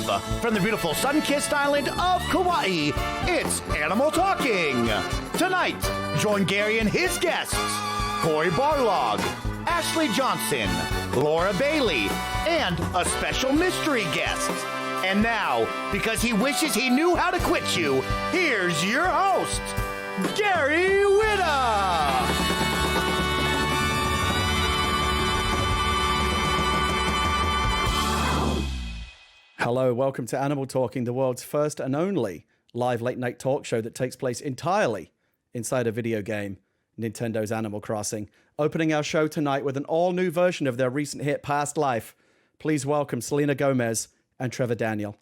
Live from the beautiful sun-kissed island of Kauai, it's Animal Talking. Tonight, join Gary and his guests, Cory Barlog, Ashley Johnson, Laura Bailey, and a special mystery guest. And now, because he wishes he knew how to quit you, here's your host, Gary Whitta. Hello, welcome to Animal Talking, the world's first and only live late-night talk show that takes place entirely inside a video game, Nintendo's Animal Crossing. Opening our show tonight with an all-new version of their recent hit, Past Life. Please welcome Selena Gomez and Trevor Daniel.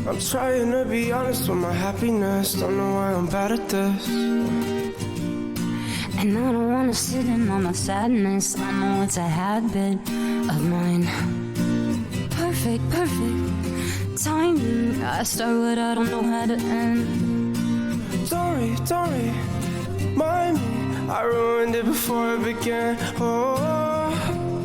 I'm trying to be honest with my happiness. Don't know why I'm bad at this. And I don't wanna sit in on my sadness. I know it's a habit of mine. Perfect timing. I start what I don't know how to end. Don't mind me. I ruined it before it began.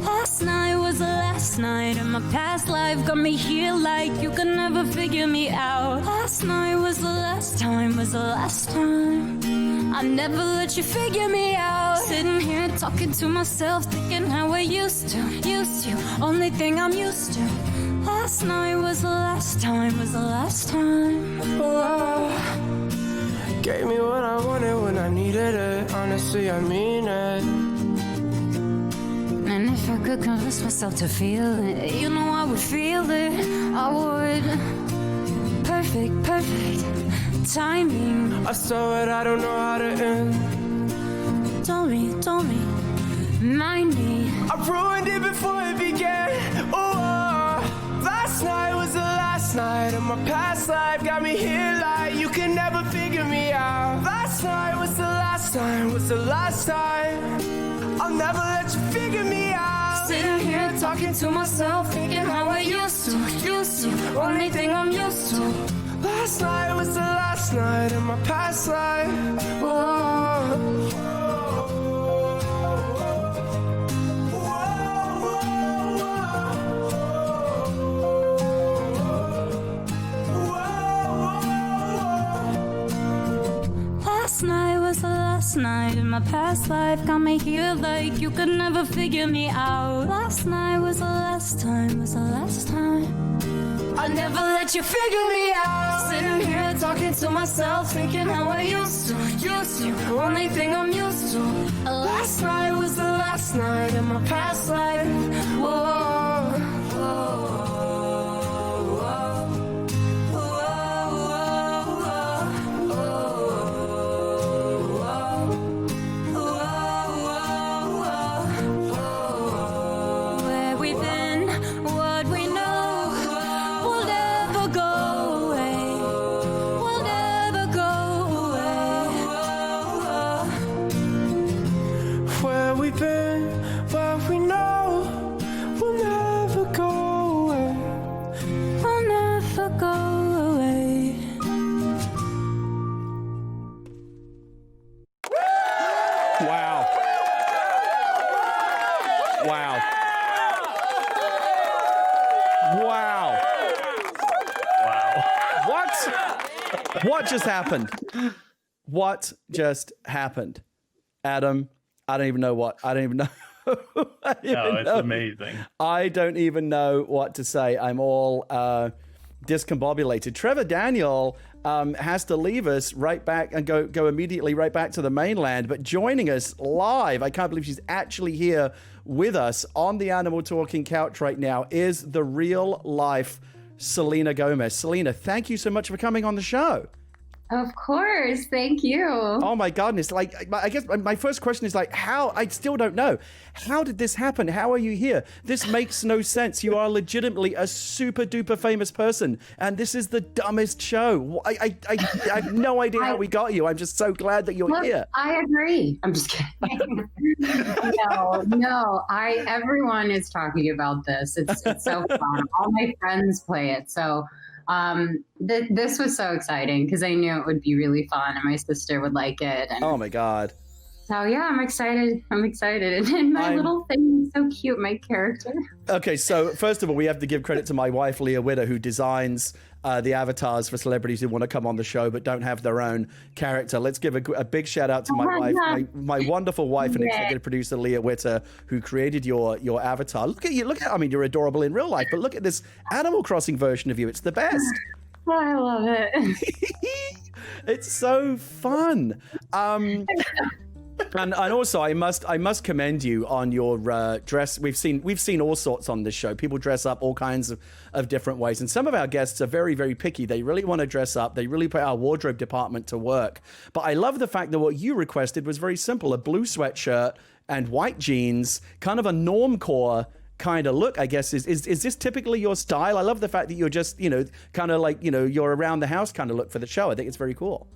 Last night was the last night, and my past life got me here like you could never figure me out. Last night was the last time, I never let you figure me out. Sitting here talking to myself, thinking how I used to. Only thing I'm used to. Last night was the last time, Gave me what I wanted when I needed it. Honestly, I mean it. And if I could convince myself to feel it, you know I would feel it, I would. Perfect timing. I saw it, I don't know how to end. Don't mind me. I ruined it before it began. Last night was the last night, and my past life got me here like you can never figure me out. Last night was the last time, I'll never let you figure me out. Sitting here talking to myself, thinking how I used to. Only thing I'm used to. Last night was the last night in my past life. Last night was the last night in my past life. Got me here like you could never figure me out. Last night was the last time, I never let you figure me out. Sitting here talking to myself, thinking how I used to. Only thing I'm used to. Last night was the last night in my past life. Where we've been, what we know, we'll never go away. We'll never go away. Where we've been, what we know, we'll never go away. We'll never go away. Wow. What just happened? What just happened? Adam, I don't even know. It's amazing. I don't even know what to say. I'm all discombobulated. Trevor Daniel has to leave us right back and go immediately right back to the mainland, but joining us live, I can't believe she's actually here with us on the Animal Talking couch right now, is the real life Selena Gomez. Selena, thank you so much for coming on the show. Of course. Thank you. Oh my goodness. Like, I guess my first question is like, how, I still don't know. How did this happen? How are you here? This makes no sense. You are legitimately a super duper famous person. And this is the dumbest show. I have no idea how we got you. I'm just so glad that you're here. I agree. I'm just kidding. No, everyone is talking about this. It's so fun. All my friends play it. So This was so exciting because I knew it would be really fun and my sister would like it. And Oh my God. so yeah, I'm excited. And my little thing is so cute, my character. Okay, so first of all, we have to give credit to my wife, Leah Whitta, who designs the avatars for celebrities who want to come on the show but don't have their own character. Let's give a big shout out to my wife, my wonderful wife and executive producer, Leah Whitta, who created your avatar. Look at you. I mean, you're adorable in real life, but look at this Animal Crossing version of you. It's the best. Oh, I love it. It's so fun. And also, I must commend you on your dress. We've seen all sorts on this show. People dress up all kinds of different ways, and some of our guests are very, very picky. They really want to dress up. They really put our wardrobe department to work. But I love the fact that what you requested was very simple: a blue sweatshirt and white jeans, kind of a normcore kind of look, I guess. Is this typically your style? I love the fact that you're just, kind of like, you're around the house kind of look for the show. I think it's very cool.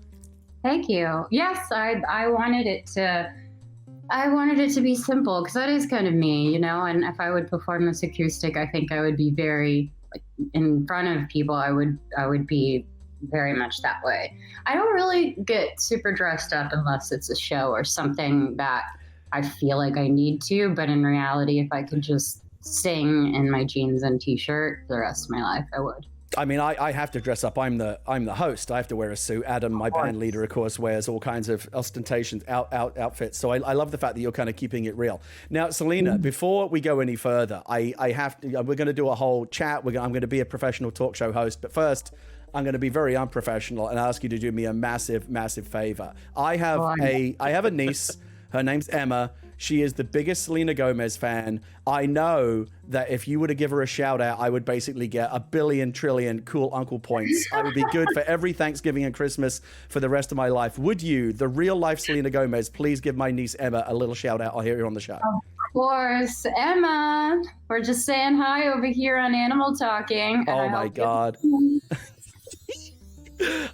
Thank you. Yes, I wanted it to be simple because that is kind of me, and if I would perform this acoustic, I think I would be very, like, in front of people, I would be very much that way. I don't really get super dressed up unless it's a show or something that I feel like I need to, but in reality, if I could just sing in my jeans and t-shirt the rest of my life, I would. I mean, I have to dress up. I'm the host. I have to wear a suit. Adam, my band leader, of course, wears all kinds of ostentatious outfits. So I love the fact that you're kind of keeping it real. Now, Selena, before we go any further, I have to. We're going to do a whole chat. I'm going to be a professional talk show host, but first, I'm going to be very unprofessional and ask you to do me a massive, massive favor. I have a niece. Her name's Emma. She is the biggest Selena Gomez fan. I know that if you were to give her a shout out, I would basically get 1 billion trillion cool uncle points. I would be good for every Thanksgiving and Christmas for the rest of my life. Would you, the real life Selena Gomez, please give my niece Emma a little shout out? I'll hear you on the show. Of course, Emma. We're just saying hi over here on Animal Talking. Oh my God.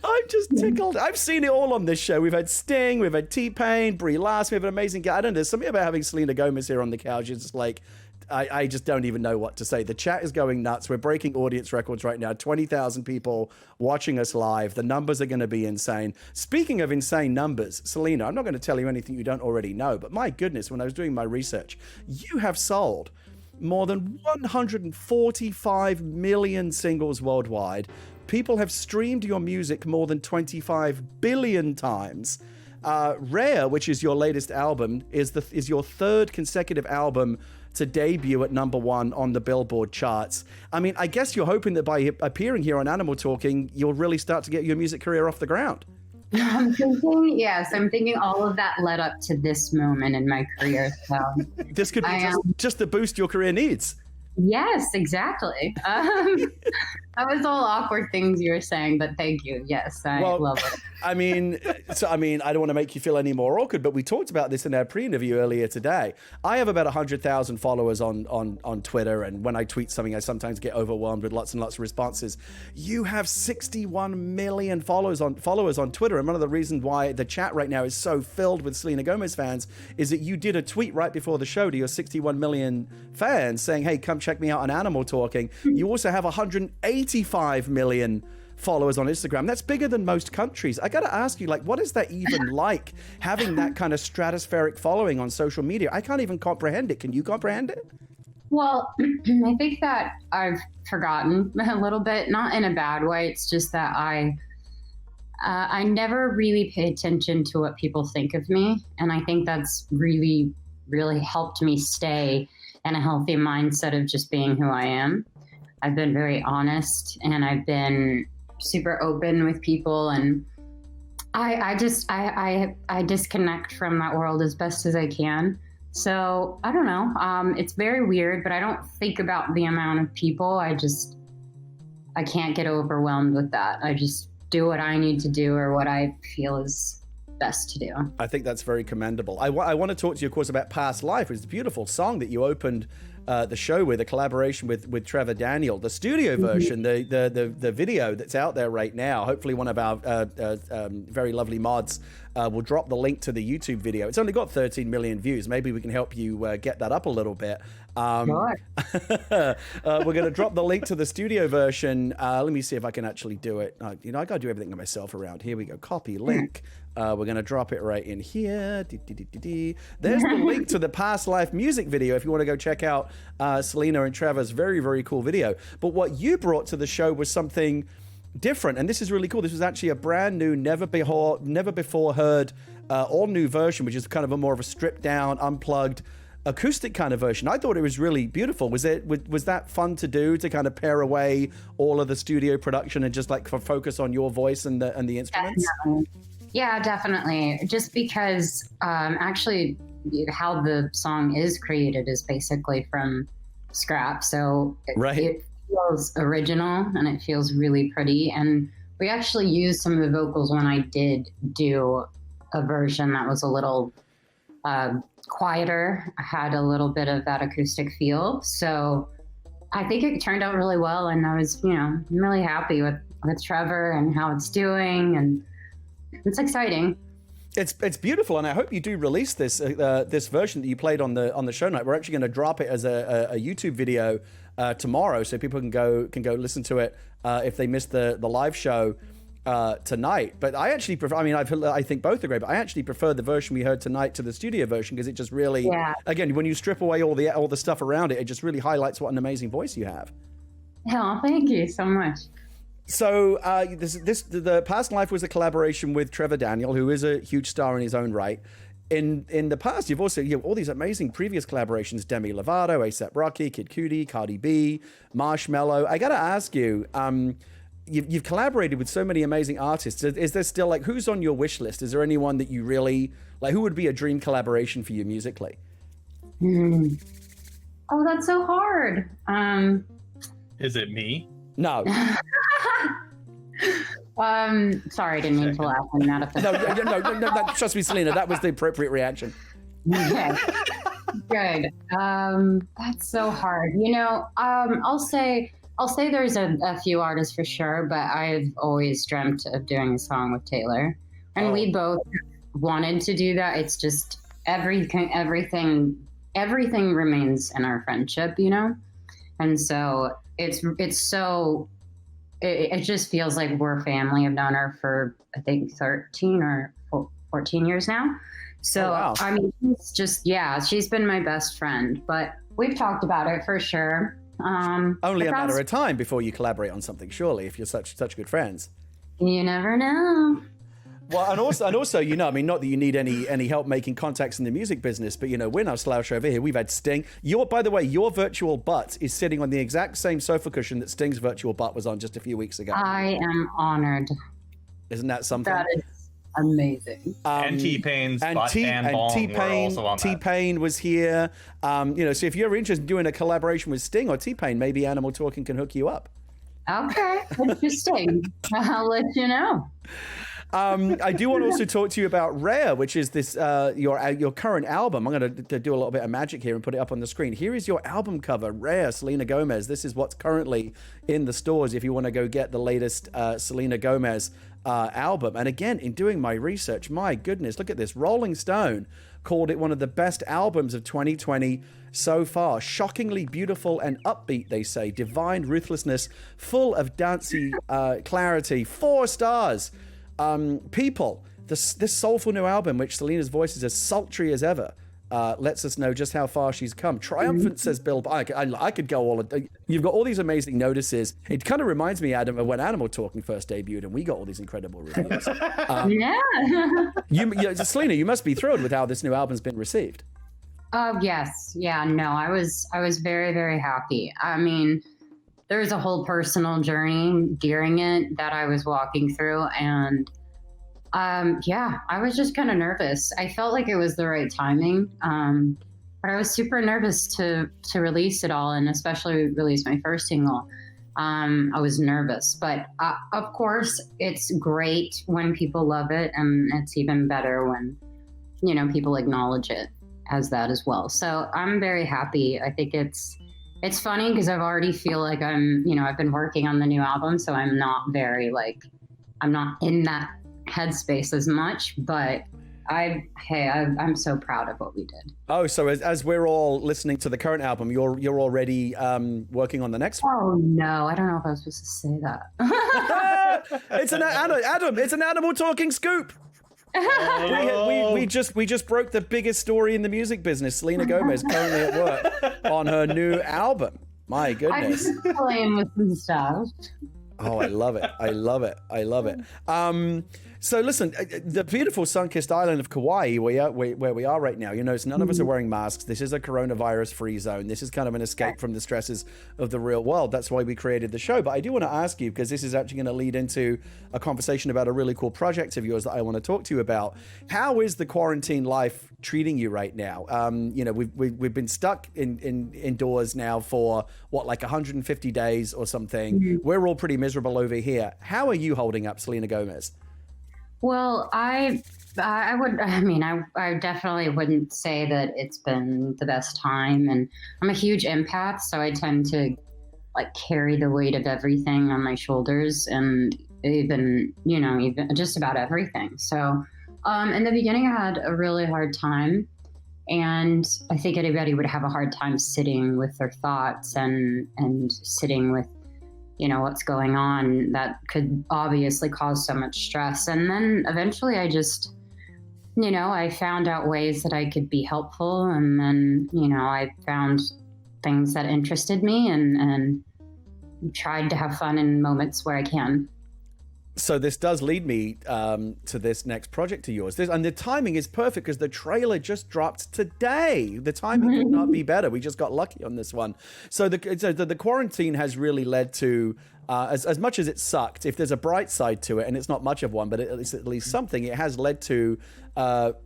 I'm just tickled. I've seen it all on this show. We've had Sting, we've had T-Pain, Brie Larson, we have an amazing guy. I don't know, there's something about having Selena Gomez here on the couch. It's just like, I just don't even know what to say. The chat is going nuts. We're breaking audience records right now. 20,000 people watching us live. The numbers are going to be insane. Speaking of insane numbers, Selena, I'm not going to tell you anything you don't already know, but my goodness, when I was doing my research, you have sold more than 145 million singles worldwide. People have streamed your music more than 25 billion times. Rare, which is your latest album, is your third consecutive album to debut at number 1 on the Billboard charts. I mean, I guess you're hoping that by appearing here on Animal Talking, you'll really start to get your music career off the ground. I'm thinking all of that led up to this moment in my career. So this could be just the boost your career needs. Yes, exactly. That was all awkward things you were saying, but thank you. Yes, I love it. I mean, I don't want to make you feel any more awkward, but we talked about this in our pre-interview earlier today. I have about 100,000 followers on Twitter, and when I tweet something, I sometimes get overwhelmed with lots and lots of responses. You have 61 million followers on Twitter, and one of the reasons why the chat right now is so filled with Selena Gomez fans is that you did a tweet right before the show to your 61 million fans saying, "Hey, come check me out on Animal Talking." You also have 185 million followers on Instagram. That's bigger than most countries. I got to ask you, what is that even like, having that kind of stratospheric following on social media? I can't even comprehend it. Can you comprehend it? Well, I think that I've forgotten a little bit, not in a bad way. It's just that I never really pay attention to what people think of me. And I think that's really, really helped me stay in a healthy mindset of just being who I am. I've been very honest and I've been super open with people, and I disconnect from that world as best as I can. So I don't know. It's very weird, but I don't think about the amount of people. I can't get overwhelmed with that. I just do what I need to do or what I feel is best to do. I think that's very commendable. I want to talk to you, of course, about Past Life. It's a beautiful song that you opened the show with, a collaboration with Trevor Daniel. The studio version, the video that's out there right now, hopefully one of our very lovely mods will drop the link to the YouTube video. It's only got 13 million views. Maybe we can help you get that up a little bit. Sure. We're going to drop the link to the studio version. Let me see if I can actually do it. I got to do everything myself around. Here we go. Copy link. We're going to drop it right in here. There's the link to the Past Life music video if you want to go check out Selena and Trevor's very, very cool video. But what you brought to the show was something different, and this is really cool. This was actually a brand new, never before heard, all new version, which is kind of a more of a stripped down, unplugged, acoustic kind of version. I thought it was really beautiful. Was that fun to do, to kind of pare away all of the studio production and just like focus on your voice and the instruments? Definitely. Yeah, definitely. Just because actually how the song is created is basically from scrap, so it feels original and it feels really pretty. And we actually used some of the vocals when I did do a version that was a little quieter, had a little bit of that acoustic feel. So I think it turned out really well, and I was, I'm really happy with Trevor and how it's doing, and it's exciting. It's beautiful, and I hope you do release this this version that you played on the show night. We're actually going to drop it as a YouTube video tomorrow, so people can go listen to it if they missed the live show tonight. But I actually prefer, I think both are great, but I actually prefer the version we heard tonight to the studio version, because it just really, again, when you strip away all the stuff around it, it just really highlights what an amazing voice you have. Oh, thank you so much. So the Past Life was a collaboration with Trevor Daniel, who is a huge star in his own right. In the past, you've also all these amazing previous collaborations: Demi Lovato, A$AP Rocky, Kid Cudi, Cardi B, Marshmello. I got to ask you, you've collaborated with so many amazing artists. Is there still, like, who's on your wish list? Is there anyone that you really like? Who would be a dream collaboration for you musically? Oh, that's so hard. Is it me? No. Sorry, I didn't mean to laugh. I'm not offended. No, trust me, Selena, that was the appropriate reaction. Okay. Good. That's so hard. I'll say there's a few artists for sure, but I've always dreamt of doing a song with Taylor, and we both wanted to do that. It's just everything remains in our friendship, and so it just feels like we're family. I've known her for, I think, 13 or 14 years now. So, wow. She's been my best friend, but we've talked about it for sure. Only a matter of time before you collaborate on something, surely, if you're such good friends. You never know. Well, and also, not that you need any help making contacts in the music business, but we're no slouch over here. We've had Sting. By the way, your virtual butt is sitting on the exact same sofa cushion that Sting's virtual butt was on just a few weeks ago. I am honored. Isn't that something? That is amazing. And T-Pain's butt and bong were also on that. T-Pain was here. So if you're interested in doing a collaboration with Sting or T-Pain, maybe Animal Talking can hook you up. Okay, interesting. I'll let you know. I do want to also talk to you about Rare, which is this your current album. I'm going to do a little bit of magic here and put it up on the screen. Here is your album cover, Rare, Selena Gomez. This is what's currently in the stores if you want to go get the latest Selena Gomez album. And again, in doing my research, my goodness, look at this. Rolling Stone called it one of the best albums of 2020 so far. Shockingly beautiful and upbeat, they say. Divine ruthlessness, full of dancey clarity. 4 stars. People, this soulful new album, which Selena's voice is as sultry as ever, lets us know just how far she's come. Triumphant, says Bill. I could go all. You've got all these amazing notices. It kind of reminds me, Adam, of when Animal Talking first debuted, and we got all these incredible reviews. Selena, you must be thrilled with how this new album's been received. Yes, yeah, no, I was very, very happy. I mean, there's a whole personal journey during it that I was walking through, and I was just kind of nervous. I felt like it was the right timing, but I was super nervous to release it all, and especially release my first single. I was nervous, but of course, it's great when people love it, and it's even better when people acknowledge it as that as well. So I'm very happy. I think it's funny because I've already feel like I've been working on the new album, so I'm not very I'm not in that headspace as much, but I'm so proud of what we did. Oh, so as we're all listening to the current album, you're already working on the next one? Oh no, I don't know if I was supposed to say that. It's an Adam. It's an animal talking scoop. We just broke the biggest story in the music business. Selena Gomez currently at work on her new album. My goodness. I'm just playing with some stuff. Oh, I love it. I love it. So listen, the beautiful sun-kissed island of Kauai, where we are right now, you notice none of us are wearing masks. This is a coronavirus-free zone. This is kind of an escape from the stresses of the real world. That's why we created the show. But I do want to ask you, because this is actually going to lead into a conversation about a really cool project of yours that I want to talk to you about. How is the quarantine life treating you right now? We've been stuck indoors now for like 150 days or something. We're all pretty miserable over here. How are you holding up, Selena Gomez? Well, I definitely wouldn't say that it's been the best time, and I'm a huge empath, so I tend to like carry the weight of everything on my shoulders, and even just about everything. So, in the beginning, I had a really hard time, and I think anybody would have a hard time sitting with their thoughts and sitting with what's going on that could obviously cause so much stress. And then eventually I just, I found out ways that I could be helpful. And then, I found things that interested me and tried to have fun in moments where I can. So this does lead me to this next project of yours. And the timing is perfect because the trailer just dropped today. The timing could not be better. We just got lucky on this one. So the quarantine has really led to, as much as it sucked, if there's a bright side to it, and it's not much of one, but it's at least something, it has led to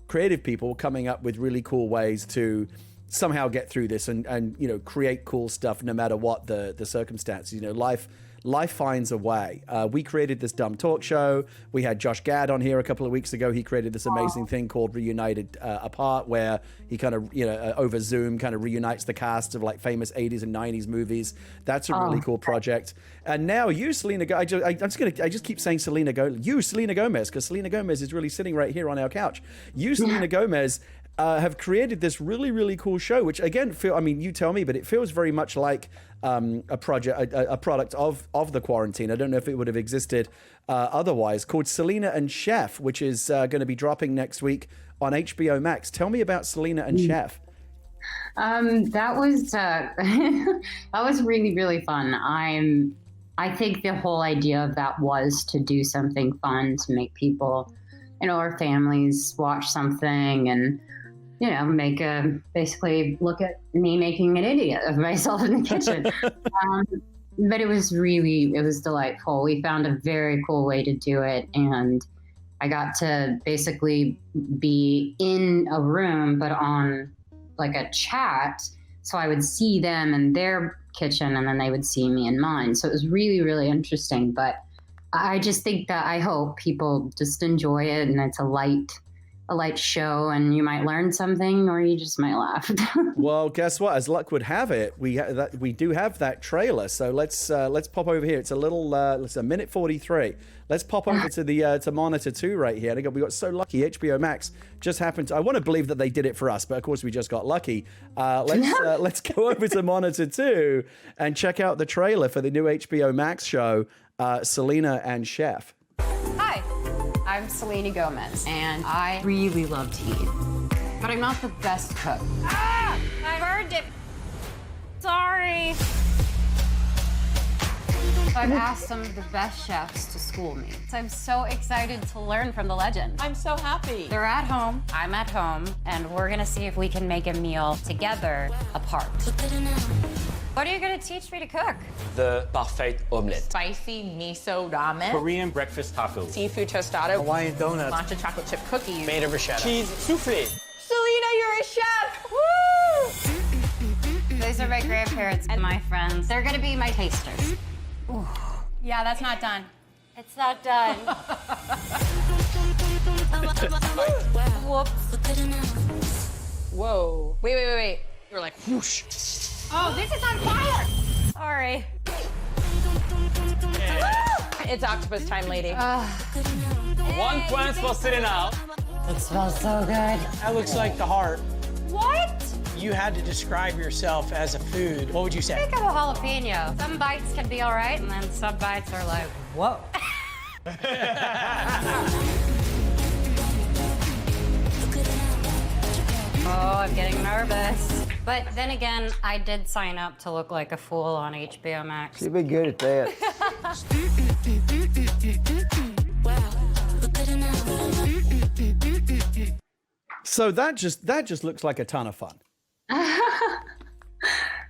creative people coming up with really cool ways to somehow get through this and create cool stuff no matter what the circumstances. Life finds a way. We created this dumb talk show. We had Josh Gad on here a couple of weeks ago. He created this amazing thing called Reunited Apart, where he kind of, over Zoom kind of reunites the cast of like famous 80s and 90s movies. That's a really cool project. And now you, Selena, I just keep saying Selena Gomez, because Selena Gomez is really sitting right here on our couch. You, Selena Gomez, have created this really, really cool show, which again, you tell me, but it feels very much like a product of the quarantine. I don't know if it would have existed otherwise, called Selena and Chef, which is going to be dropping next week on HBO Max. Tell me about Selena and Chef. That was that was really, really fun. I think the whole idea of that was to do something fun to make people, our families watch something and basically look at me making an idiot of myself in the kitchen. But it was delightful. We found a very cool way to do it. And I got to basically be in a room, but on like a chat. So I would see them in their kitchen and then they would see me in mine. So it was really, really interesting. But I just think that I hope people just enjoy it, and it's a light show, and you might learn something or you just might laugh. Well, guess what? As luck would have it, we do have that trailer. So let's pop over here. It's a little, it's a minute 43. Let's pop over to the to monitor 2 right here. We got so lucky. HBO Max just happened to. I want to believe that they did it for us, but of course we just got lucky. Let's go over to monitor 2 and check out the trailer for the new HBO Max show, Selena and Chef. Hi, I'm Selena Gomez, and I really love to eat, but I'm not the best cook. Ah! I burned it. Sorry. I've asked some of the best chefs to school me. So I'm so excited to learn from the legend. I'm so happy. They're at home, I'm at home, and we're gonna see if we can make a meal together apart. What are you gonna teach me to cook? The buffet omelet. Spicy miso ramen. Korean breakfast tacos. Seafood tostada. Hawaiian donuts. Matcha chocolate chip cookies. Made of bruschetta. Cheese souffle. Selena, you're a chef! Woo! These are my grandparents and my friends. They're gonna be my tasters. Ooh. Yeah, that's not done. It's not done. Whoops. Whoa. Wait. You're like, whoosh. Oh, this is on fire! Sorry. It's octopus time, lady. 1 point for Selena. It smells so good. That looks like the heart. What? You had to describe yourself as a food. What would you say? I think I'm a jalapeno. Some bites can be all right, and then some bites are like, whoa. Oh, I'm getting nervous. But then again, I did sign up to look like a fool on HBO Max. You'd be good at that. So that just looks like a ton of fun.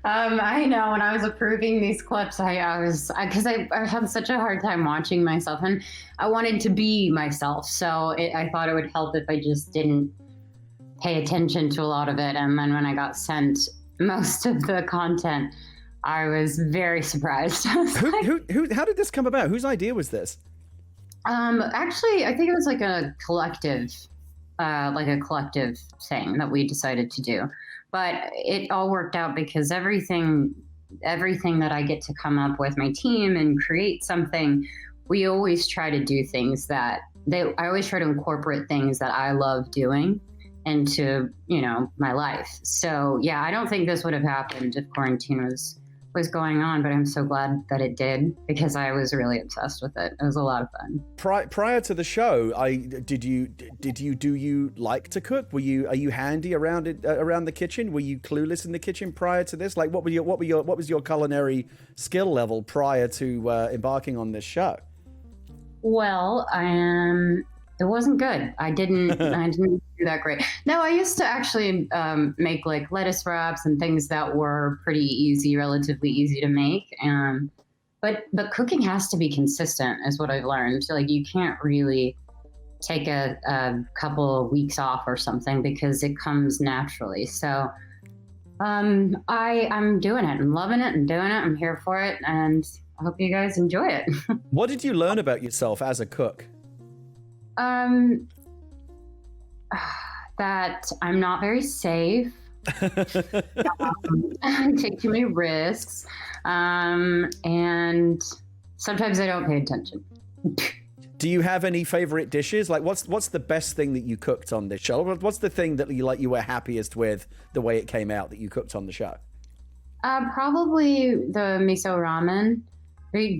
I know when I was approving these clips, I had such a hard time watching myself, and I wanted to be myself. So I thought it would help if I just didn't pay attention to a lot of it. And then when I got sent most of the content, I was very surprised. How did this come about? Whose idea was this? Actually, I think it was like a collective thing that we decided to do. But it all worked out because everything that I get to come up with my team and create something, we always try to do things I always try to incorporate things that I love doing into, my life. So yeah, I don't think this would have happened if quarantine was going on, but I'm so glad that it did because I was really obsessed with it. It was a lot of fun. Prior to the show, do you like to cook? Are you handy around the kitchen? Were you clueless in the kitchen prior to this? Like what was your culinary skill level prior to embarking on this show? Well, it wasn't good. I didn't do that great. No, I used to actually make like lettuce wraps and things that were pretty relatively easy to make. But cooking has to be consistent, is what I've learned. So, like, you can't really take a couple of weeks off or something because it comes naturally. So I'm doing it. I'm loving it. I'm doing it. I'm here for it. And I hope you guys enjoy it. What did you learn about yourself as a cook? That I'm not very safe. Take too many risks. And sometimes I don't pay attention. Do you have any favorite dishes? Like what's the best thing that you cooked on this show? What's the thing that you were happiest with the way it came out that you cooked on the show? Probably the miso ramen.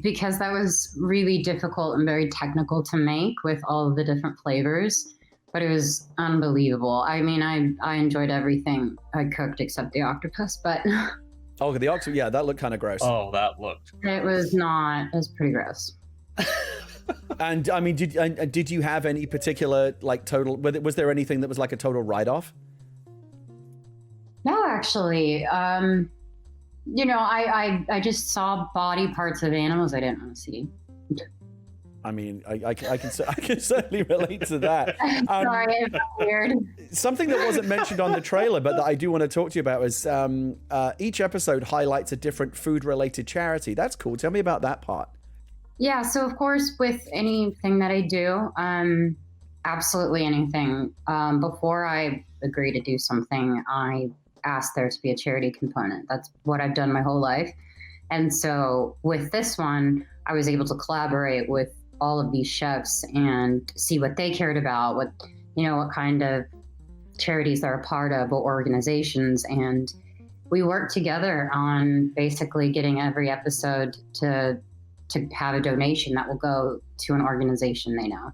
Because that was really difficult and very technical to make with all of the different flavors, but it was unbelievable. I mean, I enjoyed everything I cooked except the octopus, but... Oh, the octopus, yeah, that looked kind of gross. Oh, that looked... It was pretty gross. And, I mean, did you have any particular, like, total... Was there anything that was like a total write-off? No, actually. I just saw body parts of animals I didn't want to see. I mean, I can certainly relate to that. Sorry, it's weird. Something that wasn't mentioned on the trailer, but that I do want to talk to you about is each episode highlights a different food-related charity. That's cool. Tell me about that part. Yeah, so of course, with anything that I do, absolutely anything. Before I agree to do something, I ask there to be a charity component. That's what I've done my whole life. And so with this one, I was able to collaborate with all of these chefs and see what they cared about, what kind of charities they're a part of, what organizations. And we worked together on basically getting every episode to have a donation that will go to an organization they know.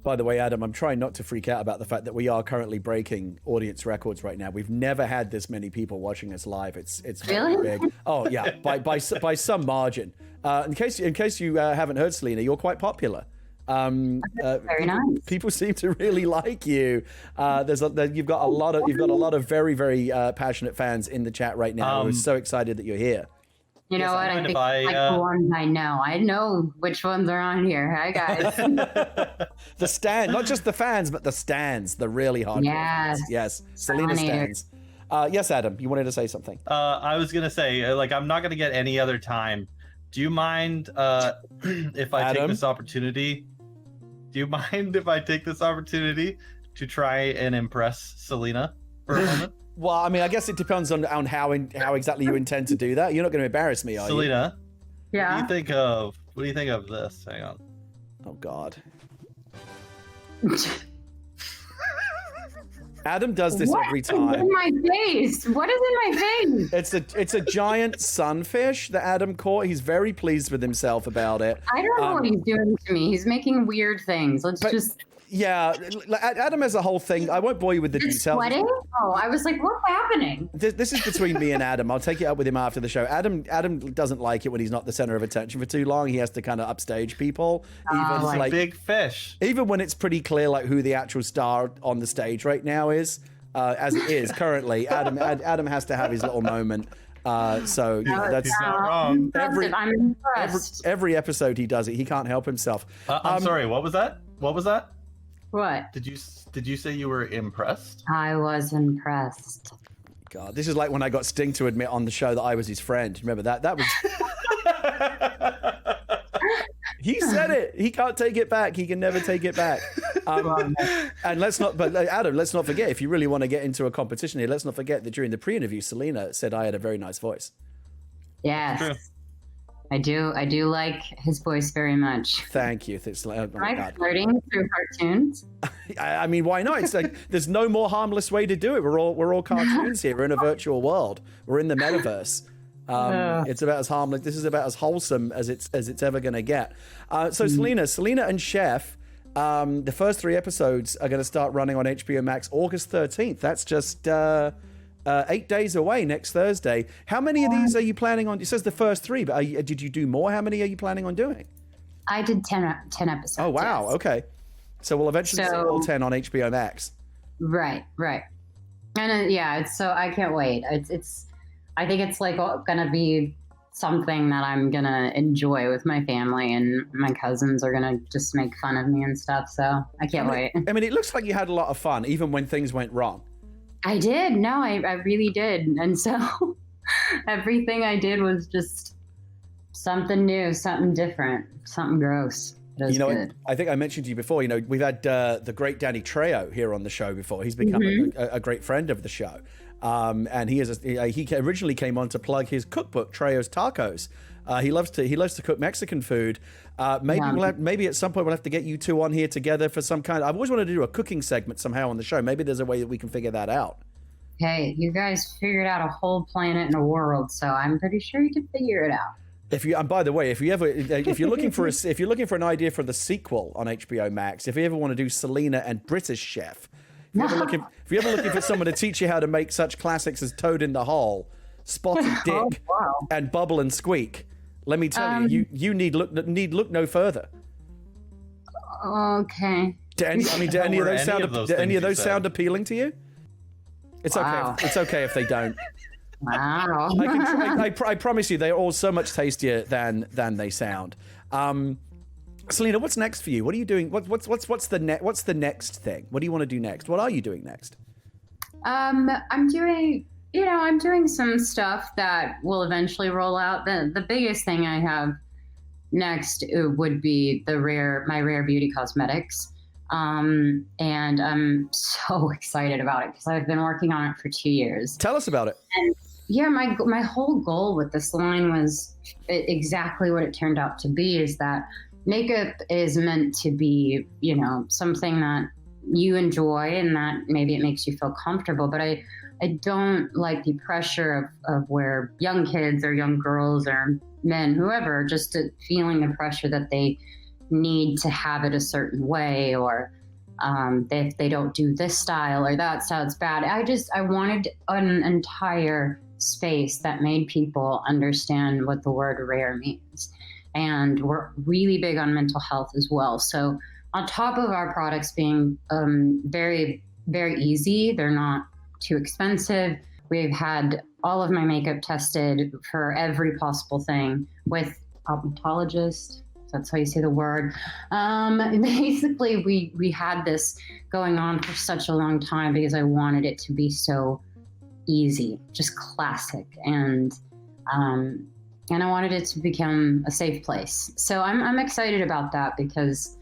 By the way, Adam, I'm trying not to freak out about the fact that we are currently breaking audience records right now. We've never had this many people watching us live. It's really big. Oh yeah, by some margin. In case you haven't heard, Selena, you're quite popular. Very nice. People seem to really like you. You've got a lot of very, very passionate fans in the chat right now. We're so excited that you're here. You know what? I think the ones I know. I know which ones are on here. Hi, guys. The stand, not just the fans, but the stands, the really hard ones. Yes. Selena stands. Yes, Adam, you wanted to say something. I was going to say, like, I'm not going to get any other time. Do you mind if I take this opportunity? Do you mind if I take this opportunity to try and impress Selena for a moment? Well, I mean, I guess it depends on how exactly you intend to do that. You're not going to embarrass me, are you? Selena? Yeah. What do you think of this? Hang on. Oh God. Adam does this every time. What is in my face? What is in my face? It's a giant sunfish that Adam caught. He's very pleased with himself about it. I don't know what he's doing to me. He's making weird things. Yeah, Adam has a whole thing. I won't bore you with the It's details. sweating? Oh, I was like, what's happening? This is between me and Adam. I'll take it up with him after the show. Adam doesn't like it when he's not the center of attention for too long. He has to kind of upstage people. Even like big fish. Even when it's pretty clear like who the actual star on the stage right now is, as it is currently. Adam has to have his little moment. So that's not wrong. I'm impressed. Every episode he does it. He can't help himself. I'm sorry. What was that? What? Did you say you were impressed? I was impressed. God, this is like when I got Sting to admit on the show that I was his friend. Remember that? That was. He said it. He can't take it back. He can never take it back. And Adam, let's not forget, if you really want to get into a competition here, let's not forget that during the pre-interview, Selena said I had a very nice voice. Yes. True. I do like his voice very much. Thank you. Am I flirting through cartoons? I mean, why not? It's like there's no more harmless way to do it. We're all cartoons here. We're in a virtual world. We're in the metaverse. It's about as harmless. This is about as wholesome as it's ever going to get. So Selena and Chef, the first 3 episodes are going to start running on HBO Max August 13th. That's just 8 days away next Thursday. How many of these are you planning on? It says the first 3, but did you do more? How many are you planning on doing? I did 10 episodes. Oh, wow. Yes. Okay. So we'll eventually see all 10 on HBO Max. Right. And so I can't wait. I think it's like going to be something that I'm going to enjoy with my family, and my cousins are going to just make fun of me and stuff. So I can't wait. I mean, it looks like you had a lot of fun, even when things went wrong. I did. No, I really did. And so everything I did was just something new, something different, something gross. Good. I think I mentioned to you before, we've had the great Danny Trejo here on the show before. He's become a great friend of the show. And he originally came on to plug his cookbook, Trejo's Tacos. He loves to cook Mexican food. Maybe at some point we'll have to get you two on here together for some kind. I've always wanted to do a cooking segment somehow on the show. Maybe there's a way that we can figure that out. Hey, you guys figured out a whole planet and a world, so I'm pretty sure you can figure it out. And by the way, if you're looking for an idea for the sequel on HBO Max, if you ever want to do Selena and British Chef, if you're ever looking for someone to teach you how to make such classics as Toad in the Hole, Spotted Dick, and Bubble and Squeak, let me tell you need look no further. Okay. Do any of those sound appealing to you? It's okay. It's okay if they don't. Wow. I promise you, they're all so much tastier than they sound. Selena, what's next for you? What are you doing? What's the next thing? What do you want to do next? What are you doing next? I'm doing some stuff that will eventually roll out. The biggest thing I have next would be my rare beauty cosmetics. And I'm so excited about it because I've been working on it for 2 years. Tell us about it. And my whole goal with this line was exactly what it turned out to be, is that makeup is meant to be, something that you enjoy and that maybe it makes you feel comfortable. But I don't like the pressure of where young kids or young girls or men, whoever, just feeling the pressure that they need to have it a certain way, or if they don't do this style or that style, it's bad. I wanted an entire space that made people understand what the word rare means. And we're really big on mental health as well. So on top of our products being very, very easy, they're not too expensive. We've had all of my makeup tested for every possible thing with optometrists. That's how you say the word. Basically, we had this going on for such a long time because I wanted it to be so easy, just classic, and I wanted it to become a safe place. So I'm excited about that because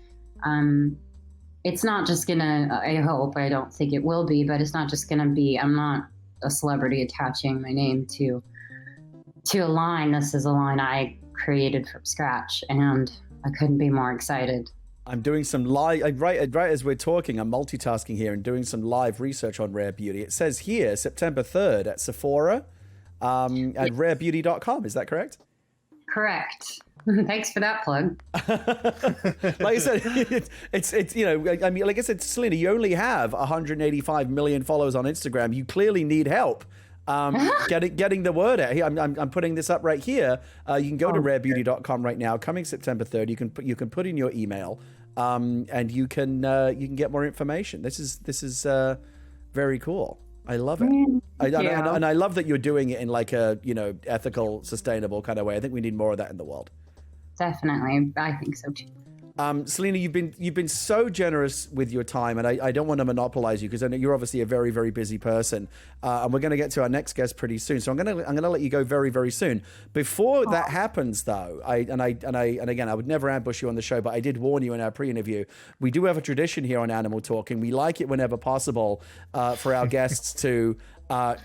it's not just gonna. I don't think it will be, but it's not just gonna be. I'm not a celebrity attaching my name to a line. This is a line I created from scratch, and I couldn't be more excited. I'm doing some live, right as we're talking, I'm multitasking here and doing some live research on Rare Beauty. It says here, September 3rd at Sephora at rarebeauty.com. Is that correct? Correct. Thanks for that plug. Like I said, it's you know, I mean, like I said, Selena, you only have 185 million followers on Instagram. You clearly need help. Getting the word out. Here, I'm putting this up right here. You can go to rarebeauty.com right now. Coming September 3rd, you can put in your email, and you can get more information. This is very cool. I love it. And I love that you're doing it in like a ethical, sustainable kind of way. I think we need more of that in the world. Definitely, I think so too. Selena, you've been so generous with your time, and I don't want to monopolize you because I know you're obviously a very, very busy person, and we're going to get to our next guest pretty soon. So I'm going to let you go very, very soon. Before that happens, though, and again, I would never ambush you on the show, but I did warn you in our pre-interview. We do have a tradition here on Animal Talking. We like it whenever possible for our guests to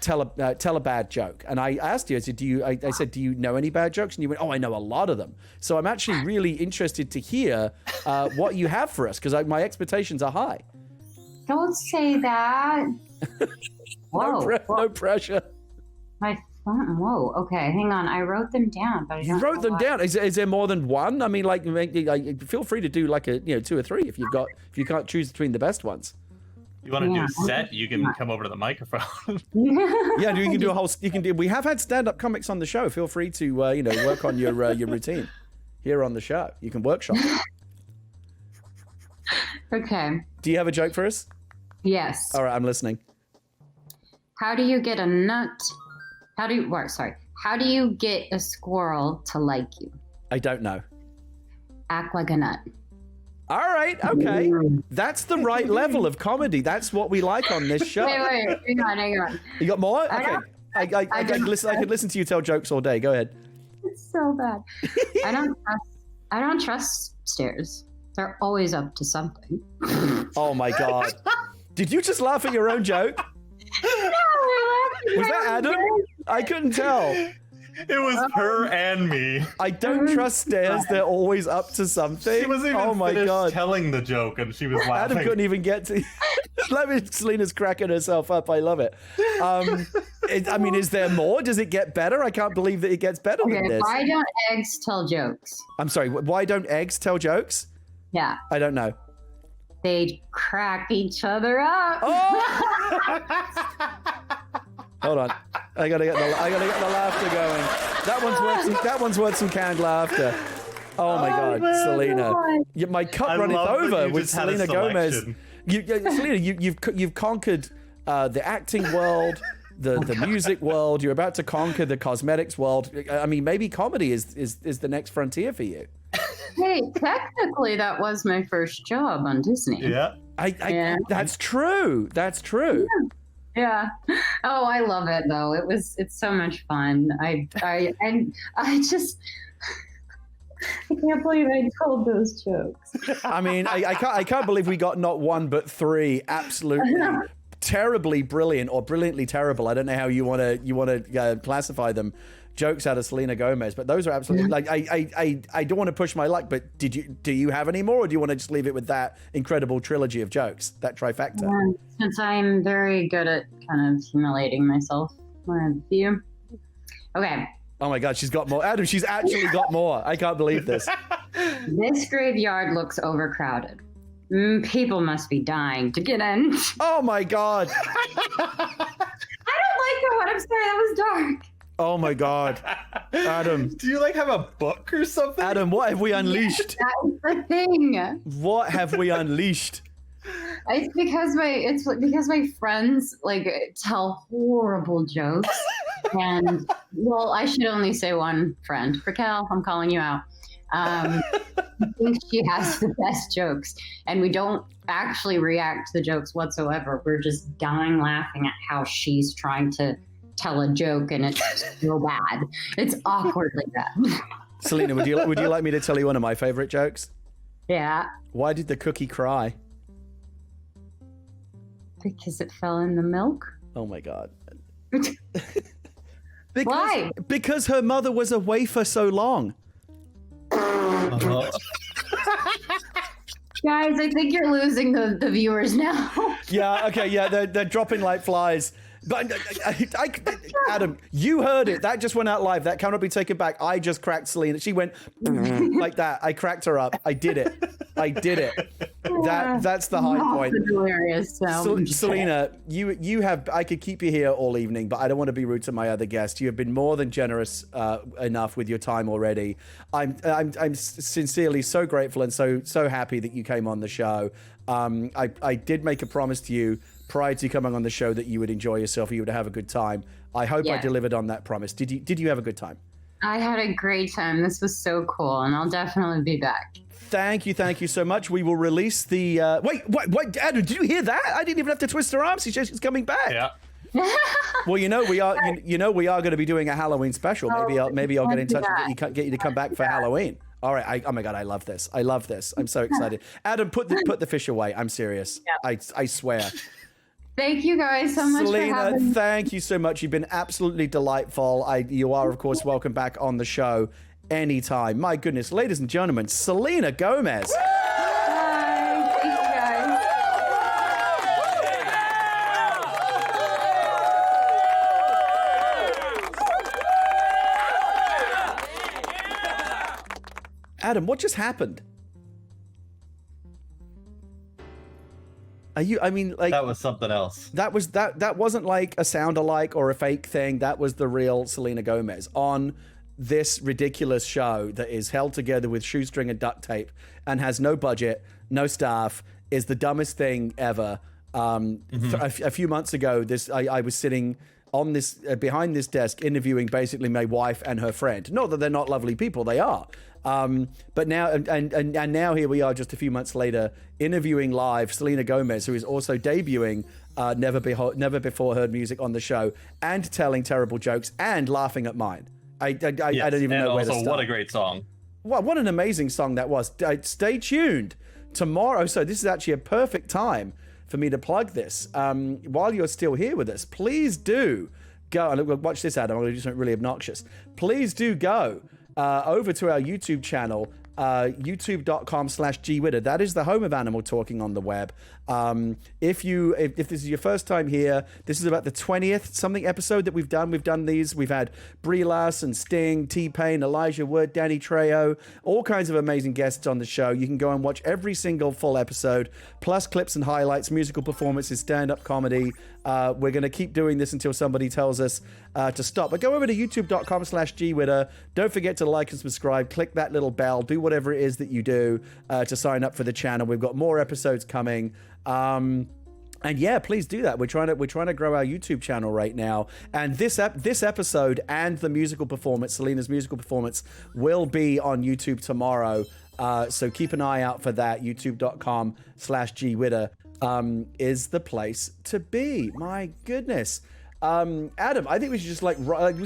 tell a bad joke. And I asked you, I said, do you know any bad jokes? And you went, oh, I know a lot of them. So I'm actually really interested to hear what you have for us, because my expectations are high. Don't say that. Whoa, no pressure. My phone. Whoa. Okay, hang on. I wrote them down, but you wrote them down. Is there more than one? I mean, like, feel free to do like a 2 or 3 if you can't choose between the best ones. You want to do a set? You can come over to the microphone. Yeah, you can do a whole. We have had stand-up comics on the show. Feel free to work on your routine here on the show. You can workshop. Okay. Do you have a joke for us? Yes. All right, I'm listening. How do you get a nut? How do you get a squirrel to like you? I don't know. Act like a nut. All right, okay. That's the right level of comedy. That's what we like on this show. Wait, hang on. You got more? Okay. I could listen to you tell jokes all day. Go ahead. It's so bad. I don't trust stairs. They're always up to something. Oh my God. Did you just laugh at your own joke? No, was that Adam? I couldn't tell. It was her and me. I don't trust stairs. They're always up to something. She wasn't even finished telling the joke, and she was laughing. Adam couldn't even get to. Selena's cracking herself up. I love it. I mean, is there more? Does it get better? I can't believe that it gets better than this. Why don't eggs tell jokes? I'm sorry. Why don't eggs tell jokes? Yeah. I don't know. They crack each other up. Oh! Hold on. I gotta get the laughter going. That one's worth some canned laughter. Oh my God, Selena! My cup runneth over with Selena Gomez. Selena, you've conquered the acting world, the music world. You're about to conquer the cosmetics world. I mean, maybe comedy is the next frontier for you. Hey, technically, that was my first job on Disney. Yeah. That's true. That's true. Yeah. Oh, I love it though. It's so much fun. I just can't believe I told those jokes. I mean, I can't believe we got not one but 3 absolutely terribly brilliant or brilliantly terrible. I don't know how you want to classify them. Jokes out of Selena Gomez, but those are absolutely like I don't want to push my luck, but do you have any more, or do you want to just leave it with that incredible trilogy of jokes, that trifecta? Since I'm very good at kind of humiliating myself, I have a few. Okay. Oh my God, she's got more. Adam, she's actually got more. I can't believe this. This graveyard looks overcrowded. People must be dying to get in. Oh my God. I don't like that one. I'm sorry, that was dark. Oh my God, Adam! Do you have a book or something? Adam, what have we unleashed? That's the thing. What have we unleashed? It's because my friends tell horrible jokes, and well, I should only say one friend. Raquel, I'm calling you out. I think she has the best jokes, and we don't actually react to the jokes whatsoever. We're just dying laughing at how she's trying to tell a joke, and it's so bad. It's awkwardly bad. Selena, would you like me to tell you one of my favorite jokes? Yeah. Why did the cookie cry? Because it fell in the milk. Oh my God. Why? Because her mother was away for so long. Guys, I think you're losing the viewers now. Yeah, okay, yeah, they're dropping like flies. But Adam, you heard it. That just went out live. That cannot be taken back. I just cracked Selena. She went like that. I cracked her up. I did it. That's the high point. Hilarious. Selena, you have. I could keep you here all evening, but I don't want to be rude to my other guests. You have been more than generous enough with your time already. I'm sincerely so grateful and so happy that you came on the show. I did make a promise to you prior to coming on the show that you would enjoy yourself, you would have a good time. I hope I delivered on that promise. Did you have a good time? I had a great time. This was so cool, and I'll definitely be back. Thank you so much. We will release the wait, Adam, did you hear that? I didn't even have to twist her arms. She's coming back. Yeah. Well, we are going to be doing a Halloween special. Maybe I'll get in touch and get you to come back for Halloween. All right. Oh my God, I love this. I'm so excited. Adam, put the fish away. I'm serious. Yeah. I swear. Thank you guys so much Selena, for having me. Thank you so much. You've been absolutely delightful. You are, of course, welcome back on the show anytime. My goodness, ladies and gentlemen, Selena Gomez. Hi. Thank you guys. Adam, what just happened? That was something else. That wasn't like a sound-alike or a fake thing. That was the real Selena Gomez on this ridiculous show that is held together with shoestring and duct tape and has no budget, no staff, is the dumbest thing ever. A few months ago, I was sitting on this behind this desk interviewing basically my wife and her friend. Not that they're not lovely people, they are. But now and now here we are just a few months later interviewing live Selena Gomez, who is also debuting never before heard music on the show and telling terrible jokes and laughing at mine. I don't even know where to start. What a great song. What an amazing song that was. Stay tuned tomorrow. So this is actually a perfect time for me to plug this. While you're still here with us, please do go and watch this, Adam. I'm going to do something really obnoxious. Please do go over to our YouTube channel, youtube.com/GWhitta. That is the home of Animal Talking on the web. If this is your first time here, this is about the 20th something episode that we've done. We've done these. We've had Brie Larson, Sting, T-Pain, Elijah Wood, Danny Trejo, all kinds of amazing guests on the show. You can go and watch every single full episode, plus clips and highlights, musical performances, stand-up comedy. We're going to keep doing this until somebody tells us to stop. But go over to youtube.com/GWhitta. Don't forget to like and subscribe. Click that little bell. Do whatever it is that you do to sign up for the channel. We've got more episodes coming. And yeah, please do that. We're trying to grow our YouTube channel right now. And this episode and the musical performance, Selena's musical performance, will be on YouTube tomorrow. So keep an eye out for that. youtube.com/GWhitta is the place to be. My goodness. Adam, I think we should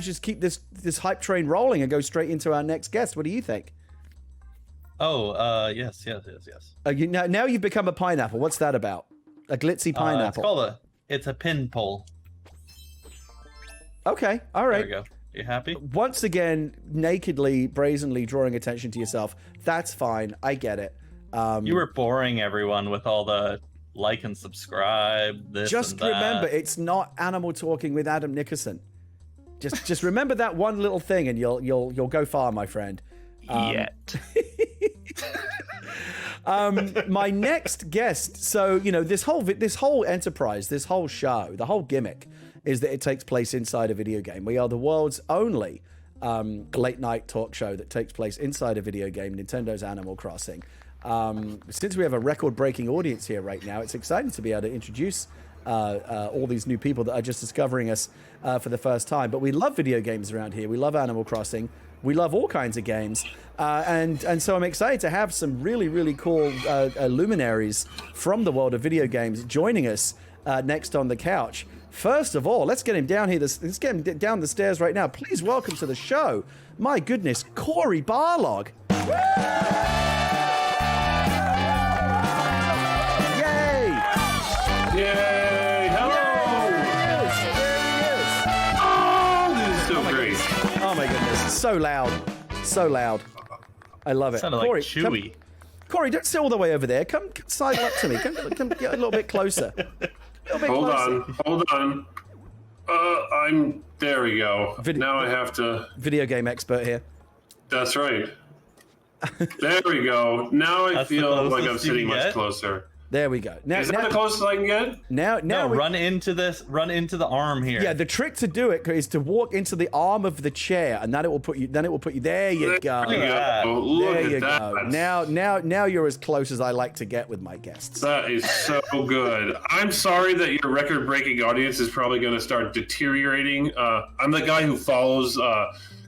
just keep this hype train rolling and go straight into our next guest. What do you think? Oh, yes. Now you've become a pineapple. What's that about? A glitzy pineapple. It's a pin pole. Okay, all right. There we go. You happy? Once again, nakedly, brazenly drawing attention to yourself. That's fine. I get it. You were boring everyone with all the like and subscribe. Just remember, it's not Animal Talking with Adam Nickerson. Just remember that one little thing, and you'll go far, my friend. My next guest. So this whole enterprise, this whole show, the whole gimmick is that it takes place inside a video game. We are the world's only late night talk show that takes place inside a video game, Nintendo's Animal Crossing. Since we have a record-breaking audience here right now, it's exciting to be able to introduce all these new people that are just discovering us for the first time. But we love video games around here. We love Animal Crossing. We love all kinds of games. And so I'm excited to have some really, really cool luminaries from the world of video games joining us next on the couch. First of all, let's get him down here. Let's get him down the stairs right now. Please welcome to the show, my goodness, Cory Barlog. Yay! Hello! There he is. Oh, this is so great. Oh my goodness, so loud. I love it. Sounded Cory, like Chewy. Corey, don't sit all the way over there. Come sidle up to me. Come get a little bit closer. Hold on. There we go. Now I have to. Video game expert here. That's right. There we go. Now I feel like I'm sitting much get? closer. There we go. Is that the closest I can get? Now run into the arm here. Yeah, the trick to do it is to walk into the arm of the chair, and then it will put you. There you go. Look at that. Now you're as close as I like to get with my guests. That is so good. I'm sorry that your record-breaking audience is probably going to start deteriorating. I'm the guy who follows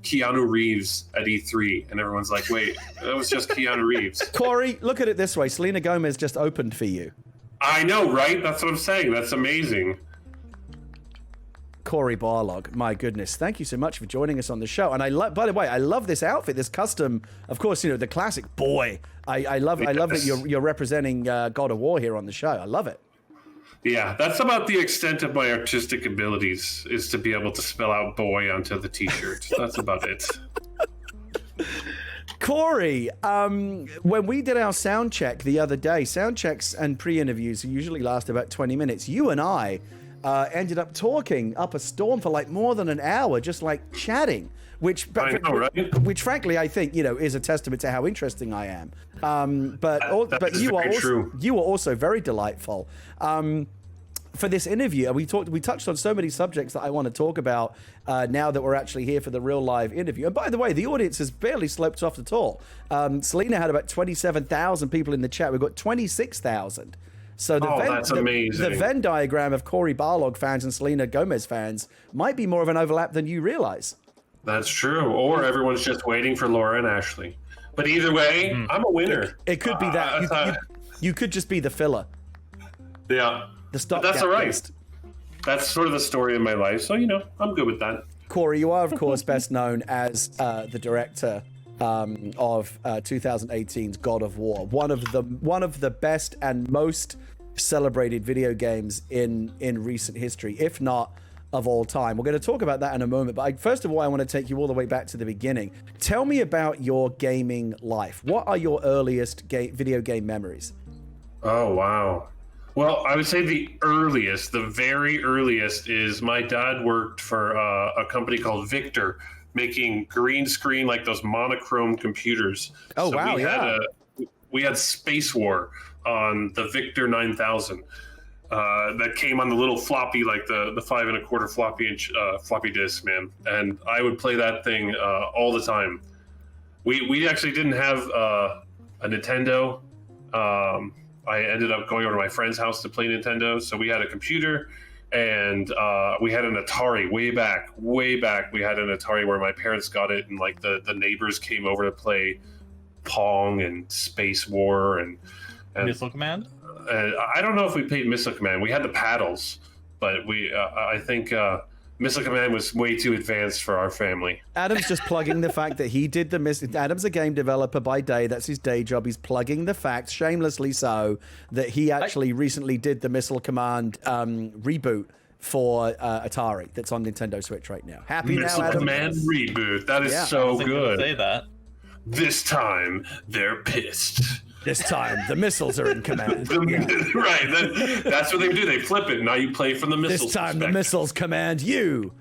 Keanu Reeves at E3, and everyone's like, wait, that was just Keanu Reeves. Corey, look at it this way. Selena Gomez just opened for you. I know, right? That's what I'm saying. That's amazing. Cory Barlog, my goodness, thank you so much for joining us on the show. And by the way, I love this outfit, this custom, of course, the classic boy. I love that you're representing God of War here on the show. I love it. Yeah, that's about the extent of my artistic abilities, is to be able to spell out boy onto the t-shirt. That's about it. Corey, when we did our sound check the other day, sound checks and pre-interviews usually last about 20 minutes. You and I ended up talking up a storm for like more than an hour, just like chatting, which frankly I think is a testament to how interesting I am. But you were also very delightful. For this interview, we touched on so many subjects that I want to talk about now that we're actually here for the real live interview. And by the way, the audience has barely sloped off at all. Selena had about 27,000 people in the chat. We've got 26,000. So that's amazing. The Venn diagram of Cory Barlog fans and Selena Gomez fans might be more of an overlap than you realize. That's true. Or everyone's just waiting for Laura and Ashley. But either way, I'm a winner. It could be that. You could just be the filler. Yeah. That's all right. That's sort of the story of my life. So, I'm good with that. Corey, you are, of course, best known as the director of 2018's God of War, one of the best and most celebrated video games in recent history, if not of all time. We're going to talk about that in a moment, but first of all, I want to take you all the way back to the beginning. Tell me about your gaming life. What are your earliest video game memories? Oh, wow. Well, I would say the very earliest is my dad worked for a company called Victor, making green screen, like those monochrome computers. Oh, so wow, we had Space War on the Victor 9000 that came on the little floppy, like the 5 1/4 floppy inch floppy disk, man. And I would play that thing all the time. We actually didn't have a Nintendo. I ended up going over to my friend's house to play Nintendo. So we had a computer, and we had an Atari way back. We had an Atari where my parents got it, and like the neighbors came over to play Pong and Space War and Missile Command. I don't know if we played Missile Command. We had the paddles, but I think Missile Command was way too advanced for our family. Adam's just plugging the fact that he did Adam's a game developer by day. That's his day job. He's plugging the fact, shamelessly so, that he actually recently did the Missile Command reboot for Atari that's on Nintendo Switch right now. Happy Missile now, Adam? Command reboot. That is so good. Say that. This time, they're pissed. This time, the missiles are in command. Right. That's what they do. They flip it. Now you play from the missiles. This time, the missiles command you.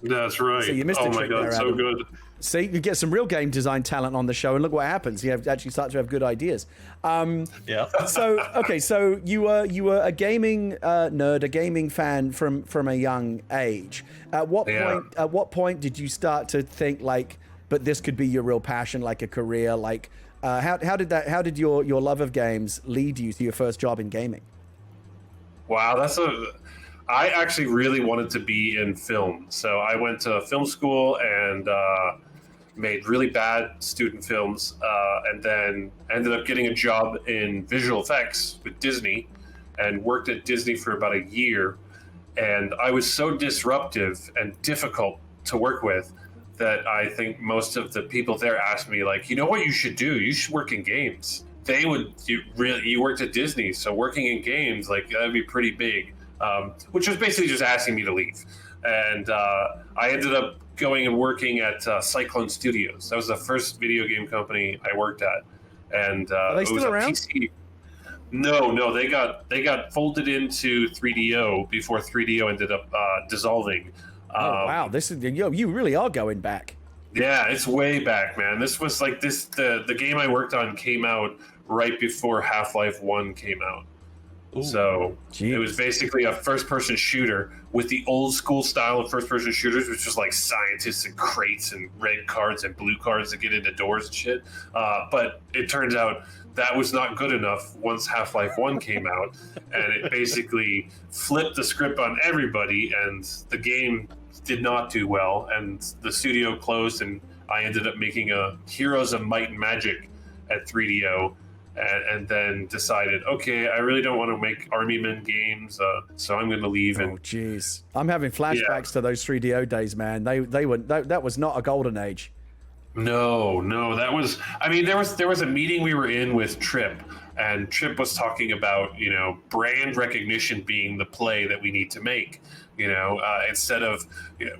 That's right. So you missed oh my God, there, so Adam. good. See, you get some real game design talent on the show, and look what happens. You actually start to have good ideas. Yeah. So you were a gaming nerd, a gaming fan from a young age. At what point did you start to think like, but this could be your real passion, like a career? Like, how did your love of games lead you to your first job in gaming? Wow, I actually really wanted to be in film. So I went to film school and made really bad student films, and then ended up getting a job in visual effects with Disney, and worked at Disney for about a year. And I was so disruptive and difficult to work with that I think most of the people there asked me, like, you know what you should do? You should work in games. You worked at Disney, so working in games, like, that'd be pretty big. Which was basically just asking me to leave. And I ended up going and working at Cyclone Studios. That was the first video game company I worked at. and Are they it still was around? a PC. No, they got folded into 3DO before 3DO ended up dissolving. Wow, this is you really are going back. Yeah, it's way back, man. This was like the game I worked on came out right before Half-Life 1 came out. Ooh, so it was basically a first-person shooter with the old school style of first-person shooters, which was like scientists and crates and red cards and blue cards to get into doors and shit. But it turns out that was not good enough once Half-Life 1 came out, and it basically flipped the script on everybody, and the game did not do well, and the studio closed, and I ended up making a Heroes of Might and Magic at 3DO, and then decided, okay, I really don't want to make Army Men games, so I'm going to leave. Oh, jeez. I'm having flashbacks to those 3DO days, man. That was not a golden age. No, that was. I mean, there was a meeting we were in with Trip, and Trip was talking about brand recognition being the play that we need to make. Instead of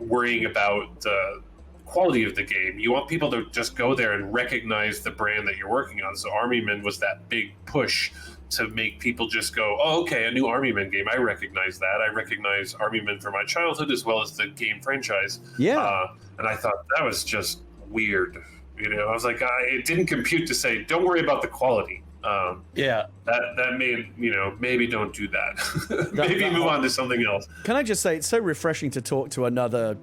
worrying about the quality of the game, you want people to just go there and recognize the brand that you're working on. So Army Men was that big push to make people just go, oh, okay, a new Army Men game. I recognize that. I recognize Army Men from my childhood as well as the game franchise. Yeah. And I thought that was just weird. I was like, it didn't compute to say, don't worry about the quality. That made, maybe don't do that. Maybe move on to something else. Can I just say, it's so refreshing to talk to another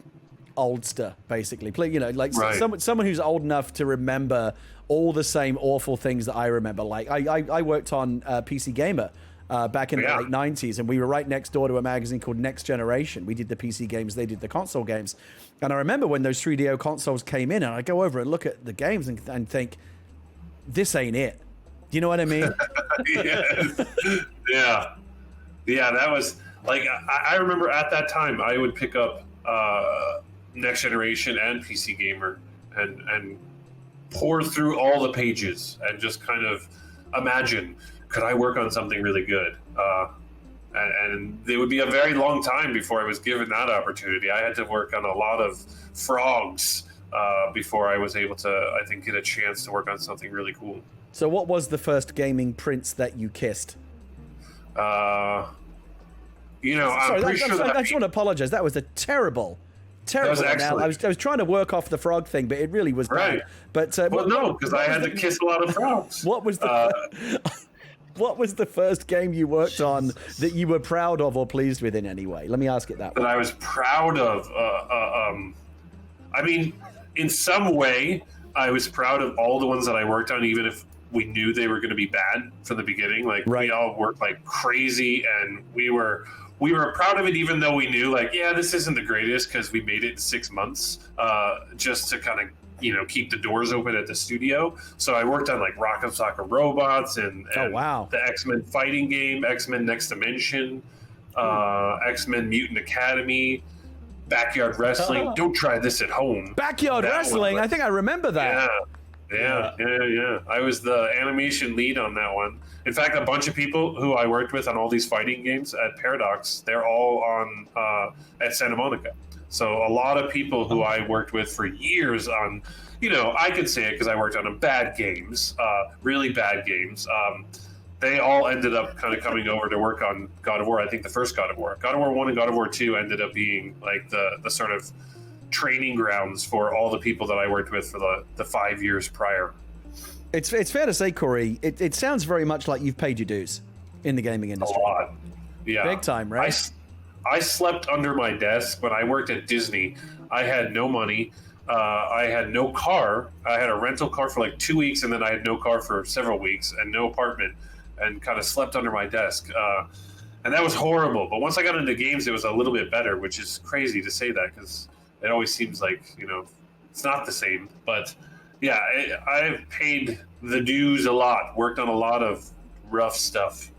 oldster, basically. Right. Someone who's old enough to remember all the same awful things that I remember. Like I worked on PC Gamer back in the late 90s, and we were right next door to a magazine called Next Generation. We did the PC games, they did the console games. And I remember when those 3DO consoles came in, and I go over and look at the games and think, this ain't it. Do you know what I mean? Yeah, that was like, I remember at that time I would pick up Next Generation and PC Gamer and pour through all the pages and just kind of imagine, could I work on something really good? And it would be a very long time before I was given that opportunity. I had to work on a lot of frogs before I was able to, I think, get a chance to work on something really cool. So what was the first gaming prince that you kissed? I'm Sorry, pretty sure that... I just want to apologize. That was a terrible That was excellent. I was trying to work off the frog thing, but it really was bad. But no, because I had to kiss a lot of frogs. What was the what was the first game you worked on that you were proud of or pleased with in any way? Let me ask it that way. That I was proud of. I mean, in some way, I was proud of all the ones that I worked on, even if we knew they were going to be bad from the beginning. Like, we all worked like crazy, and we were proud of it, even though we knew, like, this isn't the greatest, because we made it in 6 months just to kind of, keep the doors open at the studio. So I worked on like Rock 'em Sock 'em Robots and the X-Men fighting game, X-Men Next Dimension, X-Men Mutant Academy, Backyard Wrestling. Don't try this at home. Backyard Wrestling? I think I remember that. Yeah. I was the animation lead on that one. In fact, a bunch of people who I worked with on all these fighting games at Paradox, they're all on at Santa Monica. So a lot of people who I worked with for years on, I could say it because I worked on bad games, really bad games. They all ended up kind of coming over to work on God of War. I think the first God of War. God of War 1 and God of War 2 ended up being like the sort of training grounds for all the people that I worked with for the 5 years prior. It's fair to say, Cory, it sounds very much like you've paid your dues in the gaming industry. A lot. Yeah. Big time, right? I slept under my desk when I worked at Disney. I had no money. I had no car. I had a rental car for like 2 weeks, and then I had no car for several weeks and no apartment, and kind of slept under my desk. And that was horrible. But once I got into games, it was a little bit better, which is crazy to say that because it always seems like, it's not the same. But yeah, I've paid the dues a lot, worked on a lot of rough stuff.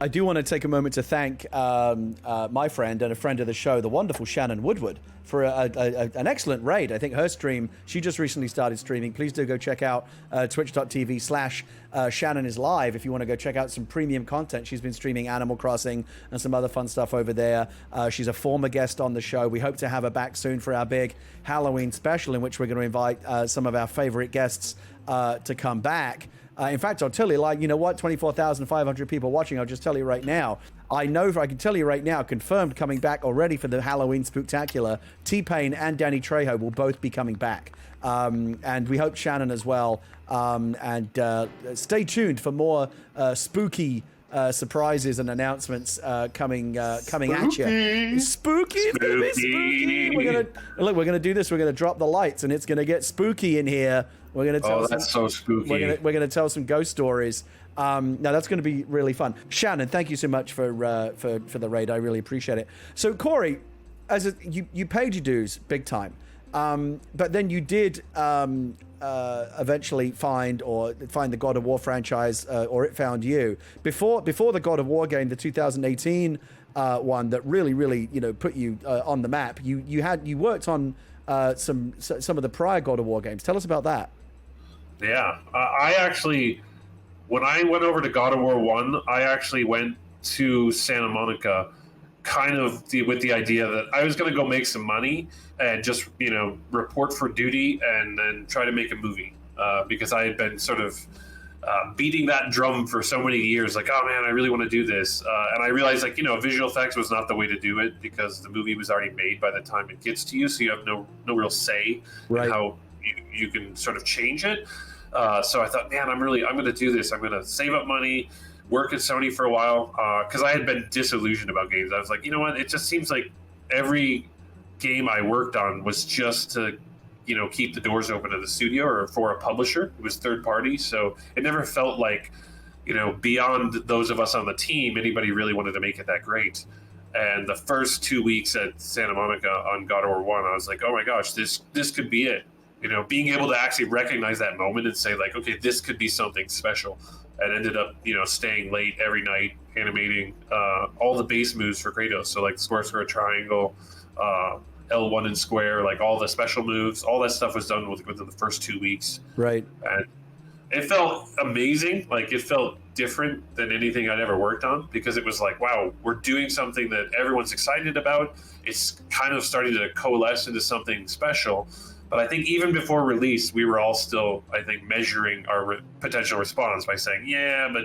I do want to take a moment to thank my friend and a friend of the show, the wonderful Shannon Woodward, for an excellent raid. I think her stream, she just recently started streaming. Please do go check out twitch.tv/Shannon is live if you want to go check out some premium content. She's been streaming Animal Crossing and some other fun stuff over there. She's a former guest on the show. We hope to have her back soon for our big Halloween special, in which we're going to invite some of our favorite guests to come back. In fact, I'll tell you, like, you know what, 24,500 people watching. I'll just tell you right now. I can tell you right now, confirmed coming back already for the Halloween Spooktacular. T-Pain and Danny Trejo will both be coming back. And we hope Shannon as well. And stay tuned for more spooky surprises and announcements coming at you. Spooky. It's gonna be spooky. We're gonna do this. We're gonna drop the lights, and it's gonna get spooky in here. We're gonna tell. That's so spooky. We're gonna tell some ghost stories. No, that's going to be really fun. Shannon, thank you so much for the raid. I really appreciate it. So, Cory, you paid your dues big time, but then you did eventually find the God of War franchise, or it found you before the God of War game, the 2018 one that really put you on the map. You worked on some of the prior God of War games. Tell us about that. Yeah, I actually. When I went over to God of War 1, I actually went to Santa Monica kind of with the idea that I was going to go make some money and just, report for duty and then try to make a movie. Because I had been sort of beating that drum for so many years, like, oh man, I really want to do this. And I realized, like, visual effects was not the way to do it because the movie was already made by the time it gets to you. So you have no real say in how you can sort of change it. So I thought, man, I'm going to do this. I'm going to save up money, work at Sony for a while, because I had been disillusioned about games. I was like, you know what? It just seems like every game I worked on was just to, keep the doors open to the studio or for a publisher. It was third party, so it never felt like, beyond those of us on the team, anybody really wanted to make it that great. And the first 2 weeks at Santa Monica on God of War 1, I was like, oh my gosh, this could be it. Being able to actually recognize that moment and say, like, okay, this could be something special. And ended up, staying late every night, animating all the base moves for Kratos. So, like, square, triangle, L1 and square, like, all the special moves. All that stuff was done within the first 2 weeks. Right. And it felt amazing. Like, it felt different than anything I'd ever worked on because it was like, wow, we're doing something that everyone's excited about. It's kind of starting to coalesce into something special. But I think even before release, we were all still, I think, measuring our potential response by saying, yeah, but,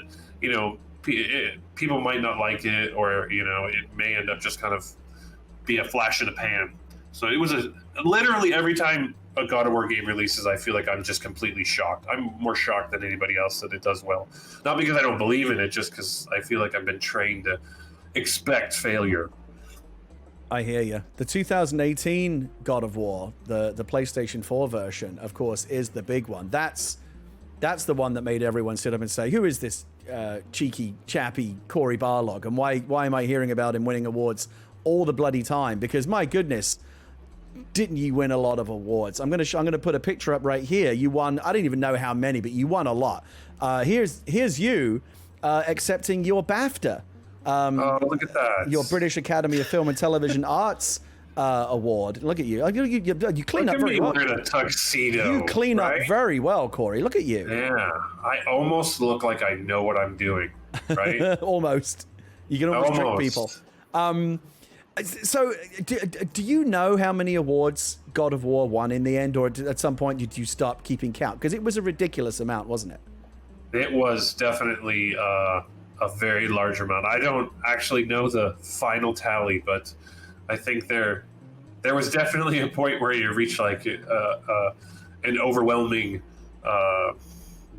people might not like it, or, it may end up just kind of be a flash in the pan. So it was literally every time a God of War game releases, I feel like I'm just completely shocked. I'm more shocked than anybody else that it does well. Not because I don't believe in it, just because I feel like I've been trained to expect failure. I hear you. The 2018 God of War, the PlayStation 4 version, of course, is the big one. That's the one that made everyone sit up and say, who is this cheeky, chappy Cory Barlog? And why am I hearing about him winning awards all the bloody time? Because, my goodness, didn't you win a lot of awards? I'm gonna put a picture up right here. You won, I don't even know how many, but you won a lot. Here's you accepting your BAFTA. Look at that. Your British Academy of Film and Television Arts award. Look at you. You clean up very well. Look at me wearing a tuxedo. You clean up very well, Cory. Look at you. Yeah. I almost look like I know what I'm doing, right? Almost. You can almost trick people. So, do you know how many awards God of War won in the end, or at some point did you stop keeping count? Because it was a ridiculous amount, wasn't it? It was definitely a very large amount. I don't actually know the final tally, but I think there was definitely a point where you reached like an overwhelming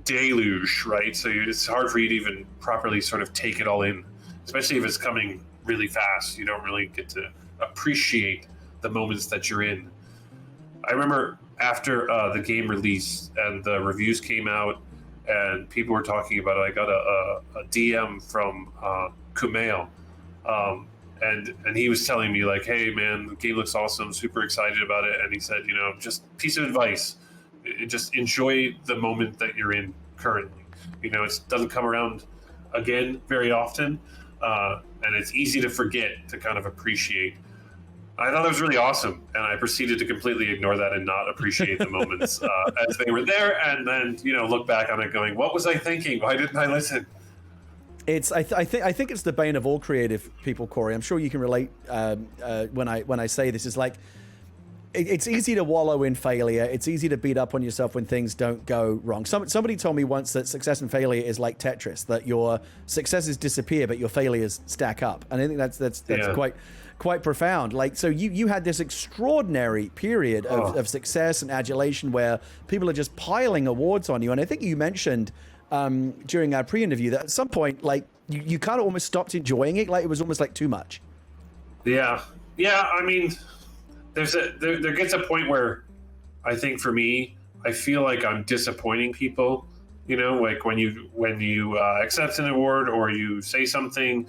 deluge, right? So it's hard for you to even properly sort of take it all in, especially if it's coming really fast. You don't really get to appreciate the moments that you're in. I remember after the game released and the reviews came out and people were talking about it, I got a DM from Kumail, and he was telling me like, hey man, the game looks awesome, super excited about it. And he said, just piece of advice, just enjoy the moment that you're in currently. It doesn't come around again very often, and it's easy to forget to kind of appreciate. I thought that was really awesome, and I proceeded to completely ignore that and not appreciate the moments as they were there, and then look back on it going, what was I thinking? Why didn't I listen? I think it's the bane of all creative people, Cory. I'm sure you can relate when I say this. Is like it's easy to wallow in failure. It's easy to beat up on yourself when things don't go wrong. Somebody told me once that success and failure is like Tetris, that your successes disappear, but your failures stack up. And I think that's quite profound. Like, so you had this extraordinary period of success and adulation where people are just piling awards on you. And I think you mentioned during our pre-interview that at some point, like, you kind of almost stopped enjoying it. Like, it was almost like too much. Yeah. I mean, there gets a point where I think for me, I feel like I'm disappointing people. You know, like when you accept an award or you say something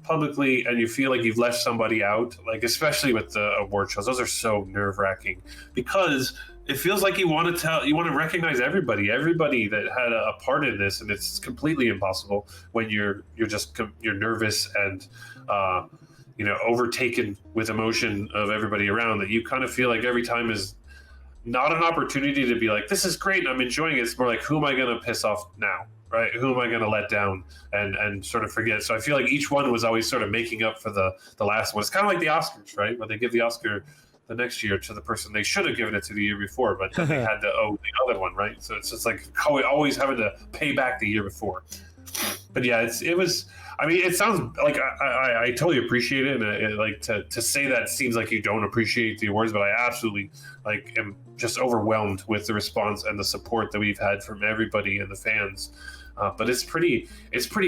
publicly and you feel like you've left somebody out, like especially with the award shows, those are so nerve-wracking because it feels like you want to recognize everybody that had a part in this, and it's completely impossible when you're nervous and overtaken with emotion of everybody around, that you kind of feel like every time is not an opportunity to be like, this is great and I'm enjoying it. It's more like, who am I going to piss off now, right? Who am I going to let down and sort of forget? So I feel like each one was always sort of making up for the last one. It's kind of like the Oscars, right? When they give the Oscar the next year to the person they should have given it to the year before, but then they had to owe the other one, right? So it's just like always having to pay back the year before. But yeah, it was. I mean, it sounds like I totally appreciate it, and like to say that seems like you don't appreciate the awards, but I absolutely am just overwhelmed with the response and the support that we've had from everybody and the fans. But it's pretty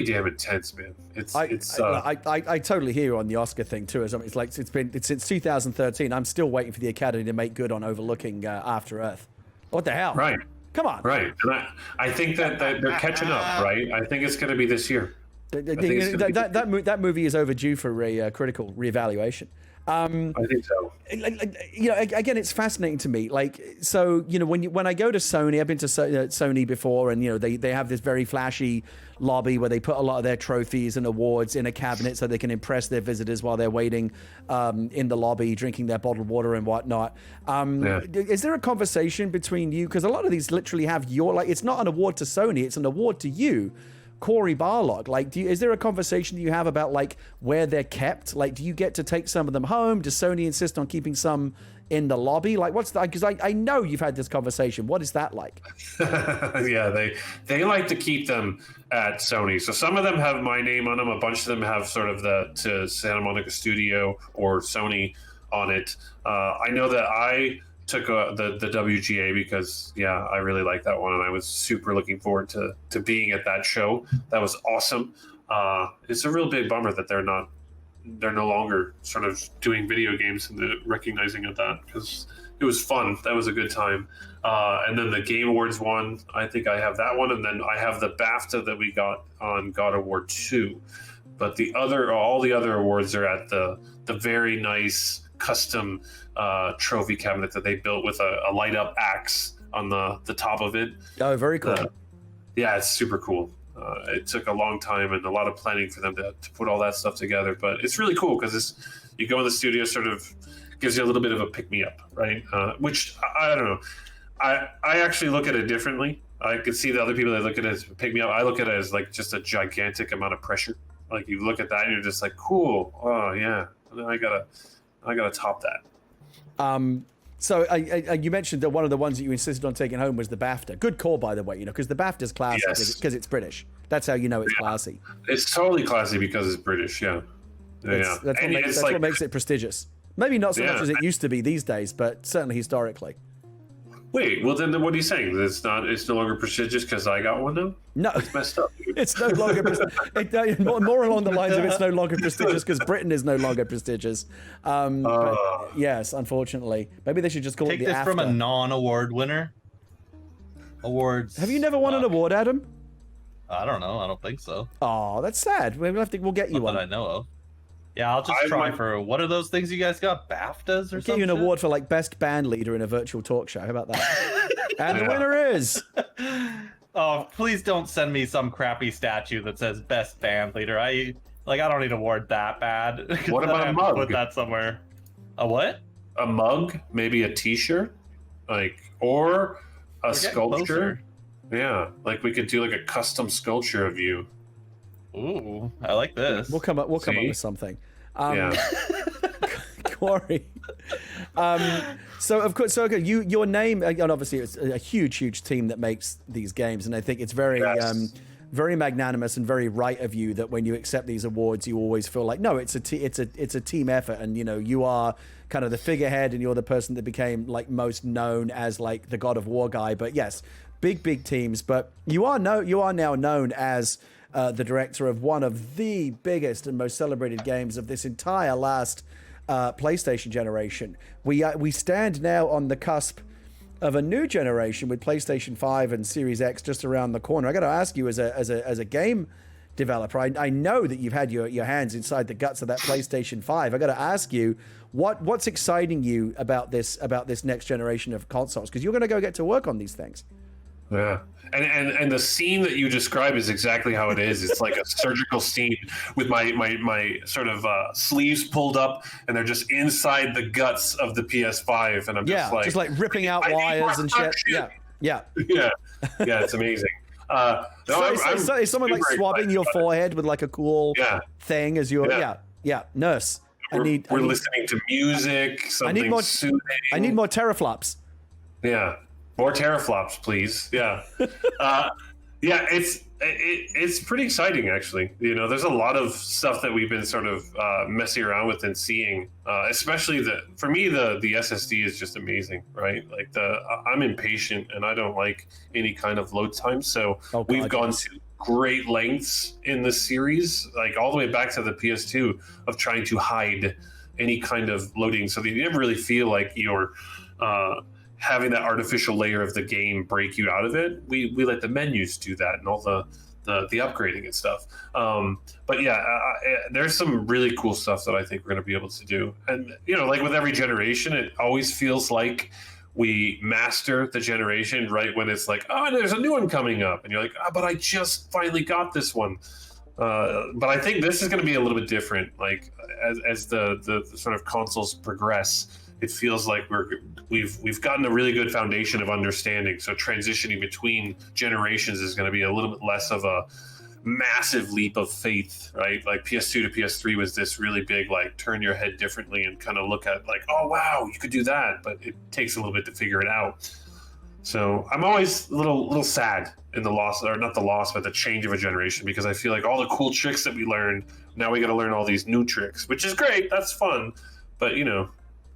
damn intense, man. I totally hear you on the Oscar thing too. It's been since 2013. I'm still waiting for the Academy to make good on overlooking After Earth. What the hell? Right. Come on. Right. And I think that they're catching up, right? I think it's going to be this year. That movie is overdue for a critical reevaluation. I think so. Again, it's fascinating to me. Like, so when I go to Sony, I've been to Sony before, and they have this very flashy lobby where they put a lot of their trophies and awards in a cabinet so they can impress their visitors while they're waiting in the lobby, drinking their bottled water and whatnot. Is there a conversation between you? Because a lot of these literally have it's not an award to Sony, it's an award to you, Cory Barlog. Like, is there a conversation that you have about like where they're kept? Like, do you get to take some of them home? Does Sony insist on keeping some in the lobby? Like, what's that? Because I know you've had this conversation. What is that like? Yeah, they like to keep them at Sony. So some of them have my name on them. A bunch of them have sort of to Santa Monica Studio or Sony on it. I know that I took the WGA because I really like that one, and I was super looking forward to being at that show. That was awesome. It's a real big bummer that they're no longer sort of doing video games and recognizing of that, because it was fun. That was a good time. And then the Game Awards one, I think I have that one, and then I have the BAFTA that we got on God of War 2. But all the other awards are at the very nice custom trophy cabinet that they built with a light up axe on the top of it. Oh, very cool. Yeah, it's super cool. It took a long time and a lot of planning for them to put all that stuff together, but it's really cool because you go in the studio, sort of gives you a little bit of a pick me up, right? Which I don't know. I actually look at it differently. I could see the other people that look at it as pick me up. I look at it as like just a gigantic amount of pressure. Like you look at that and you're just like, cool. Oh yeah, I gotta top that. So you mentioned that one of the ones that you insisted on taking home was the BAFTA. Good call, by the way, because the BAFTA's classy because it's British. That's how you know it's classy. It's totally classy because it's British, yeah. That's what makes it prestigious. Maybe not so much as it used to be these days, but certainly historically. Wait, well then what are you saying? It's no longer prestigious because I got one now? No. It's messed up. It's no longer prestigious. More along the lines of it's no longer prestigious because Britain is no longer prestigious. But yes, unfortunately. Maybe they should just call it the Take this AFTA. from a non-award winner. Awards. Have you never won an award, Adam? I don't know. I don't think so. Oh, that's sad. We'll get you one. That I know of. Yeah, I'll just try for what are those things you guys got? BAFTAs or something? Get you an award for like best band leader in a virtual talk show. How about that? And the winner is. Oh, please don't send me some crappy statue that says best band leader. I don't need an award that bad. What about a mug? Put that somewhere. A what? A mug, maybe a T-shirt, or a sculpture. Yeah, like we could do like a custom sculpture of you. Ooh, I like this. We'll come up with something. Yeah. Cory, So of course, so okay, your name, and obviously it's a huge team that makes these games, and I think it's very very magnanimous and very right of you that when you accept these awards, you always feel like, no, it's a team effort, and you are kind of the figurehead, and you're the person that became like most known as like the God of War guy. But yes, big teams. But you are now known as the director of one of the biggest and most celebrated games of this entire last PlayStation generation. We stand now on the cusp of a new generation with PlayStation 5 and Series X just around the corner. I got to ask you, as a game developer, I know that you've had your hands inside the guts of that PlayStation 5. I got to ask you, what's exciting you about this next generation of consoles? Because you're going to go get to work on these things. Yeah, and the scene that you describe is exactly how it is. It's like a surgical scene with my sort of sleeves pulled up, and they're just inside the guts of the PS5, and I'm just like ripping out wires and shit. Yeah. It's amazing. Is someone like swabbing your forehead with like a cool thing as your nurse? We're listening to music. Something soothing. I need more teraflops. Yeah. More teraflops, please. Yeah. It's pretty exciting, actually. There's a lot of stuff that we've been sort of messing around with and seeing, especially for me, the SSD is just amazing, right? Like I'm impatient and I don't like any kind of load time. So we've gone to great lengths in the series, like all the way back to the PS2, of trying to hide any kind of loading so that you never really feel like you're having that artificial layer of the game break you out of it. We let the menus do that and all the upgrading and stuff. But there's some really cool stuff that I think we're going to be able to do. And like with every generation, it always feels like we master the generation right when it's like, oh, there's a new one coming up, and you're like, but I just finally got this one. But I think this is going to be a little bit different. Like as the sort of consoles progress, it feels like we've gotten a really good foundation of understanding. So transitioning between generations is going to be a little bit less of a massive leap of faith, right? Like PS2 to PS3 was this really big, like, turn your head differently and kind of look at like, oh wow, you could do that, but it takes a little bit to figure it out. So I'm always a little sad in the loss, or not the loss, but the change of a generation, because I feel like all the cool tricks that we learned, now we got to learn all these new tricks, which is great. That's fun, but you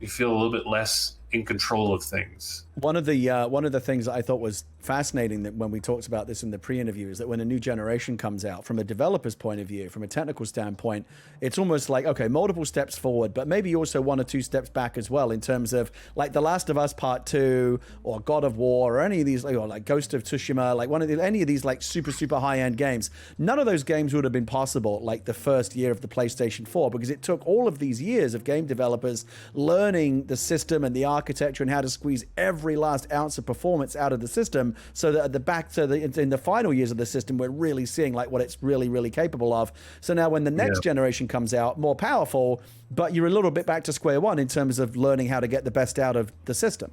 feel a little bit less in control of things. One of the things that I thought was fascinating, that when we talked about this in the pre-interview, is that when a new generation comes out, from a developer's point of view, from a technical standpoint, it's almost like, okay, multiple steps forward, but maybe also 1 or 2 steps back as well, in terms of like The Last of Us Part 2 or God of War or any of these, or like Ghost of Tsushima, like any of these like super high-end games. None of those games would have been possible like the first year of the PlayStation 4, because it took all of these years of game developers learning the system and the architecture and how to squeeze every last ounce of performance out of the system, so that at the back in the final years of the system, we're really seeing like what it's really capable of. So now when the next generation comes out, more powerful, but you're a little bit back to square one in terms of learning how to get the best out of the system.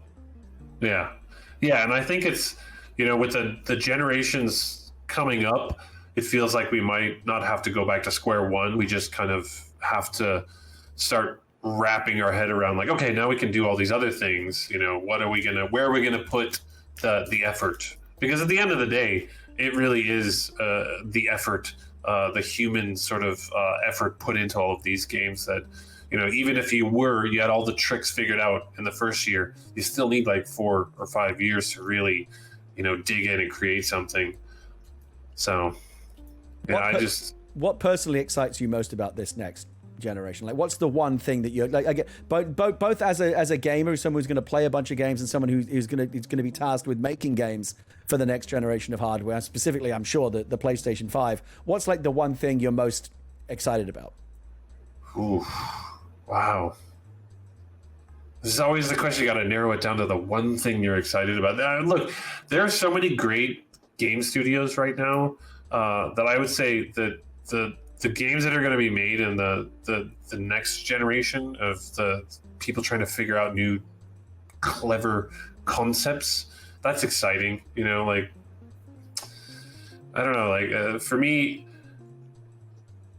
Yeah, and I think it's, with the generations coming up, it feels like we might not have to go back to square one. We just kind of have to start wrapping our head around like, okay, now we can do all these other things. Where are we gonna put the effort? Because at the end of the day, it really is the effort, the human sort of effort put into all of these games that, even if you had all the tricks figured out in the first year, you still need like 4 or 5 years to really, dig in and create something. So, what personally excites you most about this next generation? Like, what's the one thing that you're like? I get both as a gamer, someone who's going to play a bunch of games, and someone who's going to be tasked with making games for the next generation of hardware. Specifically, I'm sure the PlayStation 5. What's like the one thing you're most excited about? Ooh, wow. This is always the question. You got to narrow it down to the one thing you're excited about. Look, there are so many great game studios right now that I would say that the games that are going to be made in the next generation of the people trying to figure out new clever concepts, that's exciting. Like, I don't know, like for me,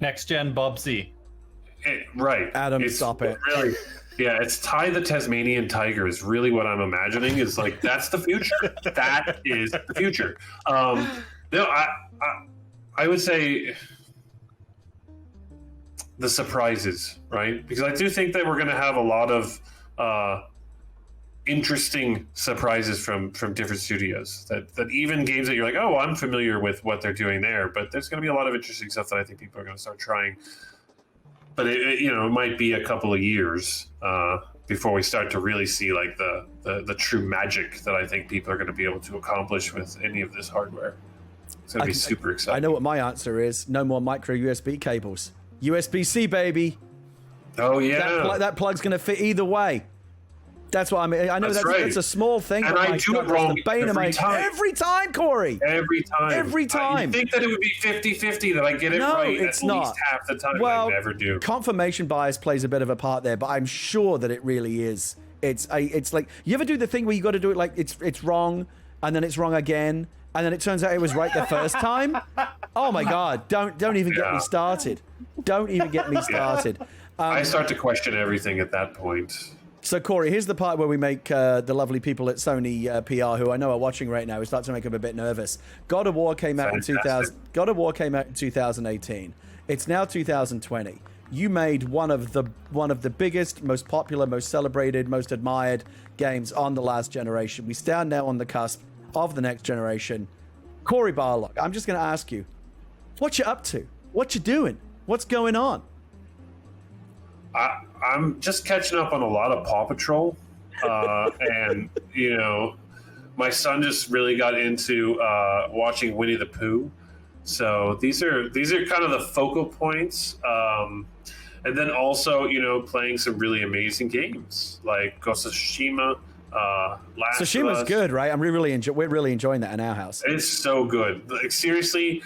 next gen Bubsy. Right. Adam, stop it. Really, yeah, it's Ty the Tasmanian Tiger is really what I'm imagining. Is like that's the future. That is the future. No, I would say the surprises, right? Because I do think that we're going to have a lot of interesting surprises from different studios. That even games that you're like, oh, I'm familiar with what they're doing there, but there's going to be a lot of interesting stuff that I think people are going to start trying. But it might be a couple of years before we start to really see like the true magic that I think people are going to be able to accomplish with any of this hardware. It's going to be super exciting. I know what my answer is. No more micro USB cables. USB-C, baby. Oh, yeah. That plug's going to fit either way. That's what I mean. I know that's right. It's a small thing. And but I do it wrong every time. Every time, Corey. Every time. Every time. You think that it would be 50-50 that I get it right it's at not. least half the time. Well, I never do. Confirmation bias plays a bit of a part there, but I'm sure that it really is. It's like, you ever do the thing where you got to do it like it's wrong, and then it's wrong again, and then it turns out it was right the first time? Oh my God. Don't even get me started. Don't even get me started. I start to question everything at that point. So, Corey, here's the part where we make the lovely people at Sony PR, who I know are watching right now, we start to make them a bit nervous. God of War came out in 2018. It's now 2020. You made one of the biggest, most popular, most celebrated, most admired games on the last generation. We stand now on the cusp of the next generation. Cory Barlog, I'm just going to ask you, what you up to? What you doing? What's going on? I'm just catching up on a lot of Paw Patrol, and my son just really got into watching Winnie the Pooh. So these are kind of the focal points, and then also playing some really amazing games like Ghost of Tsushima. Tsushima's good, right? we're really enjoying that in our house. It's so good. Like seriously,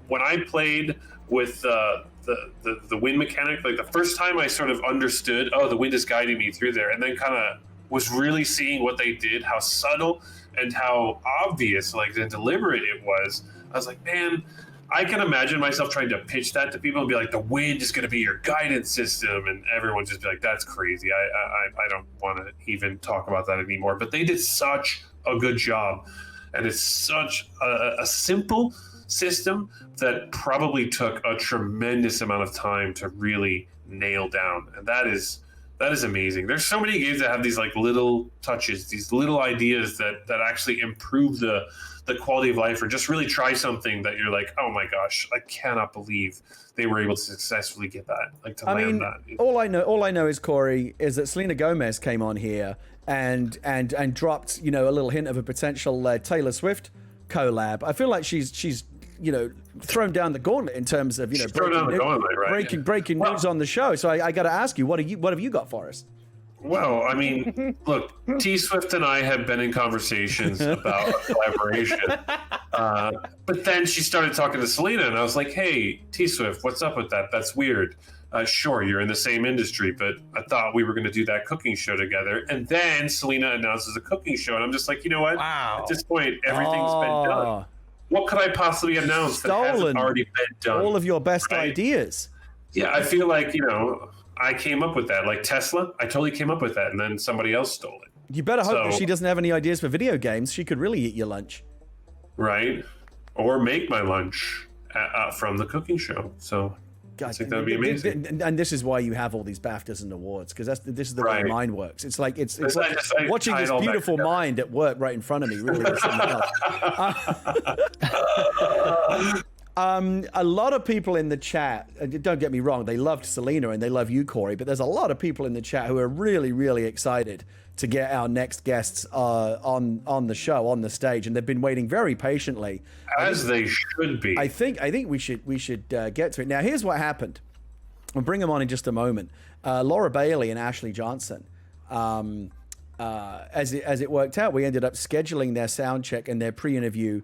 when I played with the wind mechanic, like the first time I sort of understood, the wind is guiding me through there, and then kind of was really seeing what they did, how subtle and how obvious, like, and deliberate it was. I was like, man, I can imagine myself trying to pitch that to people and be like, the wind is going to be your guidance system, and everyone just be like, that's crazy. I don't want to even talk about that anymore. But they did such a good job, and it's such a simple system that probably took a tremendous amount of time to really nail down, and that is amazing. There's so many games that have these like little touches, these little ideas that actually improve the quality of life, or just really try something that you're like, oh my gosh, I cannot believe they were able to successfully get that, like to land that. All I know is, Corey, is that Selena Gomez came on here and dropped a little hint of a potential Taylor Swift collab. I feel like she's thrown down the gauntlet in terms of breaking news on the show. So I got to ask you, what have you got for us? Well, I mean, look, T Swift and I have been in conversations about a collaboration, but then she started talking to Selena, and I was like, "Hey, T Swift, what's up with that? That's weird. Sure, you're in the same industry, but I thought we were going to do that cooking show together." And then Selena announces a cooking show, and I'm just like, you know what? Wow. At this point, everything's been done. What could I possibly announce that hasn't already been done? All of your best ideas. Yeah, I feel like, I came up with that. Like Tesla, I totally came up with that, and then somebody else stole it. You better hope that she doesn't have any ideas for video games. She could really eat your lunch. Right. Or make my lunch from the cooking show. So I think that would be amazing. And this is why you have all these BAFTAs and awards, because this is the way mine works. It's like it's like watching this beautiful mind at work right in front of me. Really, is something else. A lot of people in the chat, don't get me wrong, they loved Selena and they love you, Corey, but there's a lot of people in the chat who are really, really excited to get our next guests on the show, on the stage, and they've been waiting very patiently. As they should be. I think we should get to it. Now, here's what happened. We'll bring them on in just a moment. Laura Bailey and Ashley Johnson, as it worked out, we ended up scheduling their sound check and their pre-interview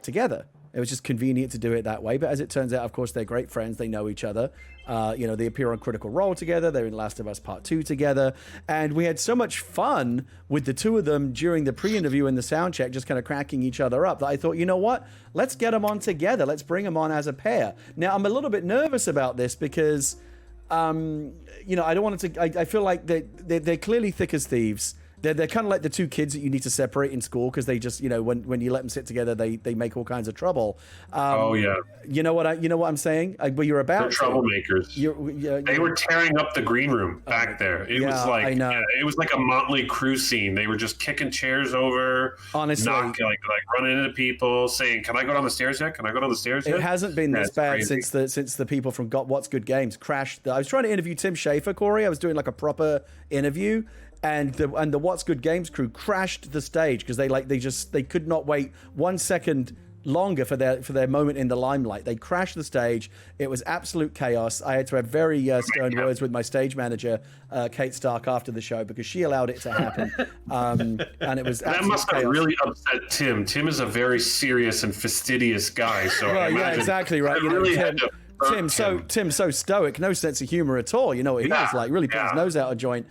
together. It was just convenient to do it that way. But as it turns out, of course, they're great friends. They know each other. They appear on Critical Role together. They're in Last of Us Part 2 together. And we had so much fun with the two of them during the pre-interview and the sound check, just kind of cracking each other up, that I thought, you know what? Let's get them on together. Let's bring them on as a pair. Now, I'm a little bit nervous about this because you know, I don't want it to. I feel like they're clearly thick as thieves. They're kind of like the two kids that you need to separate in school because they just, you know, when you let them sit together, they make all kinds of trouble. Oh yeah. You know what I'm saying? Well, you're about They're troublemakers. They were tearing up the green room back there. It was like I know. It was like a Motley Crue scene. They were just kicking chairs over, honestly, like running into people, saying, "Can I go down the stairs yet? Can I go down the stairs yet?" It hasn't been this bad since the people from What's Good Games crashed. I was trying to interview Tim Schafer, Corey. I was doing like a proper interview. And the What's Good Games crew crashed the stage because they could not wait 1 second longer for their moment in the limelight. They crashed the stage. It was absolute chaos. I had to have very stern words with my stage manager, Kate Stark, after the show because she allowed it to happen. And it was that must have really upset Tim. Tim is a very serious and fastidious guy. So yeah, exactly right. You know, Tim's so stoic, no sense of humor at all. You know what he is like, really put his nose out of joint.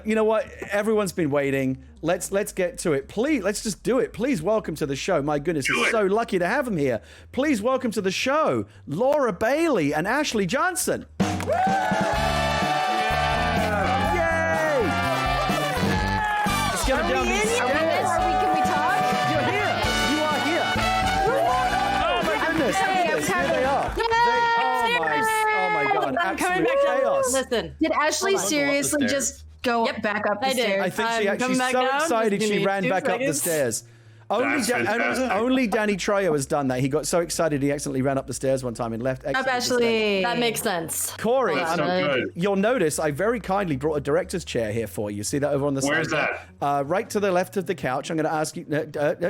You know what? Everyone's been waiting. Let's get to it. Please, let's just do it. Please welcome to the show. My goodness, it's so lucky to have him here. Please welcome to the show, Laura Bailey and Ashley Johnson. Yay! Let's get them down these stairs. Can we talk? You're here. You are here. Oh my goodness. Here they are. Oh my God. I'm coming back chaos. Listen. Did Ashley seriously just go back up the stairs? I think she's so excited she ran back up the stairs. Only Danny Trejo has done that. He got so excited he accidentally ran up the stairs one time and left. Ashley. That makes sense. Corey, you'll notice I very kindly brought a director's chair here for you. See that over on the side? Where's that? Right to the left of the couch. I'm going to ask you.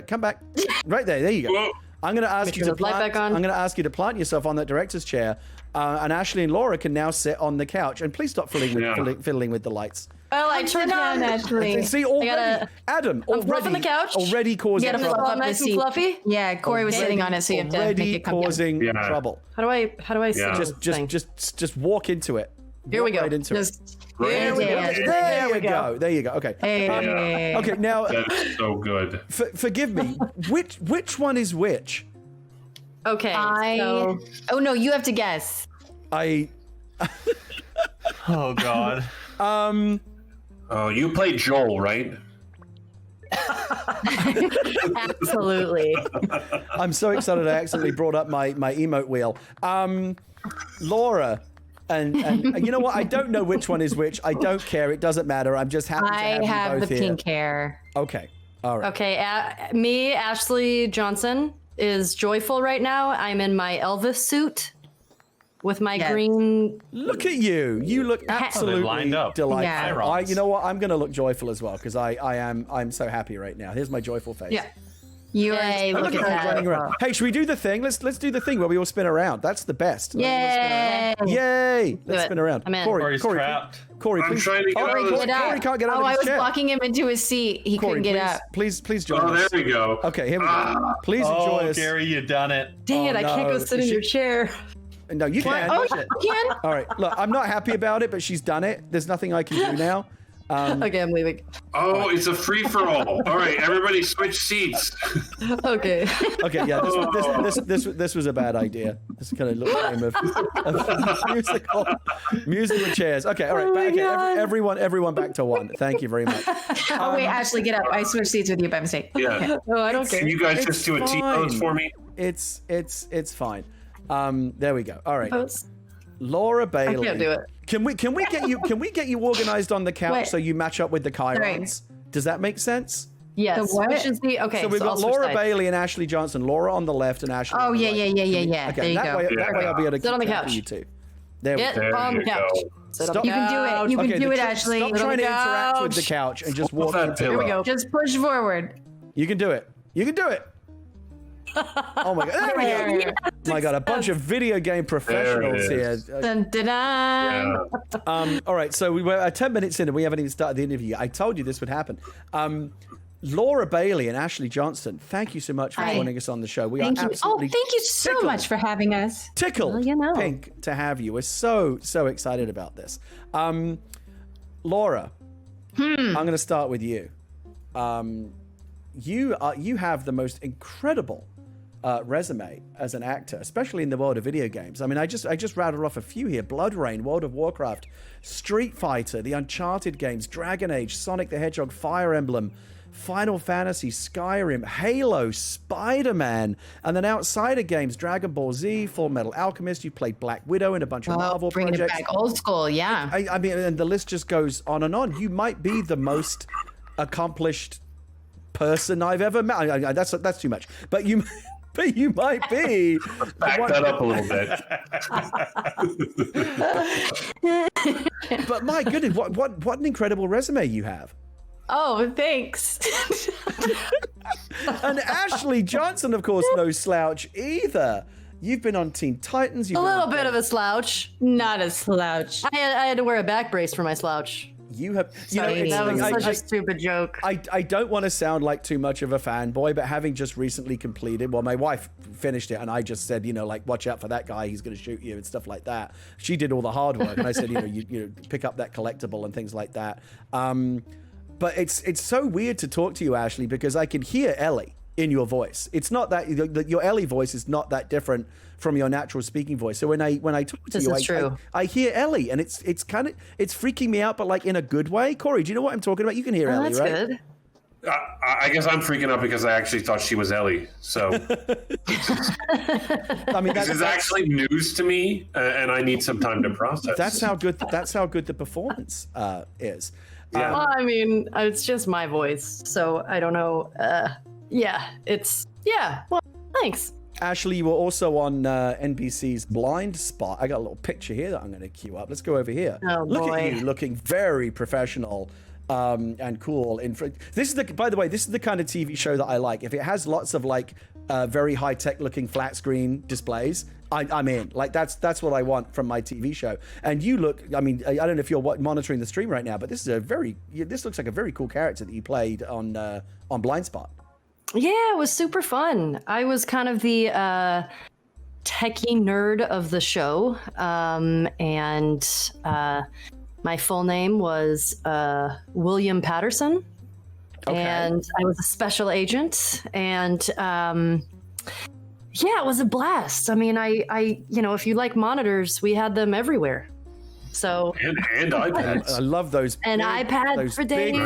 Come back. Right there. There you go. Whoa. I'm going to ask you to plant. I'm going to ask you to plant yourself on that director's chair, and Ashley and Laura can now sit on the couch. And please stop fiddling with the lights. Well, I turned on Ashley. See, already, Adam, on the couch. Already causing trouble. trouble. Nice and fluffy. Yeah, Corey was sitting on it, so you have to make it come causing trouble. How do I sit? Just walk into it. Here we go. Right into it. There we go. There you go. Okay. Okay. Now, that's so good. Forgive me. Which one is which? Okay. Oh no, you have to guess. Oh God. Oh, you played Joel, right? Absolutely. I'm so excited I accidentally brought up my emote wheel. Laura, and you know what? I don't know which one is which. I don't care. It doesn't matter. I'm just happy to have you have both the here. pink hair. Okay. All right. Okay. Me, Ashley Johnson, is joyful right now. I'm in my Elvis suit with my green. Look at you! You look absolutely delightful. Yeah. You know what? I'm going to look joyful as well because I'm so happy right now. Here's my joyful face. Yeah. Yay! Look at that. Running around. Hey, should we do the thing? Let's do the thing where we all spin around. That's the best. Yay! Yay! Let's spin around. I'm in. Corey, trapped. Corey, please. trying to get out of this. Corey can't get out of I his was chair. blocking him into his seat. He Corey, couldn't get out. Please join Oh, us. there we go. Okay, here we go. Please enjoy us. Gary, you done it. Dang it! I can't go sit in your chair. No, you can. Oh, you can? All right. Look, I'm not happy about it, but she's done it. There's nothing I can do now. Okay, I'm leaving. Oh, it's a free-for-all. All right, everybody switch seats. Okay. Okay, yeah, this was a bad idea. This kind of little game of musical chairs. Okay, all right. Everyone back to one. Thank you very much. Oh wait, Ashley, get up. I switched seats with you by mistake. Yeah. Oh, I don't care. Can you guys just do a T-pose for me? It's fine. There we go. All right. Laura Bailey. I can't do it. Can we get you organized on the couch so you match up with the chyrons? Does that make sense? Yes. The what? Okay. So we've got I'll switch Laura sides. Bailey and Ashley Johnson. Laura on the left and Ashley. Oh on the yeah, right. yeah. Okay, There you that go. way I'll be able to Sit on the keep track of couch. you two. There we Get go. There on you the couch. go. Sit Stop. on You the can do it. You Okay, can do it, Ashley. Stop trying to interact with the couch. couch and just walk that into pillow? it. Here we go. Just push forward. You can do it. You can do it. Oh my god! There we go. My god, a bunch of video game professionals here. Dun, dun, dun. Yeah. All right, so we're 10 minutes in and we haven't even started the interview. I told you this would happen. Laura Bailey and Ashley Johnson, thank you so much for joining us on the show. Thank you. Absolutely Thank you so much for having us. tickled pink to have you. We're so excited about this. Laura, I'm going to start with you. You have the most incredible resume as an actor, especially in the world of video games. I mean, I just rattled off a few here: Blood Rain, World of Warcraft, Street Fighter, the Uncharted games, Dragon Age, Sonic the Hedgehog, Fire Emblem, Final Fantasy, Skyrim, Halo, Spider-Man, and then outside of games, Dragon Ball Z, Full Metal Alchemist. You played Black Widow in a bunch of Marvel bringing projects. it back old school, yeah. I mean, and the list just goes on and on. You might be the most accomplished person I've ever met. That's too much, but you might be. Back that up a little bit. But my goodness, what an incredible resume you have. Oh, thanks. And Ashley Johnson, of course, no slouch either. You've been on Teen Titans. A little bit of a slouch. Not a slouch. I had to wear a back brace for my slouch. You have, that was such a stupid joke. I don't want to sound like too much of a fanboy, but having just recently completed, well, my wife finished it, and I just said, like, watch out for that guy, he's going to shoot you and stuff like that. She did all the hard work, and I said, you pick up that collectible and things like that. But it's so weird to talk to you, Ashley, because I can hear Ellie in your voice. It's not that your Ellie voice is not that different from your natural speaking voice. So when I talk to you, I hear Ellie, and it's freaking me out, but like in a good way. Corey, do you know what I'm talking about? You can hear Ellie, that's right? Good. I guess I'm freaking out because I actually thought she was Ellie. So I mean, this is actually news to me, and I need some time to process. That's how good the performance is. Yeah. Well, I mean, it's just my voice, so I don't know. Well, thanks. Ashley, you were also on NBC's Blind Spot. I got a little picture here that I'm going to queue up. Let's go over here. Oh, Look boy. at you, looking very professional and cool. By the way, this is the kind of TV show that I like. If it has lots of like very high tech looking flat screen displays, I'm in. Like that's what I want from my TV show. And you look, I mean, I don't know if you're monitoring the stream right now, but this looks like a very cool character that you played on Blind Spot. Yeah, it was super fun. I was kind of the techie nerd of the show, and my full name was William Patterson, and I was a special agent, and yeah, it was a blast. I mean, I if you like monitors, we had them everywhere. So and iPads. I love those. And iPads for days.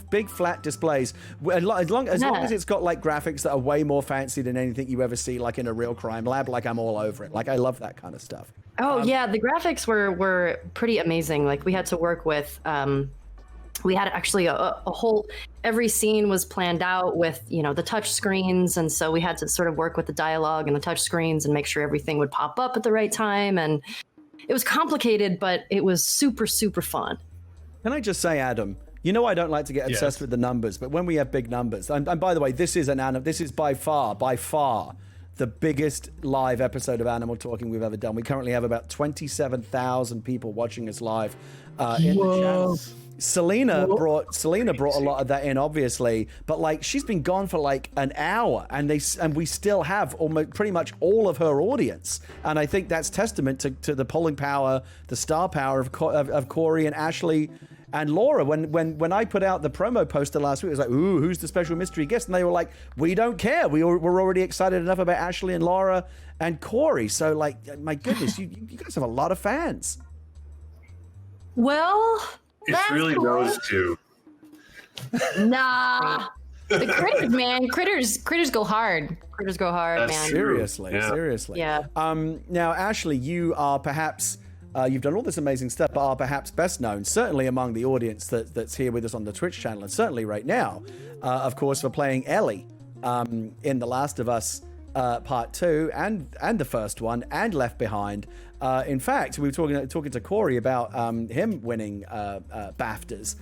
Big flat displays. As long as it's got like graphics that are way more fancy than anything you ever see, like in a real crime lab. Like I'm all over it. Like I love that kind of stuff. Oh yeah, the graphics were pretty amazing. Like we had to work with. We had actually a whole. Every scene was planned out with the touch screens, and so we had to sort of work with the dialogue and the touch screens and make sure everything would pop up at the right time. And it was complicated, but it was super, super fun. Can I just say, Adam, I don't like to get obsessed with the numbers, but when we have big numbers, and by the way, this is by far the biggest live episode of Animal Talking we've ever done. We currently have about 27,000 people watching us live in the channel. Selena brought a lot of that in, obviously, but like she's been gone for like an hour, and we still have almost pretty much all of her audience, and I think that's testament to the pulling power, the star power of Cory and Ashley and Laura. When I put out the promo poster last week, it was like, ooh, who's the special mystery guest? And they were like, we don't care. We're already excited enough about Ashley and Laura and Cory. So like, my goodness, you guys have a lot of fans. Well. It's really cool. Those two. Nah. The critters, man. Critters go hard. Critters go hard, That's man. true. Seriously. Yeah. Now, Ashley, you are perhaps you've done all this amazing stuff, but are perhaps best known, certainly among the audience that's here with us on the Twitch channel, and certainly right now, of course, for playing Ellie in The Last of Us Part 2 and the first one, and Left Behind. In fact, we were talking to Cory about him winning BAFTAs.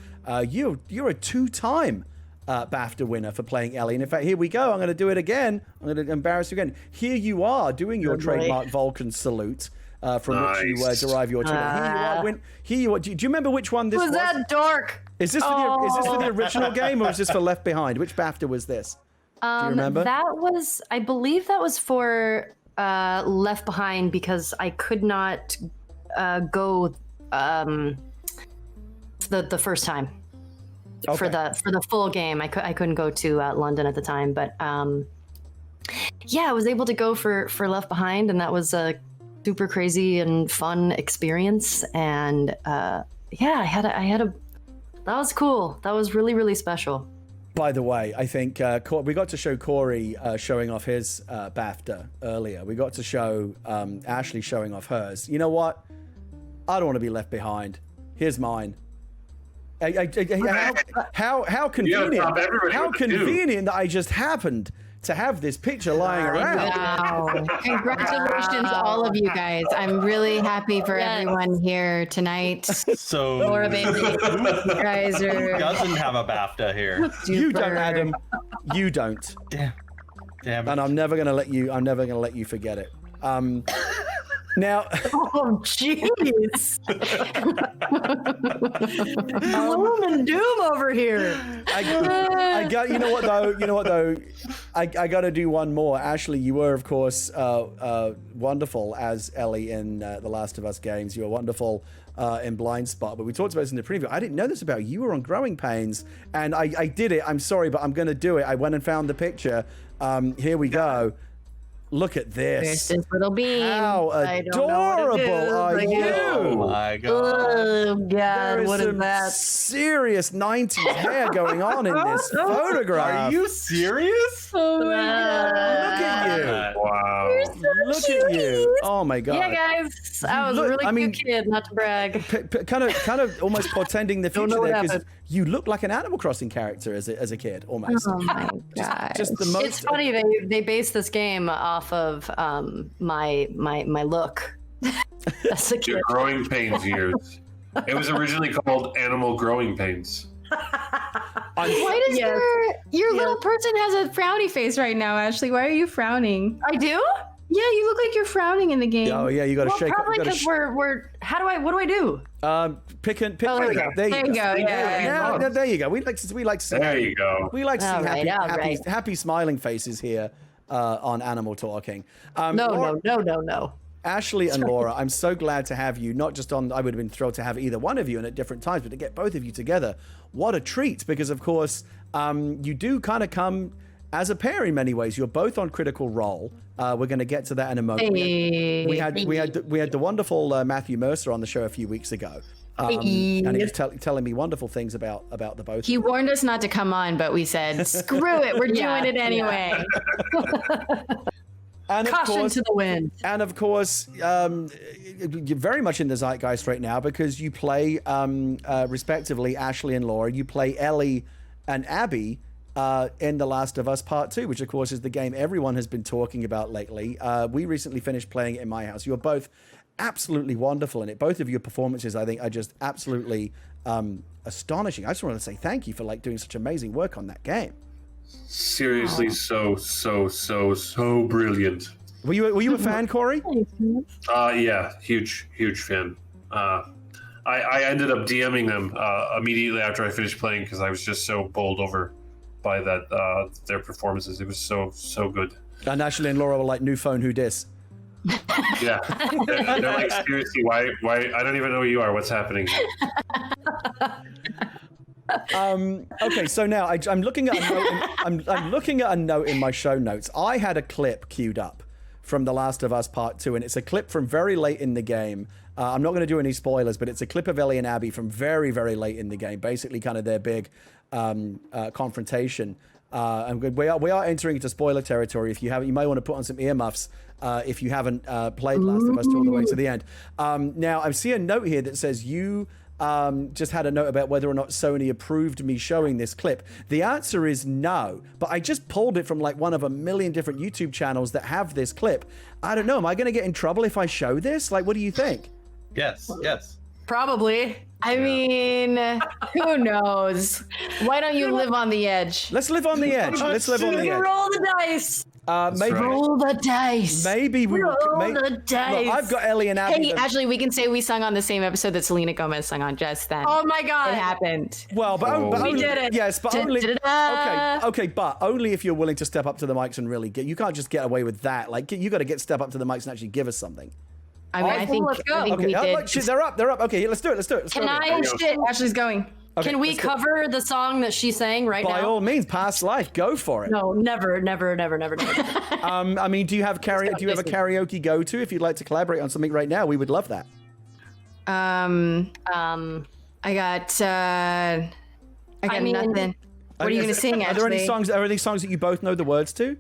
You're a 2-time BAFTA winner for playing Ellie. And in fact, here we go. I'm going to do it again. I'm going to embarrass you again. Here you are doing your trademark Vulcan salute, from which you derive your treatment. Here you are. Do you remember which one this was? Was that dork? Is this for the original game, or is this for Left Behind? Which BAFTA was this? Do you remember? I believe that was for Left Behind, because I could not go the first time. Okay. For the full game. I couldn't go to London at the time, but I was able to go for Left Behind, and that was a super crazy and fun experience. And I had a that was cool. That was really, really special. By the way, I think we got to show Cory showing off his BAFTA earlier. We got to show Ashley showing off hers. You know what? I don't want to be left behind. Here's mine. How convenient! How convenient that I just happened to have this picture lying around. Wow. Congratulations, all of you guys. I'm really happy for everyone here tonight. So Laura, baby, you guys are... Who doesn't have a BAFTA here? You don't, Adam. You don't. Damn it. And I'm never gonna let you forget it. Now, oh jeez, gloom and doom over here. I got. You know what though. I got to do one more. Ashley, you were of course wonderful as Ellie in the Last of Us games. You were wonderful in Blind Spot. But we talked about this in the preview. I didn't know this about you. You were on Growing Pains, and I did it. I'm sorry, but I'm going to do it. I went and found the picture. Here we go. Look at this. There's this little bean. How adorable are you? Oh my god. Oh god, what is that? Serious 90s hair going on in this photograph. Are you serious? Oh my god. Look at you. Wow. Look at you. Oh my god. Yeah, guys, I was a really cute kid, not to brag. Kind of almost portending the future there, because happened. you look like an Animal Crossing character as a kid, almost. Oh my god. Just the most. It's funny they based this game off of my look as a kid. Your Growing Pains years. It was originally called Animal Growing Pains. Why does your little person has a frowny face right now, Ashley? Why are you frowning? I do? Yeah, you look like you're frowning in the game. Oh yeah, you got to shake. Probably because we're. What do I do? Pick. There you go. There you go. Yeah. Now, there you go. We like to see. There you go. We like to see happy smiling faces here on Animal Talking. No. Ashley and Laura, I'm so glad to have you. Not just on, I would have been thrilled to have either one of you and at different times, but to get both of you together, what a treat! Because of course, you do kind of come as a pair in many ways. You're both on Critical Role. We're going to get to that in a moment. We had the wonderful Matthew Mercer on the show a few weeks ago. And he was telling me wonderful things about the both. He warned us not to come on, but we said, screw it, we're doing it anyway. And Caution to the wind. And of course, you're very much in the zeitgeist right now because you play, respectively, Ashley and Laura. You play Ellie and Abby in The Last of Us Part 2, which of course is the game everyone has been talking about lately. We recently finished playing it in my house. You're both absolutely wonderful in it. Both of your performances, I think, are just absolutely astonishing. I just want to say thank you for doing such amazing work on that game. Seriously, so brilliant. Were you a fan, Cory? Yeah, huge fan. I ended up DMing them immediately after I finished playing because I was just so bowled over by their performances. It was so good. And Ashley and Laura were like, "New phone, who dis?" Yeah, they're like, seriously, why? I don't even know who you are. What's happening? Okay, so now I'm looking at a note. I'm looking at a note in my show notes. I had a clip queued up from The Last of Us Part 2, and it's a clip from very late in the game. I'm not going to do any spoilers, but it's a clip of Ellie and Abby from very, very late in the game, basically kind of their big confrontation. And we are entering into spoiler territory. If you haven't, you might want to put on some earmuffs if you haven't played Last of Us 2 all the way to the end. Now, I see a note here that says you just had a note about whether or not Sony approved me showing this clip. The answer is no, but I just pulled it from one of a million different YouTube channels that have this clip. I don't know. Am I going to get in trouble if I show this? What do you think? Yes. Probably. I mean, who knows? Why don't you live on the edge? Let's live on the edge. Roll the dice. Maybe roll the dice. Maybe we roll the dice. Look, I've got Ellie and Abby. Hey, actually, we can say we sung on the same episode that Selena Gomez sung on just then. Oh my god, it happened. Well, but only, we did it. Yes, but only. Okay, but only if you're willing to step up to the mics and really get. You can't just get away with that. You got to step up to the mics and actually give us something. I mean, I think we did. They're up. Okay, let's do it. Can I? Shit, Ashley's going. Okay, Can we let's go. cover the song that she sang right By now? all means, Past Life, go for it. No, never. I mean, do you have a karaoke go-to? If you'd like to collaborate on something right now, we would love that. I got nothing. What are you gonna sing? Are there any songs? Are there any songs that you both know the words to?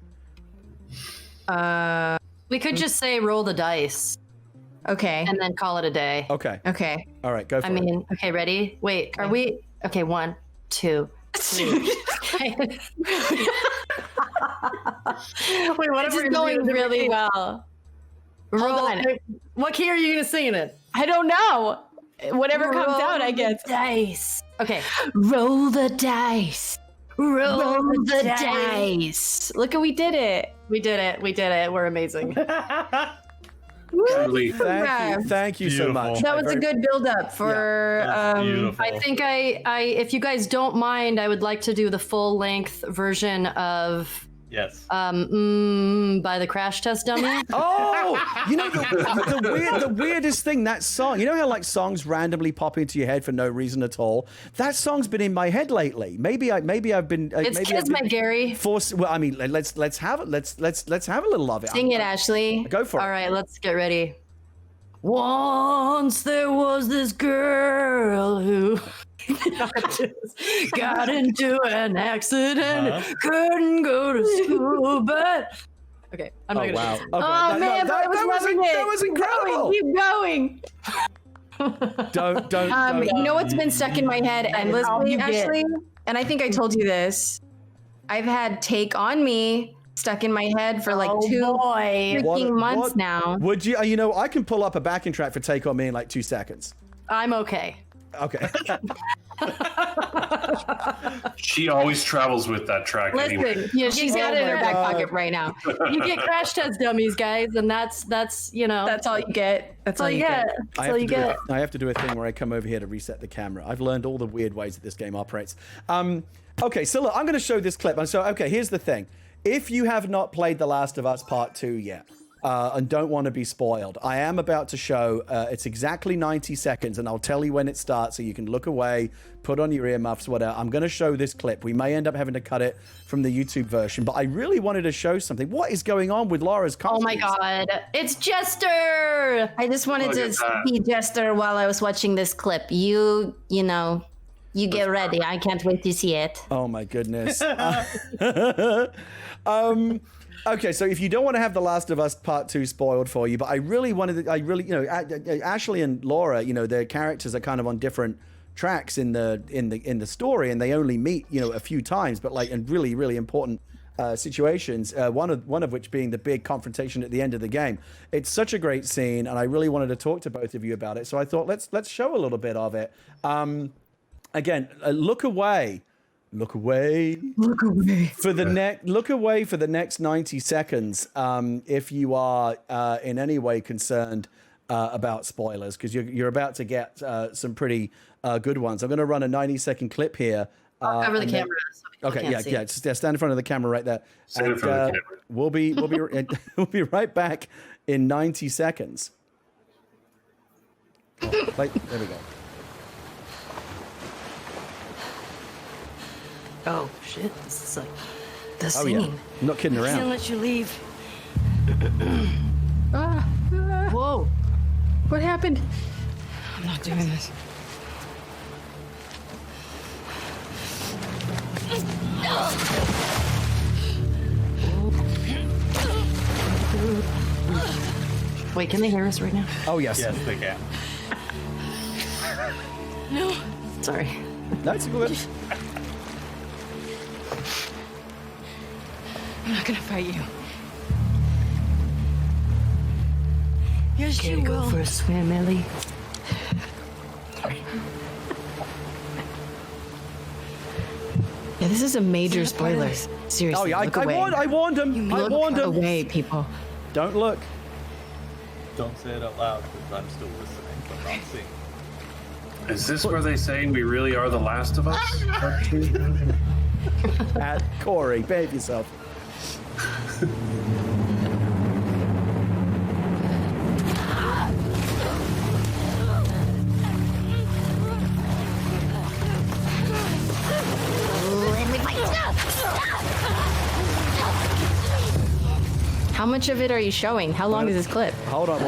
We could just say roll the dice. Okay. And then call it a day. Okay. Okay. All right, go for it. Okay, ready? Wait, are we? Okay, 1, 2, 3. Wait, what This is going really well. Hold on. What key are you going to sing in it? I don't know. Whatever comes out, I guess. Dice. Okay. Roll the dice. Roll the dice. Look, we did it. We did it. We're amazing. Truly. Thank you so much. That was a good build-up for. I think if you guys don't mind, I would like to do the full-length version of. Yes. By the Crash Test Dummy. Oh, you know the weirdest thing, that song. You know how like songs randomly pop into your head for no reason at all. That song's been in my head lately. Maybe I've been. It's kismet, Gary. Well, I mean, let's have it. Let's have a little of it. Sing it, Ashley. Go for it. All right, let's get ready. Once there was this girl who got into an accident, couldn't go to school, but okay, I'm not gonna. Wow. Okay. Man, that was incredible. Keep going. Don't. You know what's been stuck in my head endlessly, Ashley? And I think I told you this. I've had "Take on Me" stuck in my head for like 2 freaking months now. Would you? You know, I can pull up a backing track for "Take on Me" in like 2 seconds. I'm okay. Okay. She always travels with that track anyway. Listen, she's got it in her back pocket right now. You get Crash Test Dummies, guys, and that's That's all you get. That's all you get. That's all you get. I have to do a thing where I come over here to reset the camera. I've learned all the weird ways that this game operates. Okay, so look, I'm going to show this clip. And so, okay, here's the thing. If you have not played The Last of Us Part 2 yet, and don't want to be spoiled, I am about to show, it's exactly 90 seconds, and I'll tell you when it starts so you can look away, put on your earmuffs, whatever. I'm going to show this clip. We may end up having to cut it from the YouTube version, but I really wanted to show something. What is going on with Laura's costumes? Oh my God, it's Jester! I just wanted to see Jester while I was watching this clip. You get ready. I can't wait to see it. Oh my goodness. Okay, so if you don't want to have The Last of Us Part 2 spoiled for you, but I really, Ashley and Laura, their characters are kind of on different tracks in the story, and they only meet, a few times, but like in really, really important situations, one of which being the big confrontation at the end of the game. It's such a great scene, and I really wanted to talk to both of you about it, so I thought let's show a little bit of it. Again, look away for the next 90 seconds if you are in any way concerned about spoilers, because you're about to get some pretty good ones. I'm going to run a 90-second clip here. I'll cover the camera. So okay, yeah. Just stand in front of the camera right there. Stand in front of the camera. We'll be right back in 90 seconds. There we go. Oh shit! This is like the scene. Yeah. I'm not kidding I around. can't let you leave. Whoa! What happened? I'm not doing this. Wait, can they hear us right now? Oh yes. Yes, they can. No. Sorry. That's good. I'm not gonna fight you. Yes, you will. Go for a swim, Ellie. Yeah, this is a major spoiler. Seriously. Oh yeah, I warned him. I warned him. Away, people. Don't look. Don't say it out loud because I'm still listening, but not seeing. Is this where they say we really are the last of us? Cory, behave yourself. How much of it are you showing? How long is this clip? Hold on.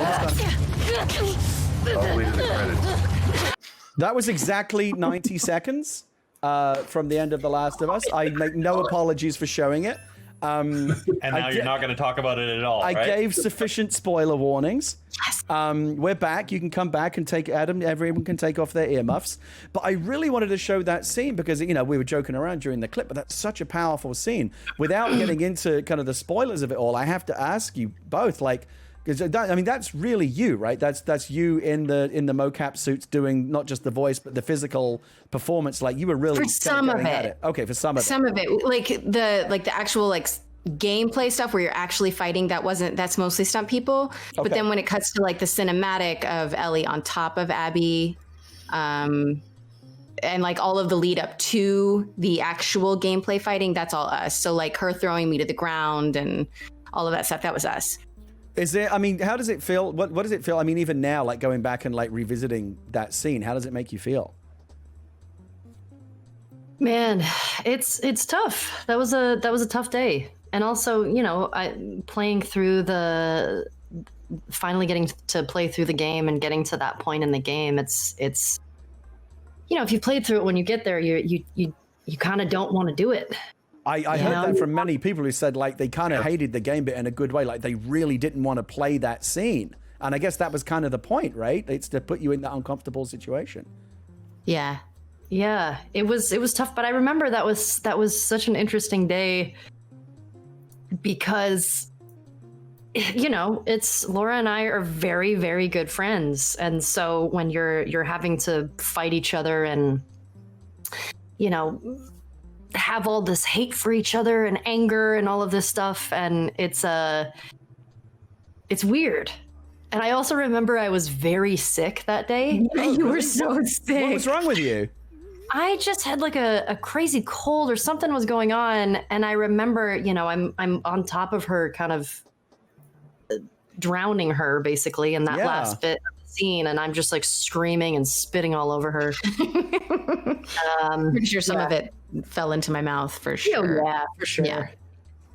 That was exactly 90 seconds from the end of The Last of Us. I make no apologies for showing it. And now you're not going to talk about it at all, I right? gave sufficient spoiler warnings. Yes. We're back. You can come back and take Adam. Everyone can take off their earmuffs. But I really wanted to show that scene because, we were joking around during the clip, but that's such a powerful scene. Without getting into kind of the spoilers of it all, I have to ask you both, because that's really you, right? That's you in the mocap suits doing not just the voice but the physical performance. Like you were really for some of it. Okay, for some of it. Some of it, like the actual gameplay stuff where you're actually fighting. That's mostly stunt people. Okay. But then when it cuts to the cinematic of Ellie on top of Abby, and all of the lead up to the actual gameplay fighting, that's all us. So her throwing me to the ground and all of that stuff, that was us. Is there, how does it feel? What does it feel? Even now, going back and revisiting that scene, how does it make you feel? Man, it's tough. That was a tough day. And also, playing through finally getting to play through the game and getting to that point in the game, it's if you played through it, when you get there, you kind of don't want to do it. I heard that from many people who said they kind of hated the game bit in a good way. They really didn't want to play that scene. And I guess that was kind of the point, right? It's to put you in that uncomfortable situation. Yeah. Yeah. It was tough, but I remember that was such an interesting day because it's Laura and I are very, very good friends. And so when you're having to fight each other and have all this hate for each other and anger and all of this stuff, and it's weird. And I also remember I was very sick that day. You were so sick. What was wrong with you? I just had a crazy cold or something was going on, and I remember I'm on top of her, kind of drowning her basically in that last bit of the scene, and I'm just screaming and spitting all over her. Pretty sure some of it fell into my mouth for sure. Yeah, for sure. Yeah.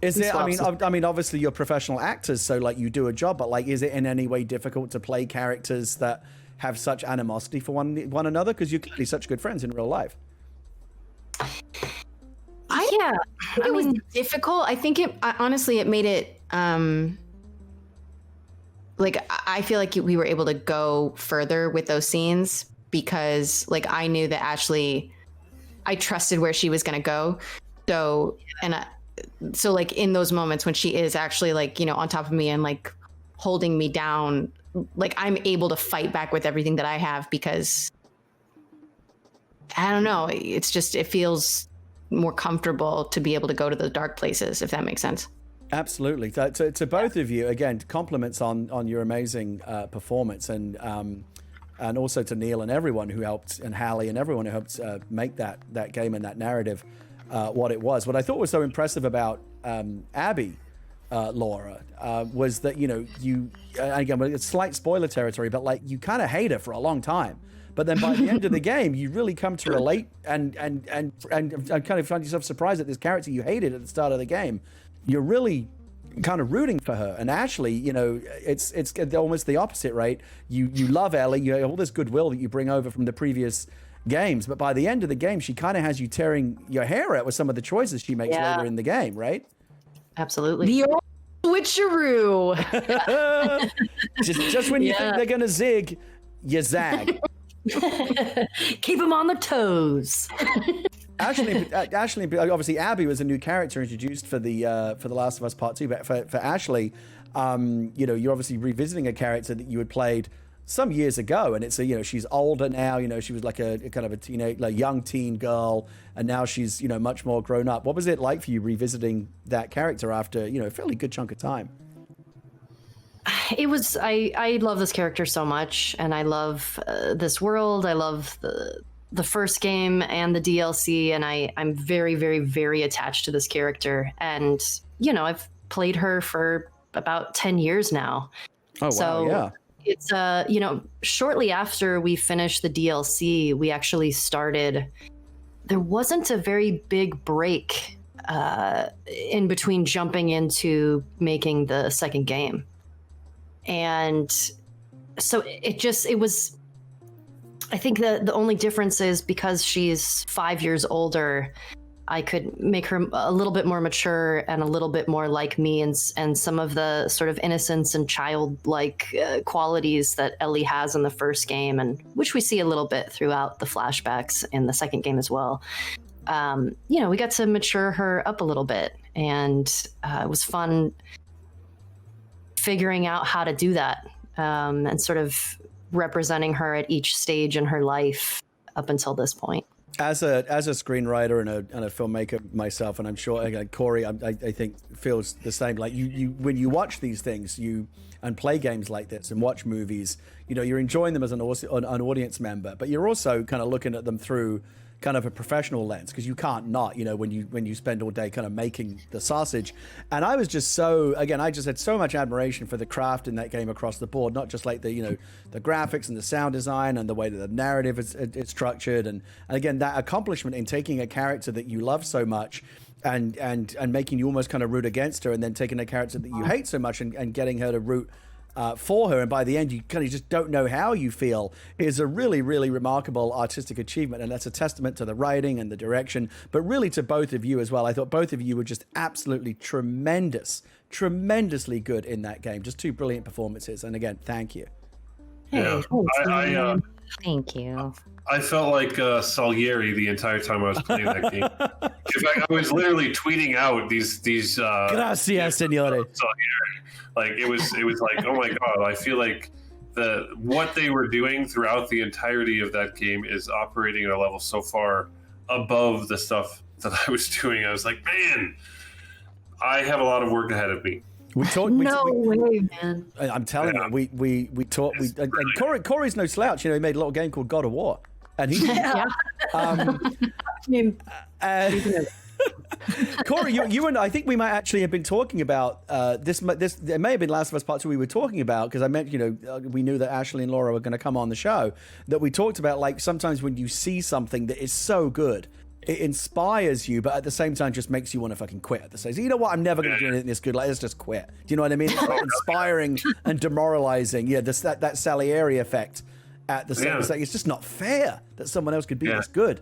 Is it? Obviously you're professional actors, so you do a job. But is it in any way difficult to play characters that have such animosity for one another? Because you're clearly such good friends in real life. It was difficult. I think honestly it made it. I feel like we were able to go further with those scenes because I knew that Ashley, I trusted where she was going to go. So in those moments when she is actually on top of me and holding me down, I'm able to fight back with everything that I have because I don't know. It's just, it feels more comfortable to be able to go to the dark places, if that makes sense. Absolutely. To both of you, again, compliments on your amazing performance, and also to Neil and everyone who helped, and Hallie and everyone who helped make that game and that narrative what it was. What I thought was so impressive about Abby, Laura, was that you again, it's slight spoiler territory, but you kind of hate her for a long time. But then by the end of the game, you really come to relate and kind of find yourself surprised at this character you hated at the start of the game. You're really kind of rooting for her. And Ashley, it's almost the opposite, right? You love Ellie, you have all this goodwill that you bring over from the previous games, but by the end of the game, she kind of has you tearing your hair out with some of the choices she makes later in the game, right? Absolutely. The old switcheroo. just when you think they're gonna zig, you zag. Keep them on their toes. Ashley, obviously Abby was a new character introduced for the Last of Us Part 2, but for Ashley, you're obviously revisiting a character that you had played some years ago, and it's she's older now. She was a kind of a teenage, young teen girl, and now she's much more grown up. What was it like for you revisiting that character after a fairly good chunk of time? It was, I love this character so much, and I love this world. I love the first game and the DLC, and I'm very, very, very attached to this character. And, I've played her for about 10 years now. Oh, wow, so yeah. It's, shortly after we finished the DLC, we actually started, there wasn't a very big break in between jumping into making the second game. And so it was, I think the only difference is because she's 5 years older, I could make her a little bit more mature and a little bit more like me, and some of the sort of innocence and childlike qualities that Ellie has in the first game, and which we see a little bit throughout the flashbacks in the second game as well. We got to mature her up a little bit, and it was fun figuring out how to do that, and sort of representing her at each stage in her life up until this point. As a screenwriter and a filmmaker myself, and I'm sure Cory, I think feels the same. Like you when you watch these things, and play games like this and watch movies, you're enjoying them as an audience member, but you're also kind of looking at them through kind of a professional lens, because you can't not, when you spend all day kind of making the sausage. And I was just I just had so much admiration for the craft in that game across the board, not just like the graphics and the sound design and the way that the narrative is structured. And again, that accomplishment in taking a character that you love so much and making you almost kind of root against her, and then taking a character that you hate so much and getting her to root for her, and by the end you kind of just don't know how you feel, is a really, really remarkable artistic achievement. And that's a testament to the writing and the direction, but really to both of you as well. I thought both of you were just absolutely tremendously good in that game. Just two brilliant performances, and again, thank you. Yeah, Thank you. I felt like Salieri the entire time I was playing that game. I was literally tweeting out these Gracias, signore. Salieri. Like it was like, oh my god, I feel like what they were doing throughout the entirety of that game is operating at a level so far above the stuff that I was doing. I was like, man, I have a lot of work ahead of me. Way, man. I'm telling you, we talked. And Cory's no slouch. He made a little game called God of War, and he. Cory, you and I think we might actually have been talking about this. It may have been Last of Us Part 2 we were talking about, because I meant, we knew that Ashley and Laura were going to come on the show. That we talked about, like, sometimes when you see something that is so good, it inspires you, but at the same time just makes you want to fucking quit at the same time. You know what? I'm never going to do anything this good. Like, let's just quit. Do you know what I mean? It's like inspiring and demoralizing. Yeah, that Salieri effect at the same time. It's just not fair that someone else could be this good.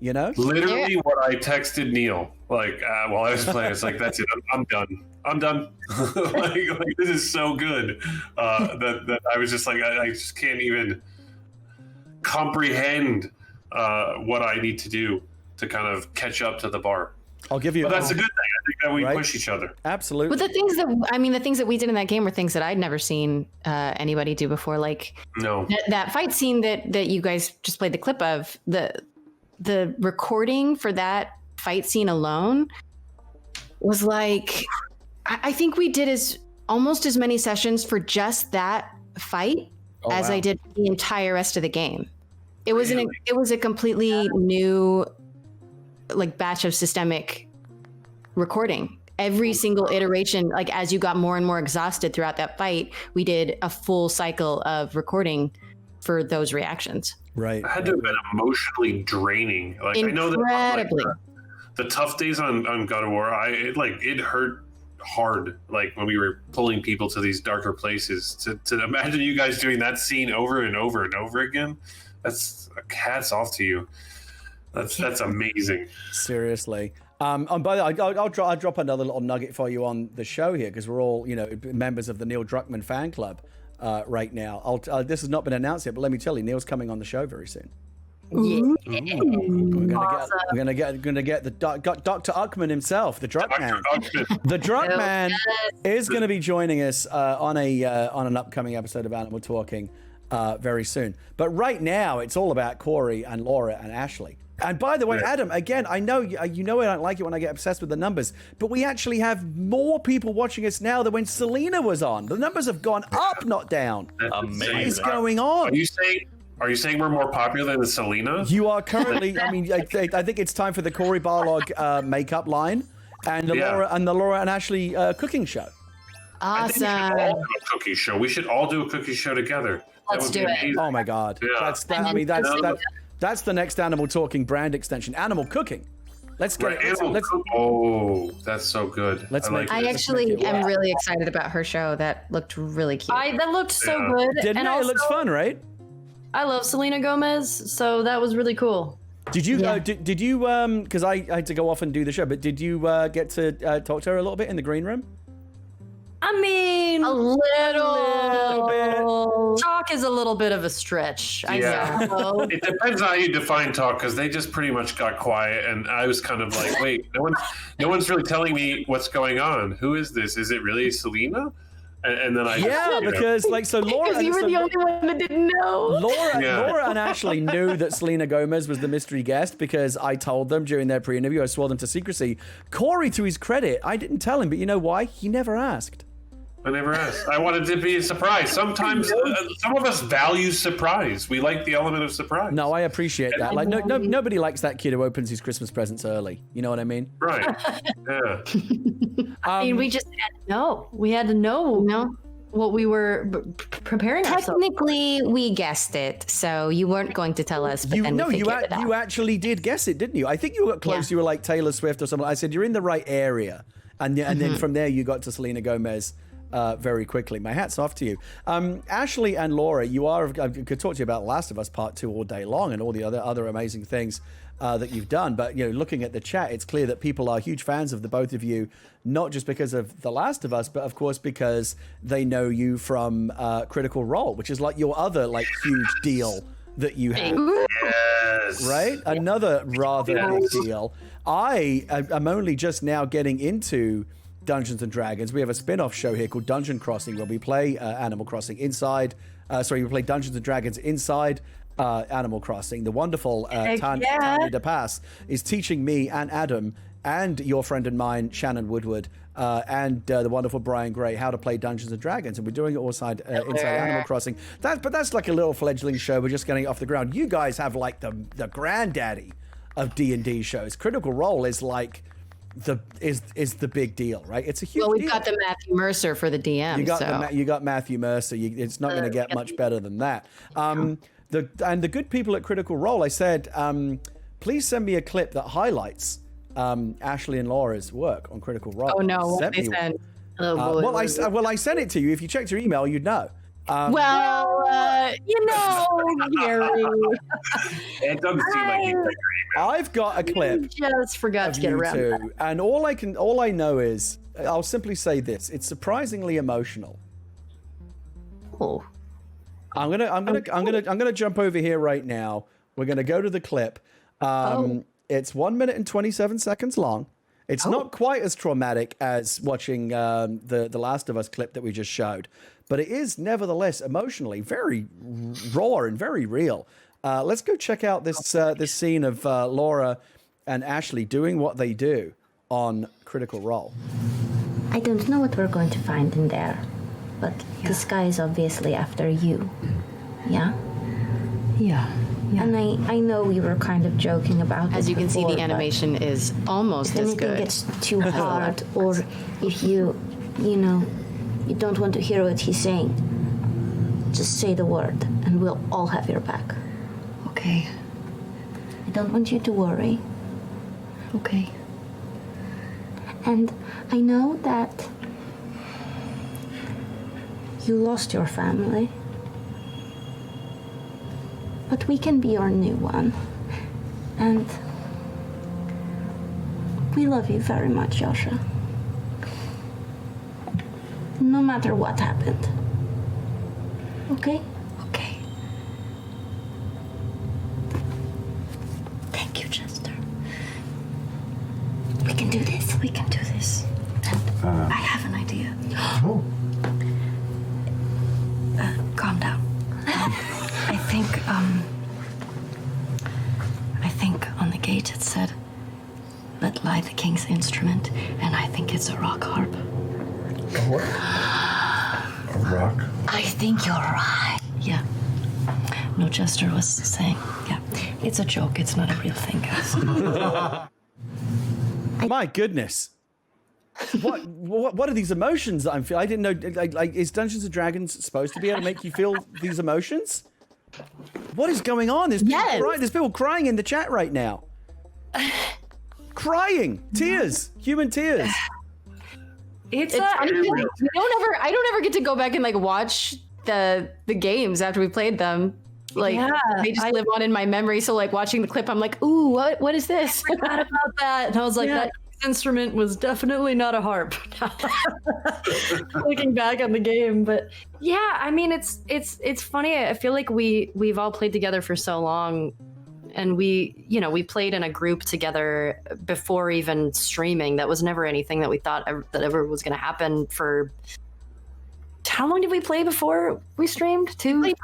Literally what I texted Neil, like, while I was playing, it's like, that's it. I'm done. like, this is so good that I was just like, I just can't even comprehend what I need to do to kind of catch up to the bar. I'll give you. But that's a good thing. I think that we push each other. Absolutely. But the things that we did in that game were things that I'd never seen anybody do before. Like that fight scene that you guys just played the clip of, the recording for that fight scene alone was like, I think we did almost as many sessions for just that fight as I did the entire rest of the game. It was a completely new, like, batch of systemic recording. Every single iteration, like, as you got more and more exhausted throughout that fight, we did a full cycle of recording for those reactions. Right. It had to have been emotionally draining. Like, incredibly. I know that the tough days on God of War, it hurt hard. Like, when we were pulling people to these darker places, to imagine you guys doing that scene over and over and over again. That's hats off to you. That's amazing. Seriously. And by the way, I'll drop another little nugget for you on the show here, because we're all members of the Neil Druckmann fan club right now. This has not been announced yet, but let me tell you, Neil's coming on the show very soon. Yeah. We're gonna get the Dr. Uckman himself, the Druckmann. The Druckmann is going to be joining us on an upcoming episode of Animal Talking very soon. But right now, it's all about Cory and Laura and Ashley. And by the way, Adam, again, I know I don't like it when I get obsessed with the numbers, but we actually have more people watching us now than when Selena was on. The numbers have gone up, not down. Amazing. What is going on? Are you saying we're more popular than Selena? You are currently. I mean, I think it's time for the Cory Barlog makeup line and the Laura and Ashley cooking show. Awesome. I think we should all do a cookie show. We should all do a cookie show together. Let's do it. Oh my God. Yeah. That's the next Animal Talking brand extension. Animal Cooking. Let's get it. Oh, that's so good. I actually am really excited about her show. That looked really cute. That looked so good. Didn't it? It looks fun, right? I love Selena Gomez, so that was really cool. Did you? Did you? Because I had to go off and do the show, but did you get to talk to her a little bit in the green room? I mean, a little bit. Talk is a little bit of a stretch. Yeah. So. It depends on how you define talk, because they just pretty much got quiet, and I was kind of like, wait, no one's really telling me what's going on. Who is this? Is it really Selena? And then because so Laura, because you were the only one that didn't know. Laura and Ashley knew that Selena Gomez was the mystery guest because I told them during their pre-interview. I swore them to secrecy. Cory, to his credit, I didn't tell him, but you know why? He never asked. I never asked. I wanted to be a surprise. Sometimes some of us value surprise. We like the element of surprise. No, I appreciate that. Like nobody likes that kid who opens his Christmas presents early. You know what I mean? Right. Yeah. I mean, we just had to know. We had to know what we were preparing ourselves. Technically, we guessed it, so you weren't going to tell us. But you actually did guess it, didn't you? I think you got close. Yeah. You were like Taylor Swift or something. I said you're in the right area, and then from there you got to Selena Gomez. Very quickly. My hat's off to you. Ashley and Laura, I could talk to you about Last of Us Part 2 all day long and all the other amazing things that you've done. But, looking at the chat, it's clear that people are huge fans of the both of you, not just because of The Last of Us, but of course because they know you from Critical Role, which is like your other huge deal that you have. Yes. Right? Another rather big deal. I am only just now getting into Dungeons and Dragons. We have a spin-off show here called Dungeon Crossing where we play Animal Crossing inside. We play Dungeons and Dragons inside Animal Crossing. The wonderful Tanya DePass is teaching me and Adam and your friend and mine, Shannon Woodward, and the wonderful Brian Gray how to play Dungeons and Dragons, and we're doing it all inside Animal Crossing. But that's like a little fledgling show. We're just getting it off the ground. You guys have like the granddaddy of D&D shows. Critical Role is like is the big deal, right? It's a huge deal. Well, we've got the Matthew Mercer for the DM. You got Matthew Mercer. It's not going to get much better than that. The good people at Critical Role, I said, please send me a clip that highlights Ashley and Laura's work on Critical Role. Oh no, what they sent. Oh boy. I sent it to you. If you checked your email, you'd know. Gary. It doesn't seem like you. I've got a clip. Just forgot to get around to that. And all I know is I'll simply say this: it's surprisingly emotional. Oh. I'm gonna jump over here right now. We're gonna go to the clip. It's 1 minute and 27 seconds long. It's not quite as traumatic as watching the Last of Us clip that we just showed, but it is nevertheless emotionally very raw and very real. Let's go check out this scene of Laura and Ashley doing what they do on Critical Role. I don't know what we're going to find in there, but this guy is obviously after you. Yeah? Yeah. And I know we were kind of joking about it. As you can see, the animation is almost as good. If anything gets too hard, or if you don't want to hear what he's saying, just say the word, and we'll all have your back. Okay. I don't want you to worry. Okay. And I know that you lost your family. But we can be your new one. And we love you very much, Yasha. No matter what happened. Okay? Okay. Thank you, Chester. We can do this. We can do this. And I have an idea. Calm down. I think on the gate it said, "Let lie the king's instrument," and I think it's a rock harp. What? A rock? I think you're right. Yeah. No, Chester was saying, yeah, it's a joke. It's not a real thing, guys. My goodness. What are these emotions that I'm feeling? I didn't know. Like, is Dungeons and Dragons supposed to be able to make you feel these emotions? What is going on? There's people crying in the chat right now. crying, tears, human tears. It's I don't ever get to go back and like watch the games after we played them. Like they just live on in my memory. So like watching the clip, I'm like, ooh, what is this? I forgot about that. And I was like, that instrument was definitely not a harp. Looking back on the game, but yeah, I mean it's funny. I feel like we've all played together for so long, and we played in a group together before even streaming. That was never anything that we thought that ever was going to happen. For how long did we play before we streamed? 3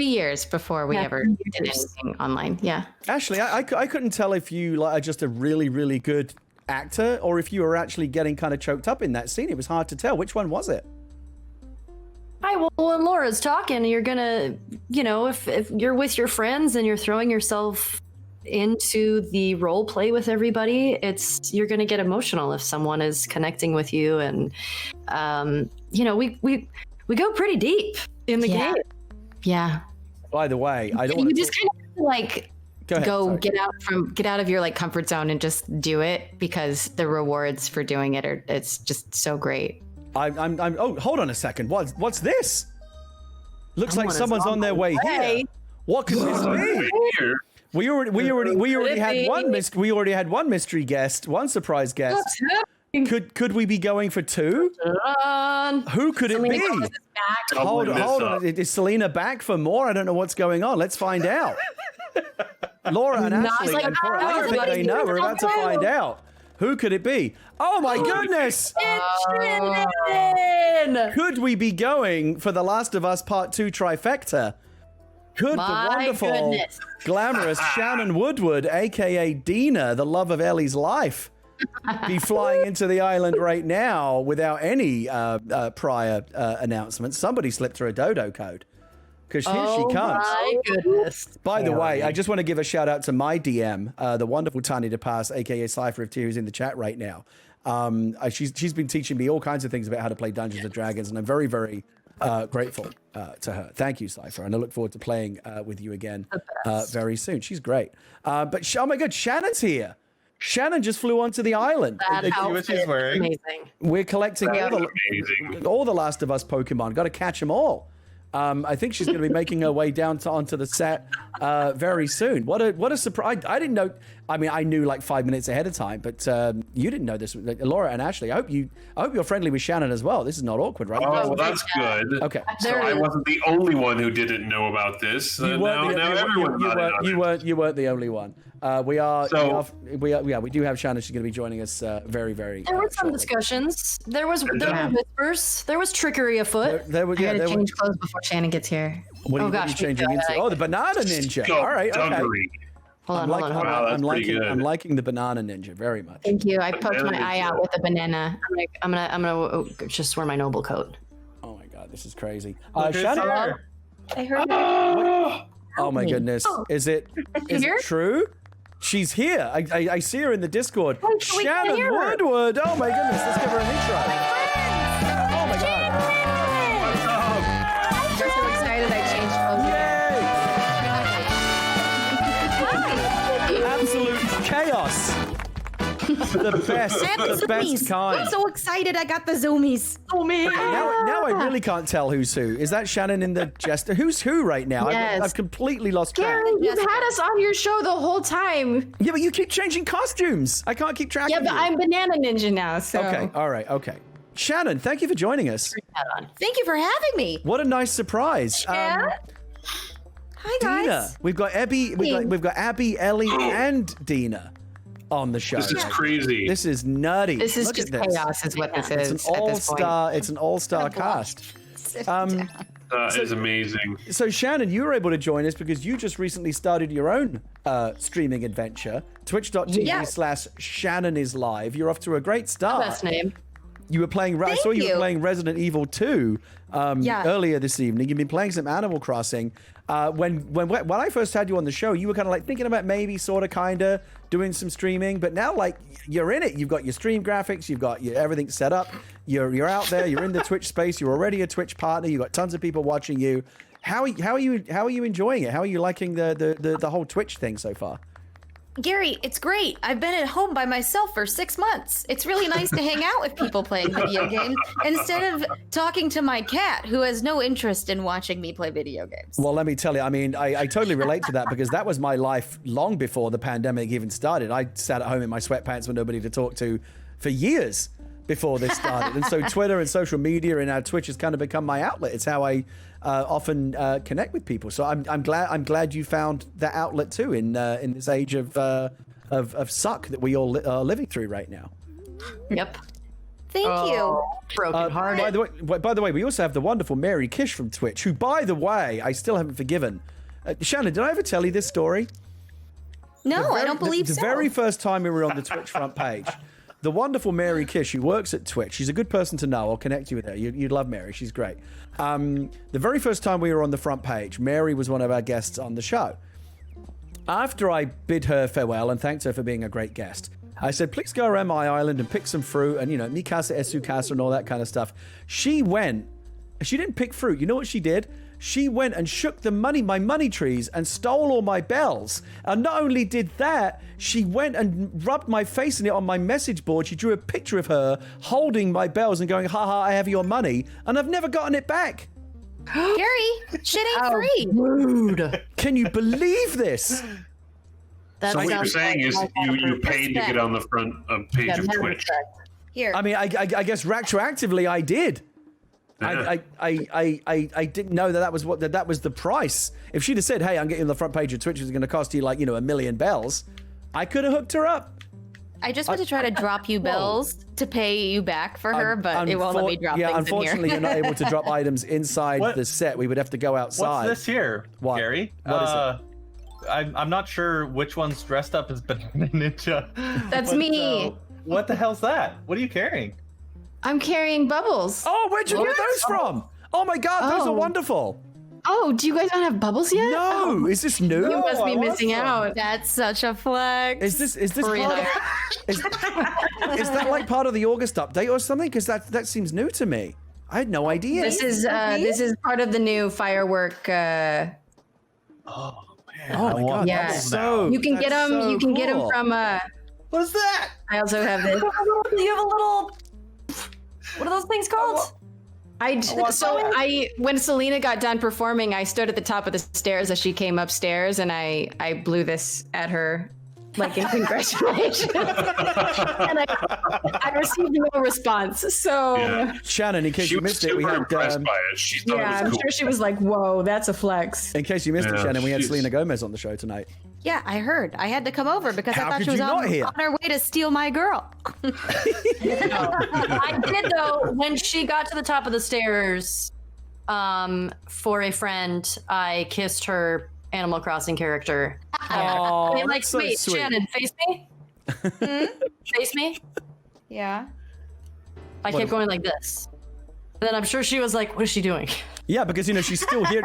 years before we ever did anything online. Yeah. Ashley, I couldn't tell if you are just a really, really good actor or if you were actually getting kind of choked up in that scene. It was hard to tell. Which one was it? Hi, well, when Laura's talking, you're gonna, if you're with your friends and you're throwing yourself into the role play with everybody, you're gonna get emotional if someone is connecting with you, and we go pretty deep in the game. Yeah. By the way, I don't want to just kind of like get out of your like comfort zone and just do it, because the rewards for doing it's just so great. Oh, hold on a second. What's this? Looks like someone's on their way here. What could this be? We already had one mystery guest, one surprise guest. Could we be going for two? Who could it be? Hold on. Is Selena back for more? I don't know what's going on. Let's find out. Laura and Ashley and Cory, I don't think they know. We're about to find out. Who could it be? Oh my goodness! Could we be going for The Last of Us Part 2 trifecta? Could the wonderful, glamorous Shannon Woodward, aka Dina, the love of Ellie's life, be flying into the island right now without any prior announcement? Somebody slipped her a dodo code. Because here she comes. My goodness. By the way, I just want to give a shout out to my DM, the wonderful Tani DePass, aka Cypher of Two, who's in the chat right now. She's been teaching me all kinds of things about how to play Dungeons and Dragons, and I'm very, very grateful to her. Thank you, Cypher, and I look forward to playing with you again very soon. She's great. But oh my God, Shannon's here. Shannon just flew onto the island. See what she's wearing. Amazing. We're collecting all the Last of Us Pokemon. Got to catch them all. I think she's going to be making her way down onto the set very soon. What a surprise! I didn't know. I mean, I knew like 5 minutes ahead of time, but you didn't know this. Laura and Ashley, I hope you're friendly with Shannon as well. This is not awkward, right? Oh, well, that's good. Okay, so I wasn't the only one who didn't know about this. You weren't the only one. We do have Shannon. She's going to be joining us very, very. There were some discussions. There were whispers. There was trickery afoot. I gotta change clothes before Shannon gets here. What are you changing into? Oh, the banana ninja. All right, okay. Hold on. I'm liking the banana ninja very much. Thank you. I poked my eye out with the banana. I'm gonna just wear my noble coat. Oh my God, this is crazy. Shannon, I heard. Oh my goodness, is it true? She's here. I see her in the Discord. Shannon Woodward. Oh my goodness, let's give her an intro. Oh my God. I'm so excited I changed clothes. Absolute chaos. The best kind. I'm so excited I got the zoomies. Oh man. Now I really can't tell who's who. Is that Shannon in the jester? Who's who right now? Yes. I've completely lost track. Gary, you've had us on your show the whole time. Yeah, but you keep changing costumes. I can't keep track of you. Yeah, but I'm Banana Ninja now, so. Okay, all right, okay. Shannon, thank you for joining us. Thank you for having me. What a nice surprise. Yeah. Hi guys. Dina, we've got Abby, Ellie, and Dina on the show. This is crazy. This is nutty. This is just chaos, is what this is. It's an all-star cast. That is amazing. So Shannon, you were able to join us because you just recently started your own streaming adventure, twitch.tv/ShannonIsLive. You're off to a great start. Best name. You were playing. I saw you were playing Resident Evil 2 earlier this evening. You've been playing some Animal Crossing. When I first had you on the show, you were kind of like thinking about maybe sort of kind of doing some streaming, but now like you're in it. You've got your stream graphics, you've got everything set up. You're out there. You're in the Twitch space. You're already a Twitch partner. You've got tons of people watching you. How are you enjoying it? How are you liking the whole Twitch thing so far? Gary, it's great. I've been at home by myself for 6 months. It's really nice to hang out with people playing video games instead of talking to my cat, who has no interest in watching me play video games. Well, let me tell you, I mean, I totally relate to that because that was my life long before the pandemic even started. I sat at home in my sweatpants with nobody to talk to for years before this started. And so Twitter and social media and our Twitch has kind of become my outlet. It's how I often connect with people. So I'm glad you found that outlet too in this age of suck that we all are living through right now. Yep. Thank you. Broken hearted. By the way, we also have the wonderful Mary Kish from Twitch, who, by the way, I still haven't forgiven. Shannon, did I ever tell you this story? No, I don't believe so. The very first time we were on the Twitch front page, the wonderful Mary Kish, who works at Twitch, she's a good person to know. I'll connect you with her. You'd love Mary. She's great. The very first time we were on the front page, Mary was one of our guests on the show. After I bid her farewell and thanked her for being a great guest, I said, please go around my island and pick some fruit and, mi casa es su casa and all that kind of stuff. She didn't pick fruit. You know what she did? She went and shook my money trees and stole all my bells. And not only did that, she went and rubbed my face in it on my message board. She drew a picture of her holding my bells and going, haha, I have your money. And I've never gotten it back. Gary, shit ain't free. Rude. Can you believe this? So what you're saying is you paid to get on the front page of Twitch. Here. I mean, I guess retroactively I did. Yeah. I didn't know that was the price. If she'd have said, "Hey, I'm getting on the front page of Twitch, it's going to cost you like $1 million bells," I could have hooked her up. I just want to try to drop you bills to pay you back for her, but it won't let me drop things in here. Unfortunately, you're not able to drop items inside the set. We would have to go outside. What's this here, Gary? What is it? I'm not sure which one's dressed up as Banana Ninja. That's me. What the hell's that? What are you carrying? I'm carrying bubbles. Oh, where'd you get those from? Oh my God, those are wonderful. Oh, do you guys not have bubbles yet? No, is this new? You must be missing out. That's such a flex. Is this part of, is that like part of the August update or something? Because that seems new to me. I had no idea. This is part of the new firework. Oh my God! Yeah. You can get them. So you can get them from. What is that? I also have this. You have a little. What are those things called? When Selena got done performing, I stood at the top of the stairs as she came upstairs, and I blew this at her, like in congratulations. And I received no response. So Shannon, in case you missed it, we had impressed by it. She thought it was I'm cool. sure she was like, "Whoa, that's a flex." In case you missed it, Shannon, we had Selena Gomez on the show tonight. Yeah, I heard. I had to come over because I How thought could she was you not hear? on her way to steal my girl. I did though. When she got to the top of the stairs, for a friend, I kissed her Animal Crossing character. Oh, like, that's so wait, sweet. Shannon, face me. Face me. Yeah. I kept going like this. And then I'm sure she was like, "What is she doing?" Yeah, because she's still here.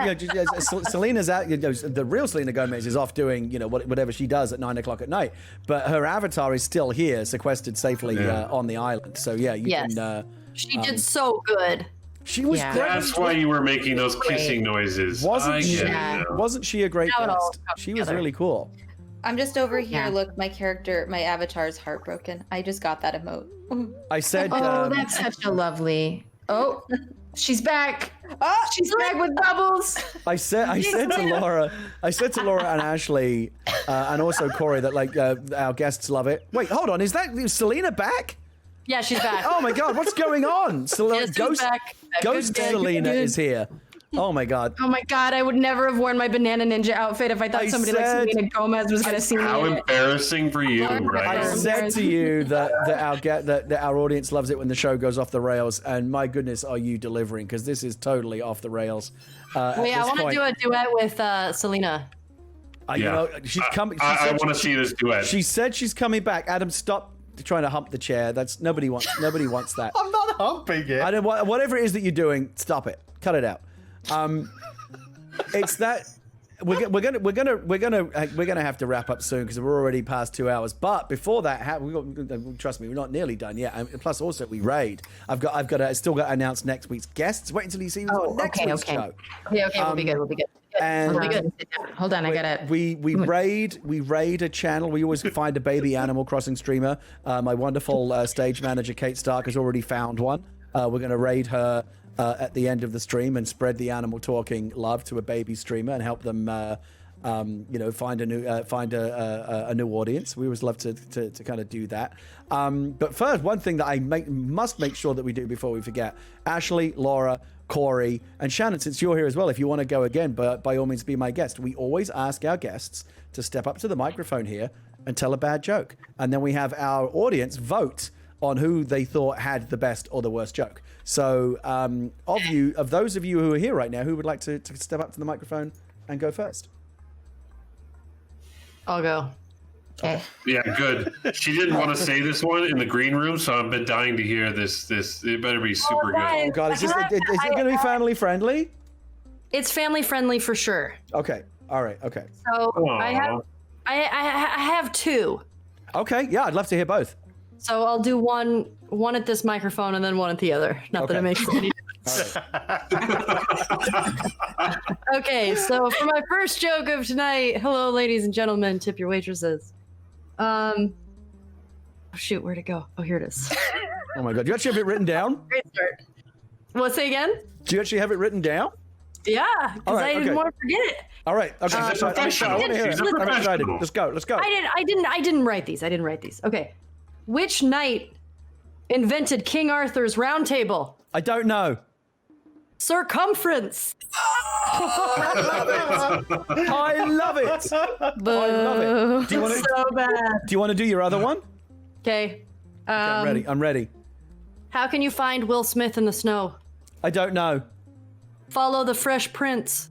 Selena's out. The real Selena Gomez is off doing whatever she does at 9 o'clock at night. But her avatar is still here, sequestered safely on the island. So you can. She did so good. She was great. That's why you were making those kissing noises. Wasn't she? Yeah. Wasn't she a great guest? She was really cool. I'm just over here. Look, my avatar is heartbroken. I just got that emote. I said. Oh, that's such a lovely. Oh, she's back. Oh, she's back with bubbles. I said to Laura and Ashley, and also Cory that our guests love it. Wait, hold on. Is Selena back? Yeah, she's back. Oh my God, what's going on? Ghost Selena is here. Oh my God. Oh my God, I would never have worn my Banana Ninja outfit if I thought somebody like Selena Gomez was going to see me. How embarrassing for you, right? I said to you that our audience loves it when the show goes off the rails, and my goodness, are you delivering? Because this is totally off the rails. Wait, I want to do a duet with Selena. She's coming. I want to see this duet. She said she's coming back. Adam, stop trying to hump the chair. That's nobody wants that. I'm not humping it. I don't. Whatever it is that you're doing, stop it. Cut it out. It's that we're gonna have to wrap up soon because we're already past 2 hours. But before that, trust me, we're not nearly done yet. And plus, also we raid. I've still got to announce next week's guests. Wait until you see who's on next week's show. Yeah, okay, we'll be good. And Hold on, I gotta. We raid a channel. We always find a baby Animal Crossing streamer. My wonderful stage manager Kate Stark has already found one. We're going to raid her at the end of the stream and spread the Animal Talking love to a baby streamer and help them, find a new audience. We always love to kind of do that. But first, one thing that I must make sure that we do before we forget: Ashley, Laura, Cory, and Shannon, since you're here as well, if you want to go again, but by all means be my guest. We always ask our guests to step up to the microphone here and tell a bad joke. And then we have our audience vote on who they thought had the best or the worst joke. So of those of you who are here right now, who would like to step up to the microphone and go first? I'll go. Okay. Yeah, good. She didn't want to say this one in the green room, so I've been dying to hear this. It better be super good. Oh God, is it going to be family friendly? It's family friendly for sure. Okay. All right. Okay. So I have two. Okay. Yeah, I'd love to hear both. So I'll do one at this microphone and then one at the other. Not that it makes any difference. Okay, so for my first joke of tonight, hello, ladies and gentlemen, tip your waitresses. Oh, shoot, where'd it go? Oh, here it is. Oh my God, do you actually have it written down? Great start. What's it again? Do you actually have it written down? Yeah, because I didn't want to forget it. All right. Okay. I want to hear it. I'm excited. Let's go. I didn't write these. Okay. Which knight invented King Arthur's round table? I don't know. Circumference. I love it. Do you want to? So bad. Do you want to do your other one? Okay. I'm ready. How can you find Will Smith in the snow? I don't know. Follow the Fresh Prince.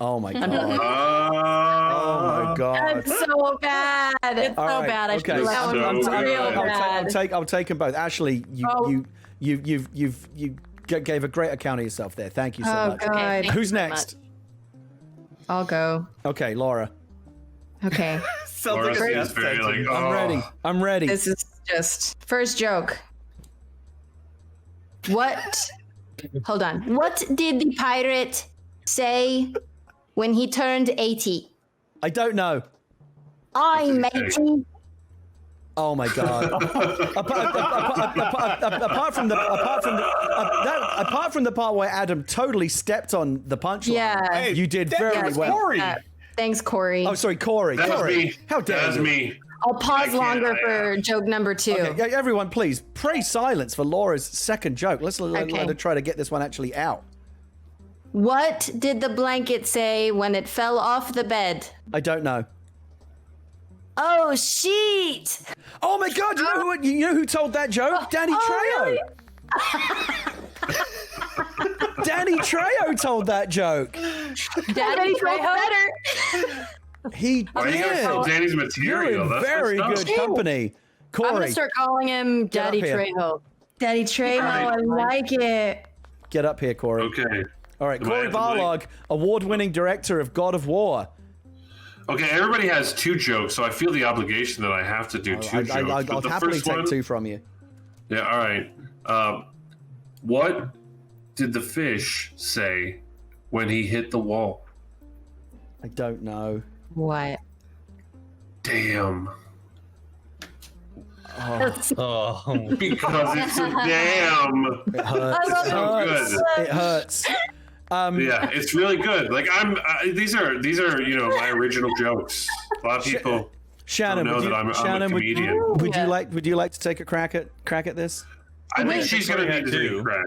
Oh my God. Oh my God. It's so bad. It's so bad. I should have that one. Real bad. I'll take them both. Ashley, you gave a great account of yourself there. Thank you so much. God. Who's next? I'll go. Okay, Laura. Okay. Laura seems very like, I'm ready. This is just first joke. Hold on. What did the pirate say when he turned 80? I don't know. I'm 80. Oh my God! apart from the part where Adam totally stepped on the punchline, Yeah. You did very well. Cory. Thanks, Cory. Oh, sorry, Cory. That's me. How dare That's you? me. I'll pause longer for joke number 2. Okay, everyone, please pray silence for Laura's second joke. Let's let her try to get this one actually out. What did the blanket say when it fell off the bed? I don't know. Oh, sheet! Oh my God! You know who told that joke? Danny Trejo. Really? Danny Trejo told that joke. Danny Trejo? He Why did. you gotta tell Danny's material? You're in That's very messed good up. company. Cory. I'm gonna start calling him Daddy Get up here. Trejo. Daddy Trejo, I like it. Get up here, Cory. Okay. All right, Do I Cory have to Barlog, award-winning director of God of War. Okay, everybody has 2 jokes, so I feel the obligation that I have to do 2 jokes. I'll But the happily first take one, 2 from you. Yeah, all right. What did the fish say when he hit the wall? I don't know. What? Damn. Oh. Because it's a damn. It hurts. It's so good. It hurts. Yeah, it's really good. Like these are my original jokes. A lot of people Shannon, don't know that I'm a comedian. Would you like to take a crack at this? I think she's gonna need to take a crack.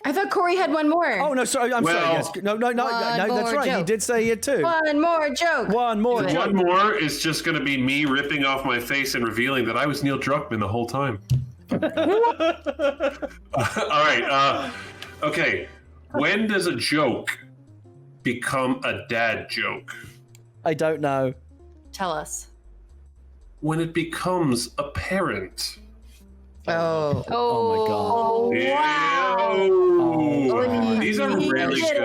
I thought Cory had one more. Oh no, sorry. I'm sorry. Yes. No. That's right. He did say he had 2. One more joke. One more. One more is just going to be me ripping off my face and revealing that I was Neil Druckmann the whole time. All right. Okay. When does a joke become a dad joke? I don't know. Tell us. When it becomes apparent. Oh. Oh my God. Wow. These are really good.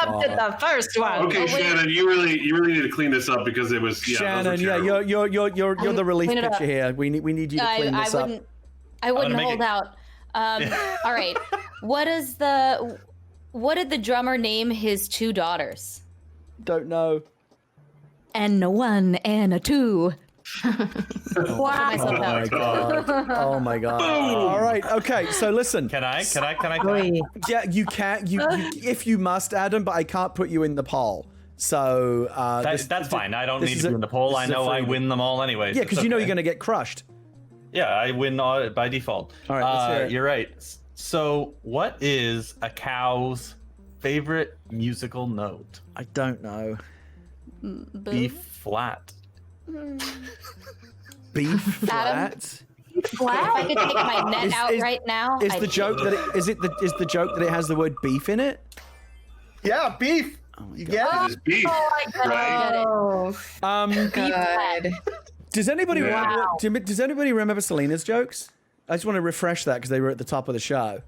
Up to the first one. Okay, Shannon, you really need to clean this up because it was Shannon. Yeah, you're the relief Clean it up. pitcher here. We need you to clean this up. I wouldn't hold out. All right. What did the drummer name his 2 daughters? Don't know. And a 1 and a 2. Wow. Oh my god. Oh my god. All right. Okay. So listen. Can I? Yeah, you can. You if you must, Adam, but I can't put you in the poll. So that's fine. I don't need to be in the poll. I know I win them all anyway. Yeah, because you know you're going to get crushed. Yeah, I win by default. All right. Let's hear it. You're right. So, what is a cow's favorite musical note? I don't know. B flat. B flat. If I could take my net out right now, Is the joke that it has the word beef in it? Yeah, beef. You get it? It's beef, right? God. Does anybody remember Selena's jokes? I just want to refresh that because they were at the top of the show.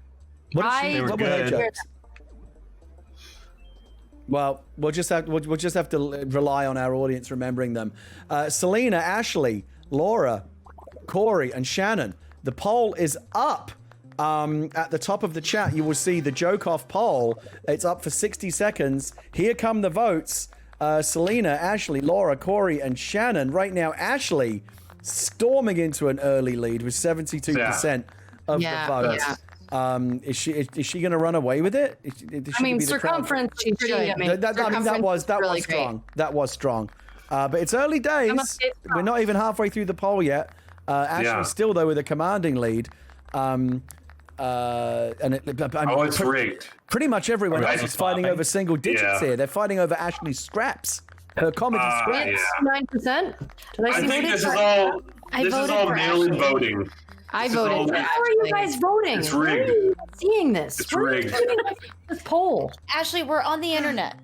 What were her jokes? Well, we'll just have to rely on our audience remembering them. Selena, Ashley, Laura, Cory, and Shannon. The poll is up. At the top of the chat, you will see the joke off poll. It's up for 60 seconds. Here come the votes. Selena, Ashley, Laura, Cory, and Shannon. Right now, Ashley storming into an early lead with 72% of the votes. Yeah. Is she going to run away with it? Circumference. That was strong. Great. That was strong. But it's early days. We're not even halfway through the poll yet. Ashley's still though with a commanding lead. It's rigged. Pretty much everyone else is fighting over single digits here. They're fighting over Ashley's scraps. Her comedy scraps. 9%. I think this is all mail-in voting. I voted. How are you guys voting? It's rigged. Where are you seeing this? It's rigged. This poll. Ashley, we're on the internet.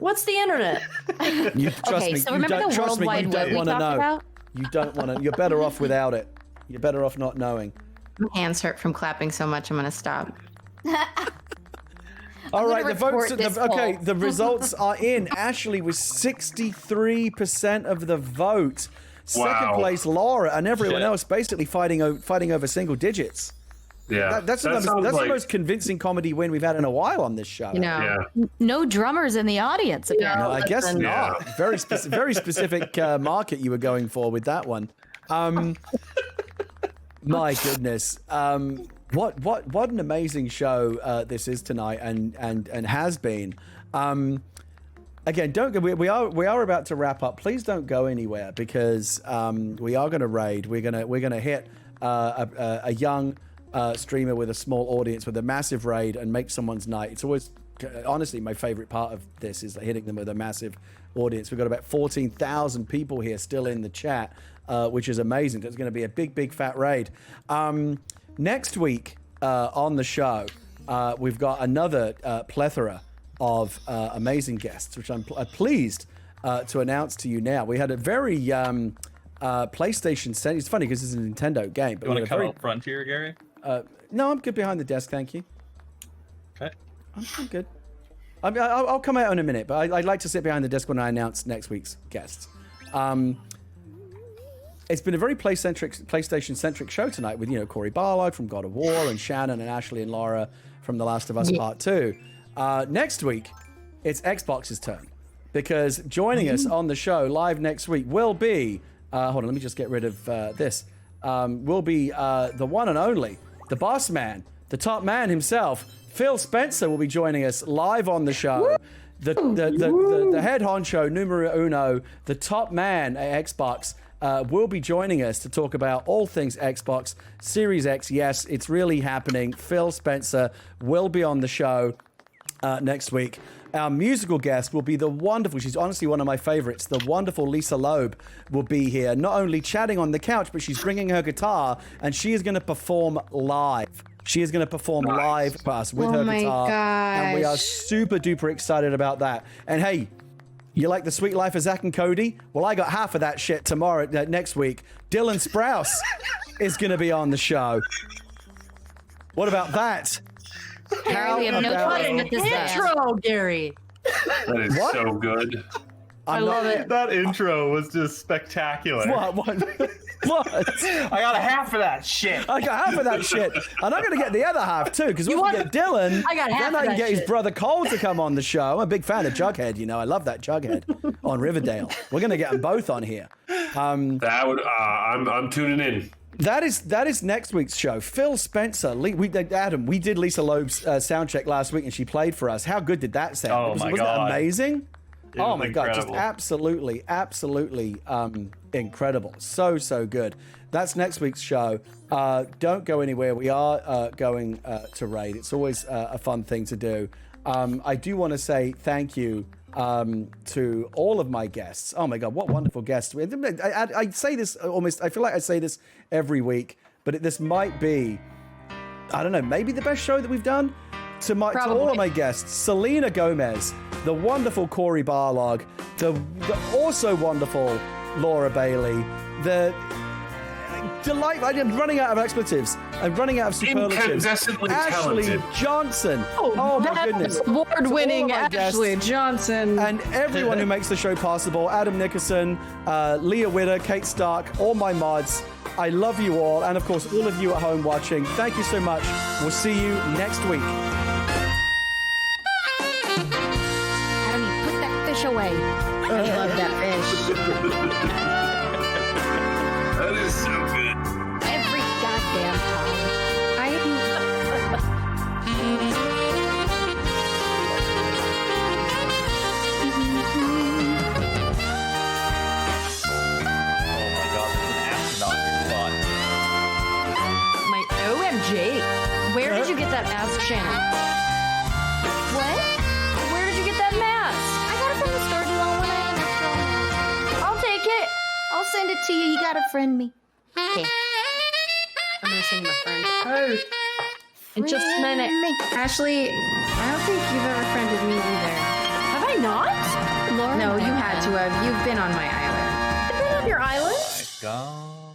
What's the internet? So remember the World Wide Web we talked about? You don't want to. You're better off without it. You're better off not knowing. My hands hurt from clapping so much. I'm gonna stop. All right, the votes. The results are in. Ashley was 63% of the vote. Second place, Laura, and everyone else basically fighting over single digits. Yeah, that's the most convincing comedy win we've had in a while on this show. No drummers in the audience. Apparently. No, I guess not. Very specific market you were going for with that one. My goodness. What an amazing show this is tonight and has been. Again, don't go. We are about to wrap up. Please don't go anywhere because we are going to raid. We're gonna hit a young streamer with a small audience with a massive raid and make someone's night. It's always honestly my favorite part of this is hitting them with a massive audience. We've got about 14,000 people here still in the chat, which is amazing. It's going to be a big fat raid. Next week on the show, we've got another plethora of amazing guests, which I'm pleased to announce to you now. We had a very PlayStation center. It's funny because it's a Nintendo game. But you want to come up front here, Gary? No, I'm good behind the desk, thank you. Okay. I'm good. I'll come out in a minute, but I'd like to sit behind the desk when I announce next week's guests. It's been a very PlayStation-centric show tonight with, Cory Barlog from God of War and Shannon and Ashley and Laura from The Last of Us Part 2. Next week, it's Xbox's turn because joining us on the show live next week will be, hold on, let me just get rid of this, will be the one and only, the boss man, the top man himself, Phil Spencer will be joining us live on the show. The head honcho, numero uno, the top man at Xbox will be joining us to talk about all things Xbox Series X. Yes, it's really happening. Phil Spencer will be on the show next week. Our musical guest will be the wonderful, she's honestly one of my favorites, the wonderful Lisa Loeb will be here, not only chatting on the couch, but she's bringing her guitar and she is going to perform live. She is going to perform live for us with her guitar. And we are super duper excited about that. And hey, you like the sweet life of Zach and Cody? Well, I got half of that shit tomorrow, next week. Dylan Sprouse is going to be on the show. What about that? How intro, Gary. That is so good. I love it. That intro was just spectacular. What? I got a half of that shit. I got half of that shit. And I'm going to get the other half, too, because once we get Dylan, I got half then of I can that get his shit. brother Cole to come on the show. I'm a big fan of Jughead, you know. I love that Jughead on Riverdale. We're going to get them both on here. That would. I'm tuning in. That is next week's show. Phil Spencer, Adam, we did Lisa Loeb's sound check last week, and she played for us. How good did that sound? Wasn't that amazing? Oh my God, just absolutely incredible. So good. That's next week's show. Don't go anywhere. We are going to Raid. It's always a fun thing to do. I do want to say thank you to all of my guests. Oh my God, what wonderful guests. I say this almost, I feel like I say this every week, but this might be, I don't know, maybe the best show that we've done. To all of my guests, Selena Gomez, the wonderful Cory Barlog, the also wonderful Laura Bailey, the delightful, I'm running out of expletives. I'm running out of superlatives. Incandescently Ashley talented. Johnson. Oh my goodness. Award-winning Ashley Johnson. And everyone who makes the show possible. Adam Nickerson, Leah Whitta, Kate Stark, all my mods. I love you all. And of course, all of you at home watching. Thank you so much. We'll see you next week. Adam, you put that fish away. I love that fish. That is so good. Every goddamn time. My OMG. Where did you get that mask, Shannon? What? Where did you get that mask? I got it from the store. Do you want one? I have an extra one. I'll take it. I'll send it to you. You gotta friend me. Okay. I'm gonna send my friend. Oh. In just a minute. Ashley, I don't think you've ever friended me either. Have I not? No, you had to have. You've been on my island. I've been on your island? God.